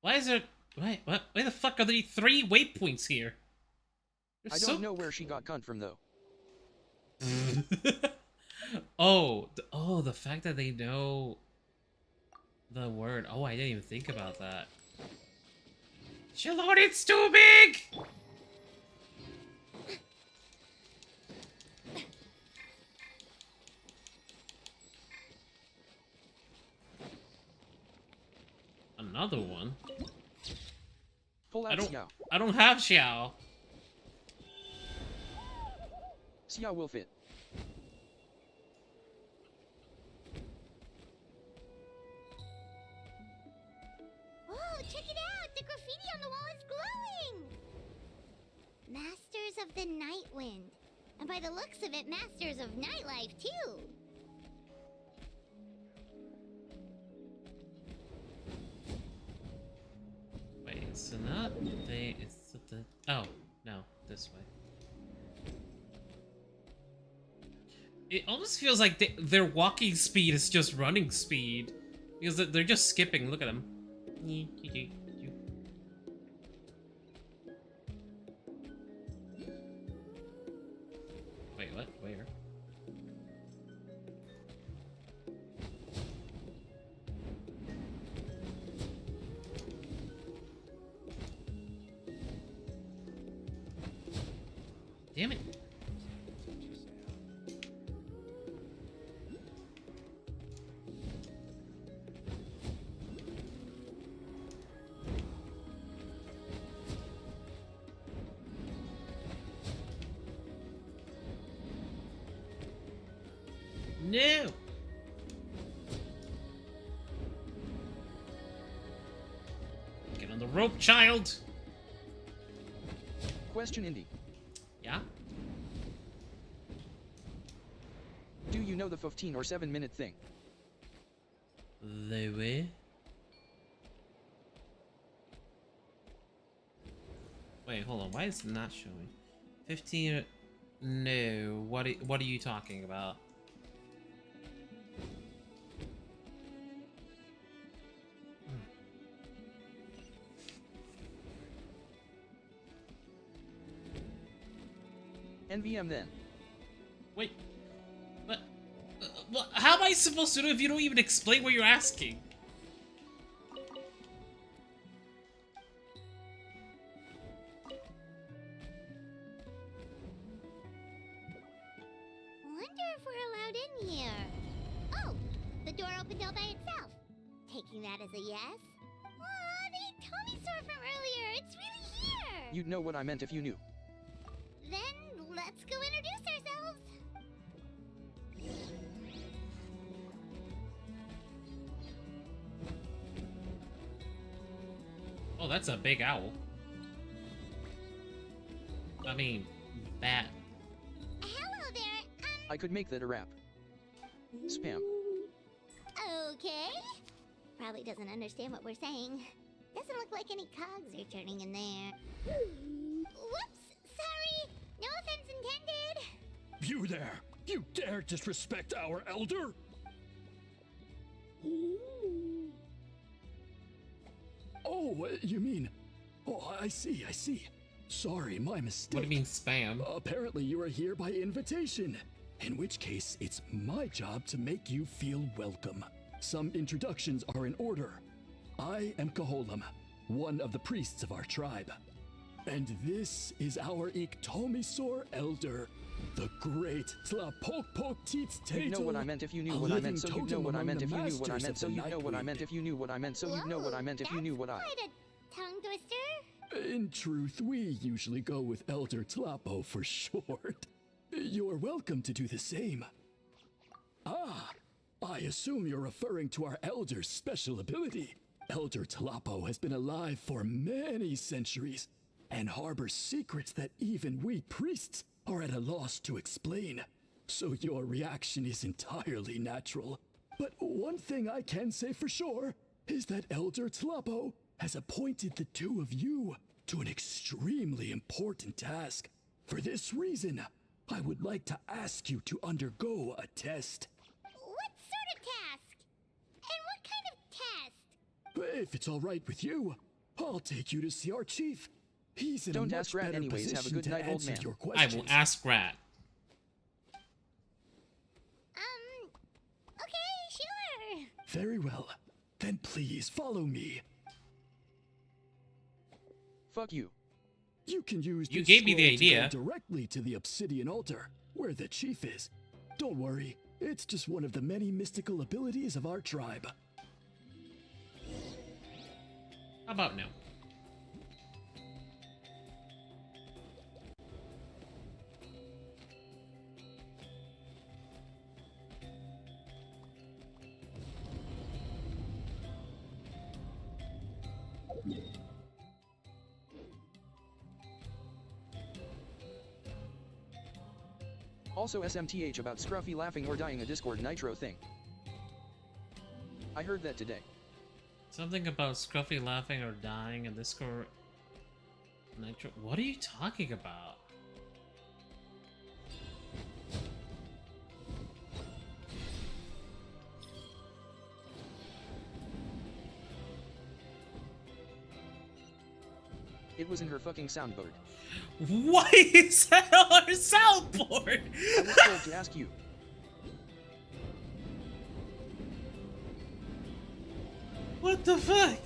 Why is there... Wait, what? Why the fuck are there 3 waypoints here? I don't know where she got cunt from, though. Oh, the fact that they know the word. Oh, I didn't even think about that. Shalot, it's too big! Another one? Pull out Xiao. I don't have Xiao. Xiao will fit. Whoa, check it out! The graffiti on the wall is glowing! Masters of the Night Wind. And by the looks of it, Masters of Nightlife, too. Wait, so not they, it's the... Oh, no, this way. It almost feels like their walking speed is just running speed. Because they're just skipping. Look at them. Wait, what? Where? Damn it. No! Get on the rope, child! Question, Indy. Yeah? Do you know the 15 or 7-minute thing? The way? Wait, hold on. Why is it not showing? 15... No. What are you talking about? NVM then. Wait. What? How am I supposed to know if you don't even explain what you're asking? Wonder if we're allowed in here. Oh, the door opened all by itself. Taking that as a yes? Aw, the Tommy store from earlier. It's really here. You'd know what I meant if you knew. Then let's go introduce ourselves. Oh, that's a big owl. I mean, bat. Hello there. I could make that a rap. Spam. Okay. Probably doesn't understand what we're saying. Doesn't look like any cogs are turning in there. Whoops. Sorry. No offense intended. You there! You dare disrespect our elder? Oh, you mean... Oh, I see. Sorry, my mistake. What do you mean, spam? Apparently you are here by invitation. In which case, it's my job to make you feel welcome. Some introductions are in order. I am Koholum, one of the priests of our tribe. And this is our Iktomisor elder, the great Tlapokpok Teetz You'd know what I meant if you knew what I meant, so you'd know what I meant if you knew what I meant, so you'd know what I meant if you knew what I meant, so you'd know what I meant if you knew what I... Quite a tongue twister. In truth, we usually go with Elder Tlapo for short. You're welcome to do the same. Ah, I assume you're referring to our elder's special ability. Elder Tlapo has been alive for many centuries and harbors secrets that even we priests are at a loss to explain. So your reaction is entirely natural. But one thing I can say for sure is that Elder Tlapo has appointed the two of you to an extremely important task. For this reason, I would like to ask you to undergo a test. What sort of task? And what kind of test? If it's all right with you, I'll take you to see our chief. He's in Don't a ask much Rat better anyways, have a position good to night, old answer man. your I questions. will ask Rat. Okay, sure. Very well. Then please follow me. Fuck you. You can use You this gave me the scroll to go idea. directly to the obsidian altar, where the chief is. Don't worry, it's just one of the many mystical abilities of our tribe. How about no? Also SMTH about Scruffy laughing or dying a Discord Nitro thing. I heard that today. Something about Scruffy laughing or dying in Discord Nitro. What are you talking about? It was in her fucking soundboard. Why is that on her soundboard? I was told to ask you. What the fuck?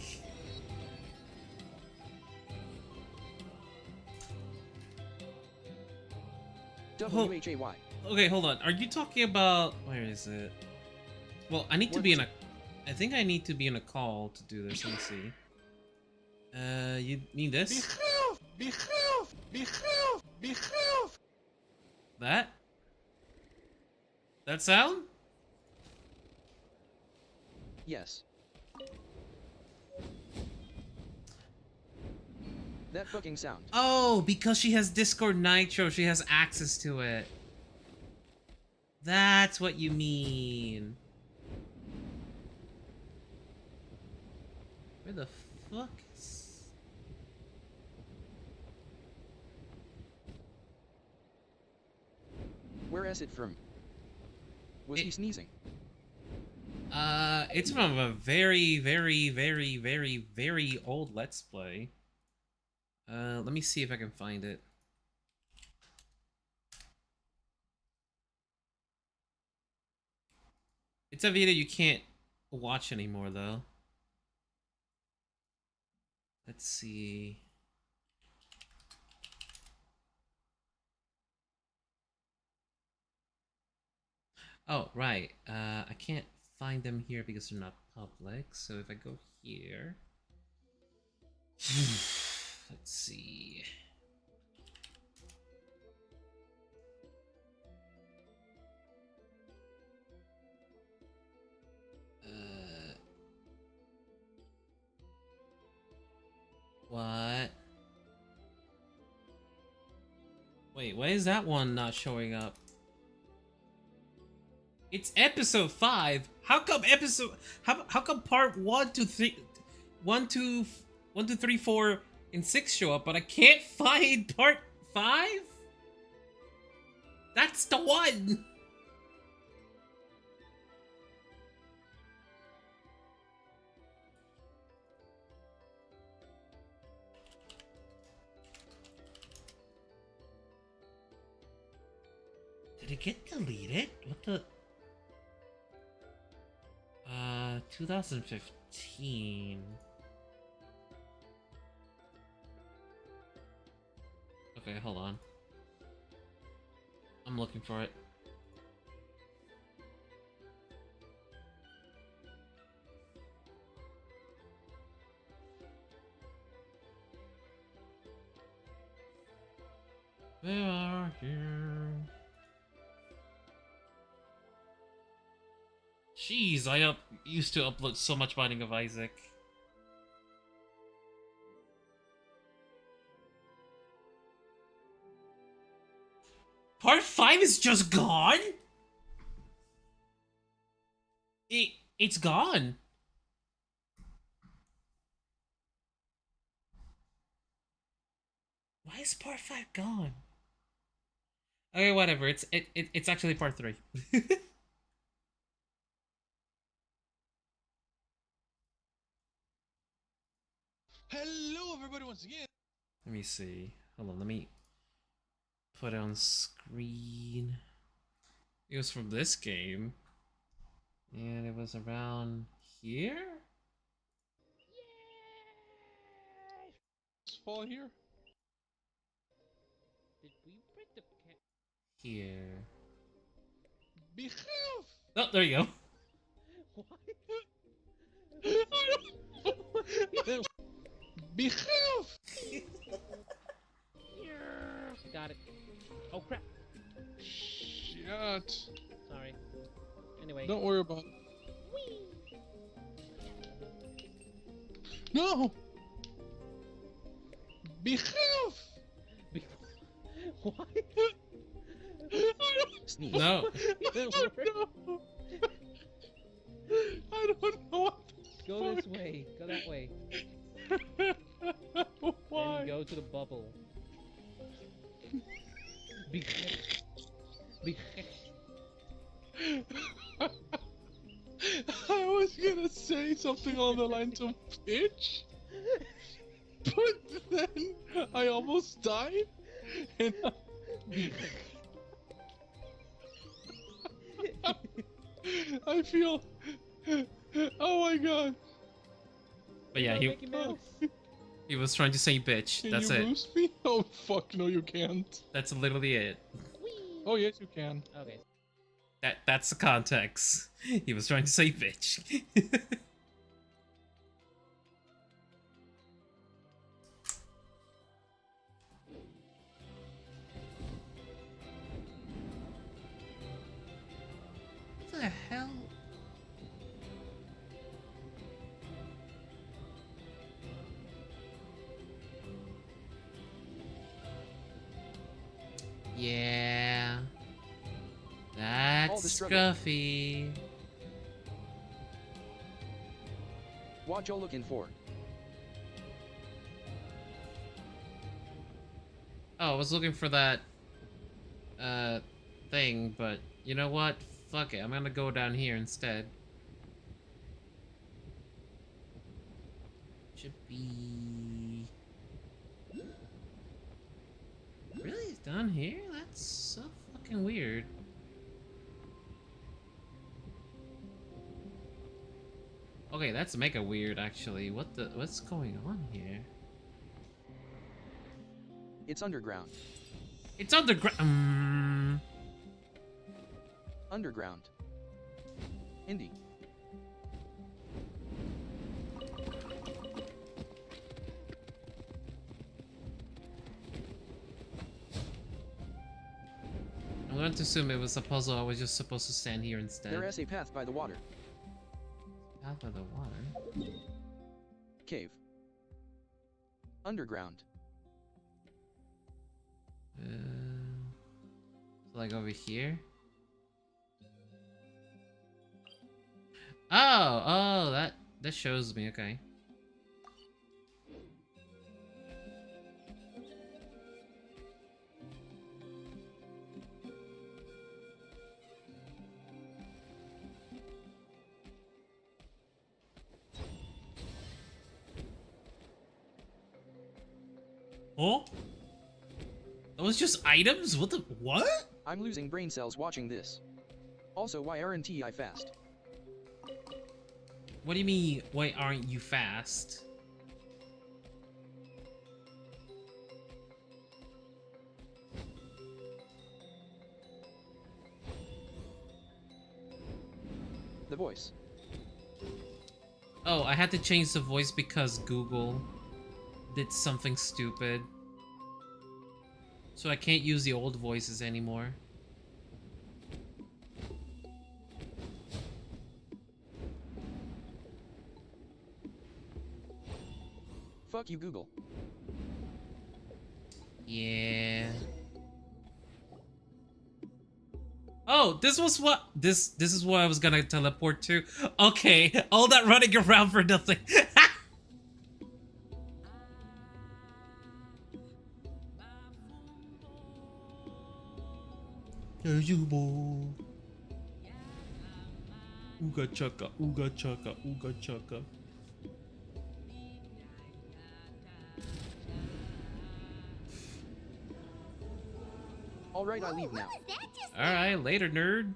WHAY. Okay, hold on. Are you talking about... Where is it? Well, I need to be in a... I think I need to be in a call to do this. Let me see. You need this? That? That sound? Yes. That fucking sound. Oh, because she has Discord Nitro, she has access to it. That's what you mean. Where the fuck is... Where is it from? Was he sneezing? It's from a very, very, very, very, very old Let's Play. Let me see if I can find it. It's a video you can't watch anymore, though. Let's see. Oh, right. I can't find them here because they're not public. So if I go here... Let's see. What? Wait, why is that one not showing up? It's episode 5. How come episode... How come part 1, 2, 3... 1, 2, 3, 4, and 6 show up, but I can't find part 5? That's the one! Did it get deleted? What the... 2015. Okay, hold on. I'm looking for it. They are here. Jeez, I used to upload so much Binding of Isaac. Part 5 is just gone? It's gone. Why is part 5 gone? Okay, whatever. It's actually part 3. Hello, everybody, once again. Let me see. Hold on, let me put it on screen. It was from this game. And it was around here? Fall here. Did we break the cat? Here. Behave! Oh, there you go. Behave! Got it. Oh crap. Shit. Sorry. Anyway. Don't worry about it. No! Behave! Why? Sneeze. No. I don't know what the Go fuck. this way. Go that way. Why? And go to the bubble. I was gonna say something on the lines of bitch, but then I almost died. And I feel. Oh my god. But yeah, he was trying to say bitch. Can That's you it. boost me? Oh fuck, no you can't. That's literally it. Oh yes you can. Okay. That's the context. He was trying to say bitch. What the hell? Yeah. That's Scruffy. What you looking for? Oh, I was looking for that thing, but you know what? Fuck it. I'm gonna go down here instead. Should be really it's down here? That's so fucking weird. Okay, that's mega weird actually. What's going on here? It's underground. It's underground. Underground. Indy. I'm going to assume it was a puzzle. I was just supposed to stand here instead. There is a path by the water. Path by the water? Cave. Underground. So like over here? Oh, that shows me, okay. Oh? That was just items? What? I'm losing brain cells watching this. Also, why aren't I fast? What do you mean, why aren't you fast? The voice. Oh, I had to change the voice because Google did something stupid. So I can't use the old voices anymore. Fuck you, Google. Yeah. Oh, this was what this is what I was gonna teleport to. Okay, all that running around for nothing. Ooga chaka, ooga chaka, ooga chaka. Alright, I leave now. Alright, later, nerd.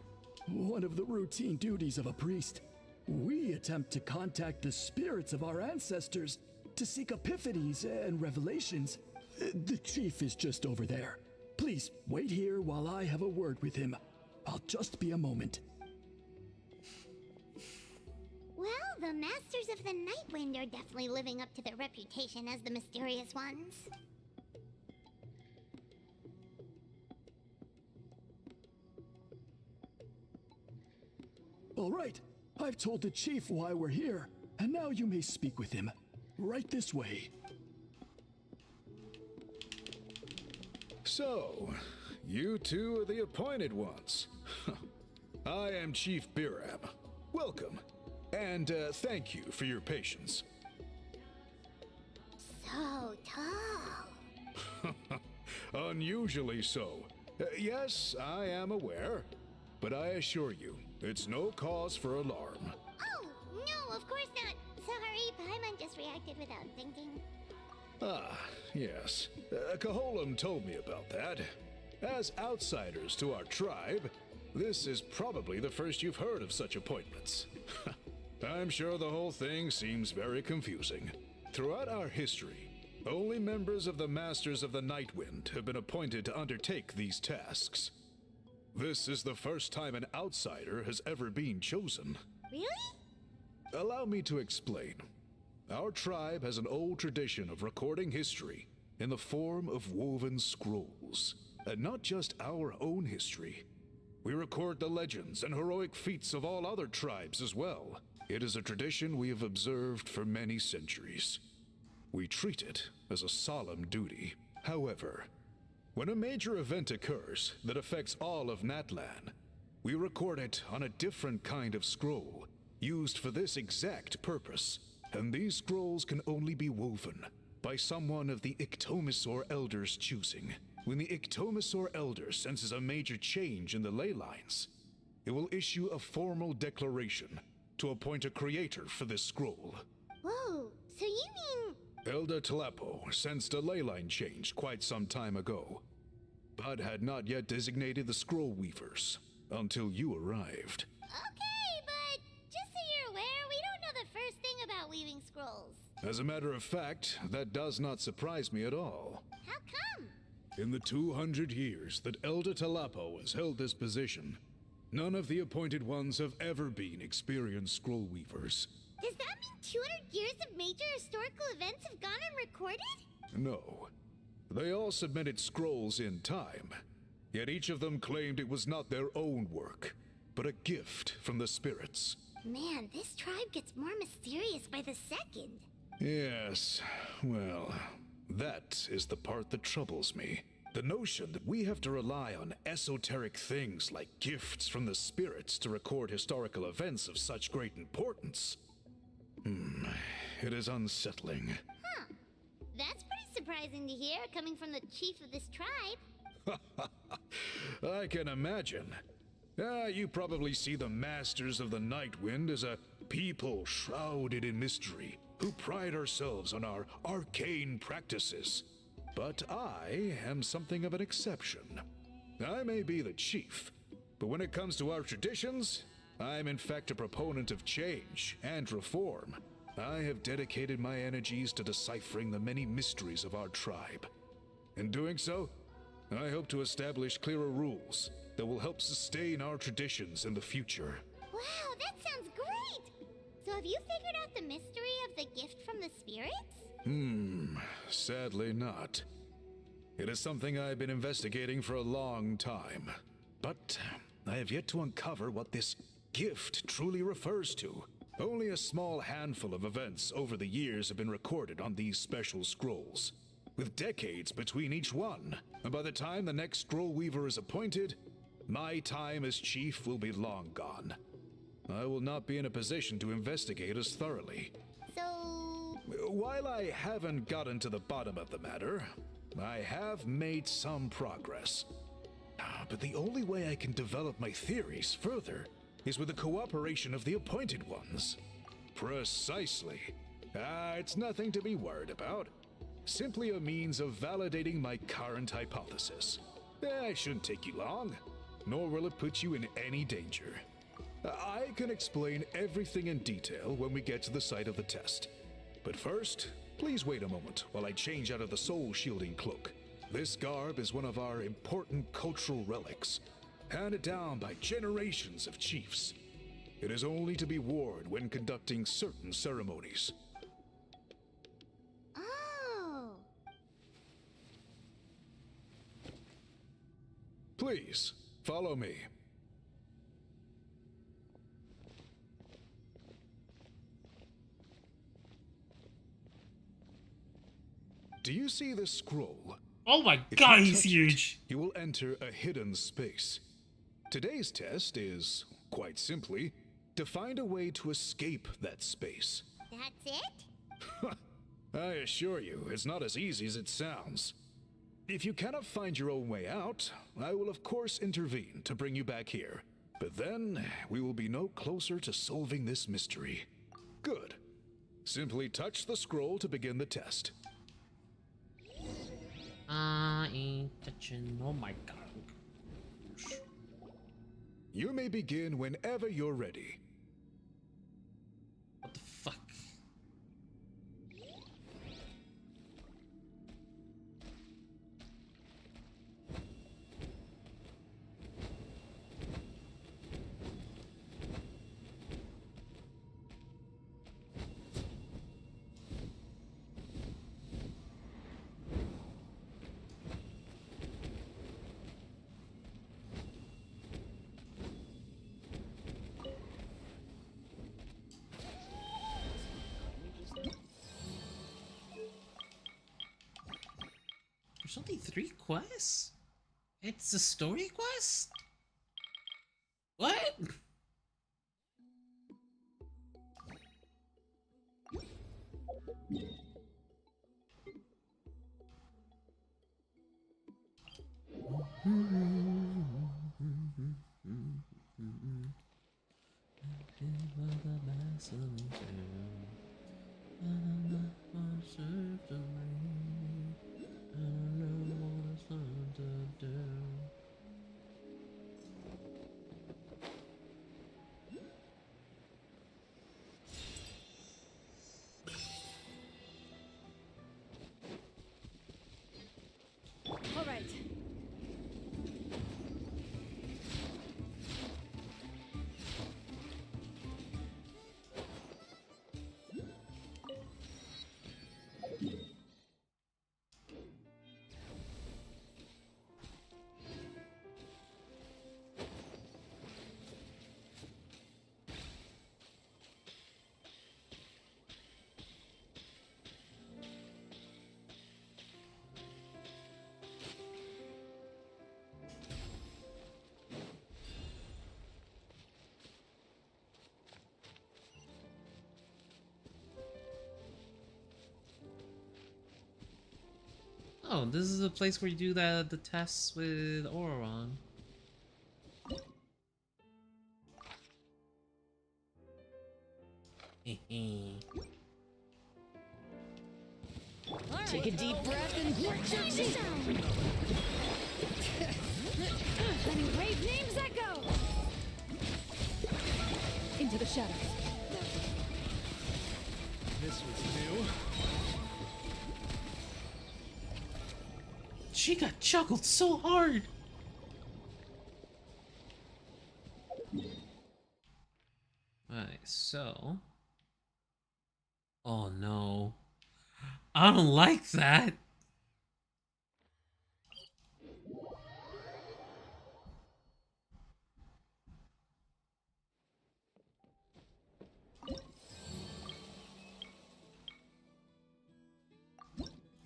One of the routine duties of a priest. We attempt to contact the spirits of our ancestors to seek epiphanies and revelations. The chief is just over there. Please wait here while I have a word with him. I'll just be a moment. Well, the Masters of the Nightwind are definitely living up to their reputation as the mysterious ones. All right, I've told the chief why we're here, and now you may speak with him. Right this way. So, you two are the appointed ones. I am Chief Birab. Welcome, and thank you for your patience. So tall. Unusually so. Yes, I am aware, but I assure you, it's no cause for alarm. Oh, no, of course not. Sorry, Paimon just reacted without thinking. Ah, yes. Caholam told me about that. As outsiders to our tribe, this is probably the first you've heard of such appointments. I'm sure the whole thing seems very confusing. Throughout our history, only members of the Masters of the Nightwind have been appointed to undertake these tasks. This is the first time an outsider has ever been chosen. Really? Allow me to explain. Our tribe has an old tradition of recording history in the form of woven scrolls. And not just our own history. We record the legends and heroic feats of all other tribes as well. It is a tradition we have observed for many centuries. We treat it as a solemn duty. However, when a major event occurs that affects all of Natlan, we record it on a different kind of scroll, used for this exact purpose. And these scrolls can only be woven by someone of the Iktomisor Elders' choosing. When the Iktomisor Elder senses a major change in the ley lines, it will issue a formal declaration to appoint a creator for this scroll. Whoa, so you mean... Elder Tlapo sensed a ley line change quite some time ago, but had not yet designated the scroll weavers until you arrived. Okay, but just so you're aware, we don't know the first thing about weaving scrolls. As a matter of fact, that does not surprise me at all. How come? In the 200 years that Elder Tlapo has held this position, none of the appointed ones have ever been experienced scroll weavers. Does that mean 200 years of major historical events have gone unrecorded? No. They all submitted scrolls in time, yet each of them claimed it was not their own work, but a gift from the spirits. Man, this tribe gets more mysterious by the second. Yes, well, that is the part that troubles me. The notion that we have to rely on esoteric things like gifts from the spirits to record historical events of such great importance. It is unsettling. Huh. That's pretty surprising to hear, coming from the chief of this tribe. I can imagine. You probably see the Masters of the Nightwind as a people shrouded in mystery, who pride ourselves on our arcane practices. But I am something of an exception. I may be the chief, but when it comes to our traditions, I'm in fact a proponent of change and reform. I have dedicated my energies to deciphering the many mysteries of our tribe. In doing so, I hope to establish clearer rules that will help sustain our traditions in the future. Wow, that sounds great! So have you figured out the mystery of the gift from the spirits? Sadly not. It is something I've been investigating for a long time, but I have yet to uncover what this gift truly refers to. Only a small handful of events over the years have been recorded on these special scrolls, with decades between each one. And by the time the next scroll weaver is appointed, my time as chief will be long gone. I will not be in a position to investigate as thoroughly. So... While I haven't gotten to the bottom of the matter, I have made some progress. But the only way I can develop my theories further is with the cooperation of the appointed ones. Precisely. It's nothing to be worried about. Simply a means of validating my current hypothesis. It shouldn't take you long, nor will it put you in any danger. I can explain everything in detail when we get to the site of the test. But first, please wait a moment while I change out of the soul-shielding cloak. This garb is one of our important cultural relics, handed down by generations of chiefs. It is only to be worn when conducting certain ceremonies. Oh. Please, follow me. Do you see this scroll? Oh my If god, you he's touch it, huge. You will enter a hidden space. Today's test is, quite simply, to find a way to escape that space. That's it? I assure you, it's not as easy as it sounds. If you cannot find your own way out, I will of course intervene to bring you back here. But then, we will be no closer to solving this mystery. Good. Simply touch the scroll to begin the test. I ain't touching. Oh my god. You may begin whenever you're ready. What the fuck? There's only 3 quests? It's a story quest? What? All right. Oh, this is the place where you do the tests with Auron. Take a deep breath and Letting brave names echo! Into the shadows. This was new. She got juggled so hard. Alright, so. Oh no. I don't like that.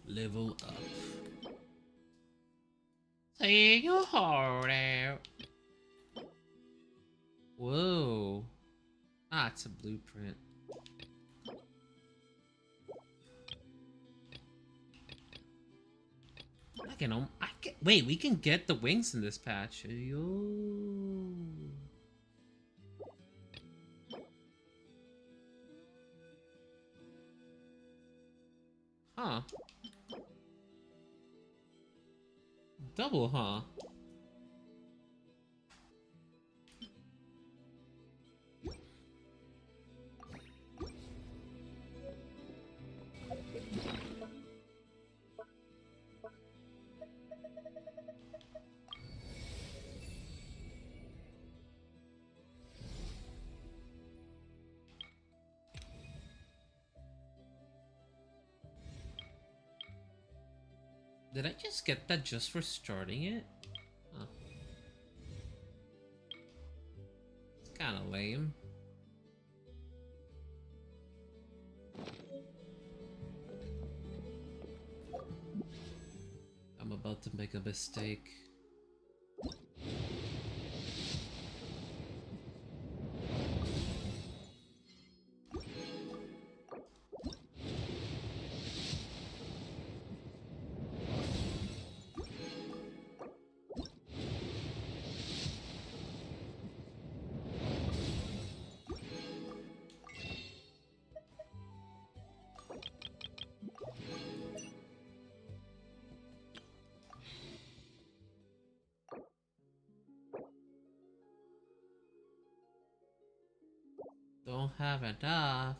Level up. Say your heart out. Whoa. Ah, it's a blueprint. Wait, we can get the wings in this patch. Yo. Huh. Double, huh? Did I just get that just for starting it? Huh. It's kind of lame. I'm about to make a mistake. Don't have enough.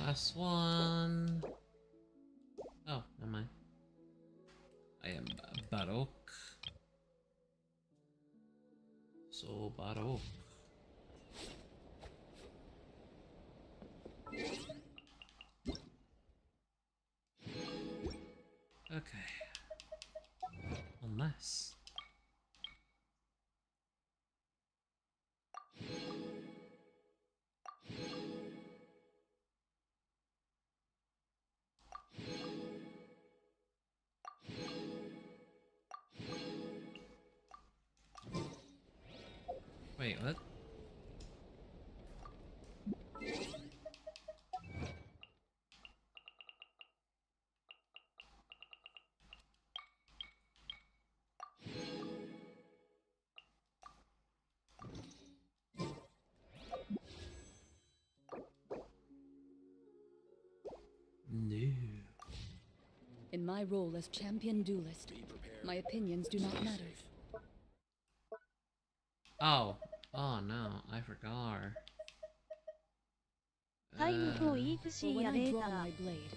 Last one. Oh, never mind. I am Baroque. So Baroque. Okay. Unless. Wait, what? No. In my role as champion duelist, my opinions do not matter. Oh. Oh no, I forgot. For when I draw my blade,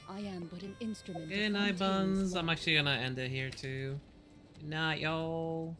I am but an instrument. Good night, Buns. I'm actually gonna end it here too. Good night, y'all.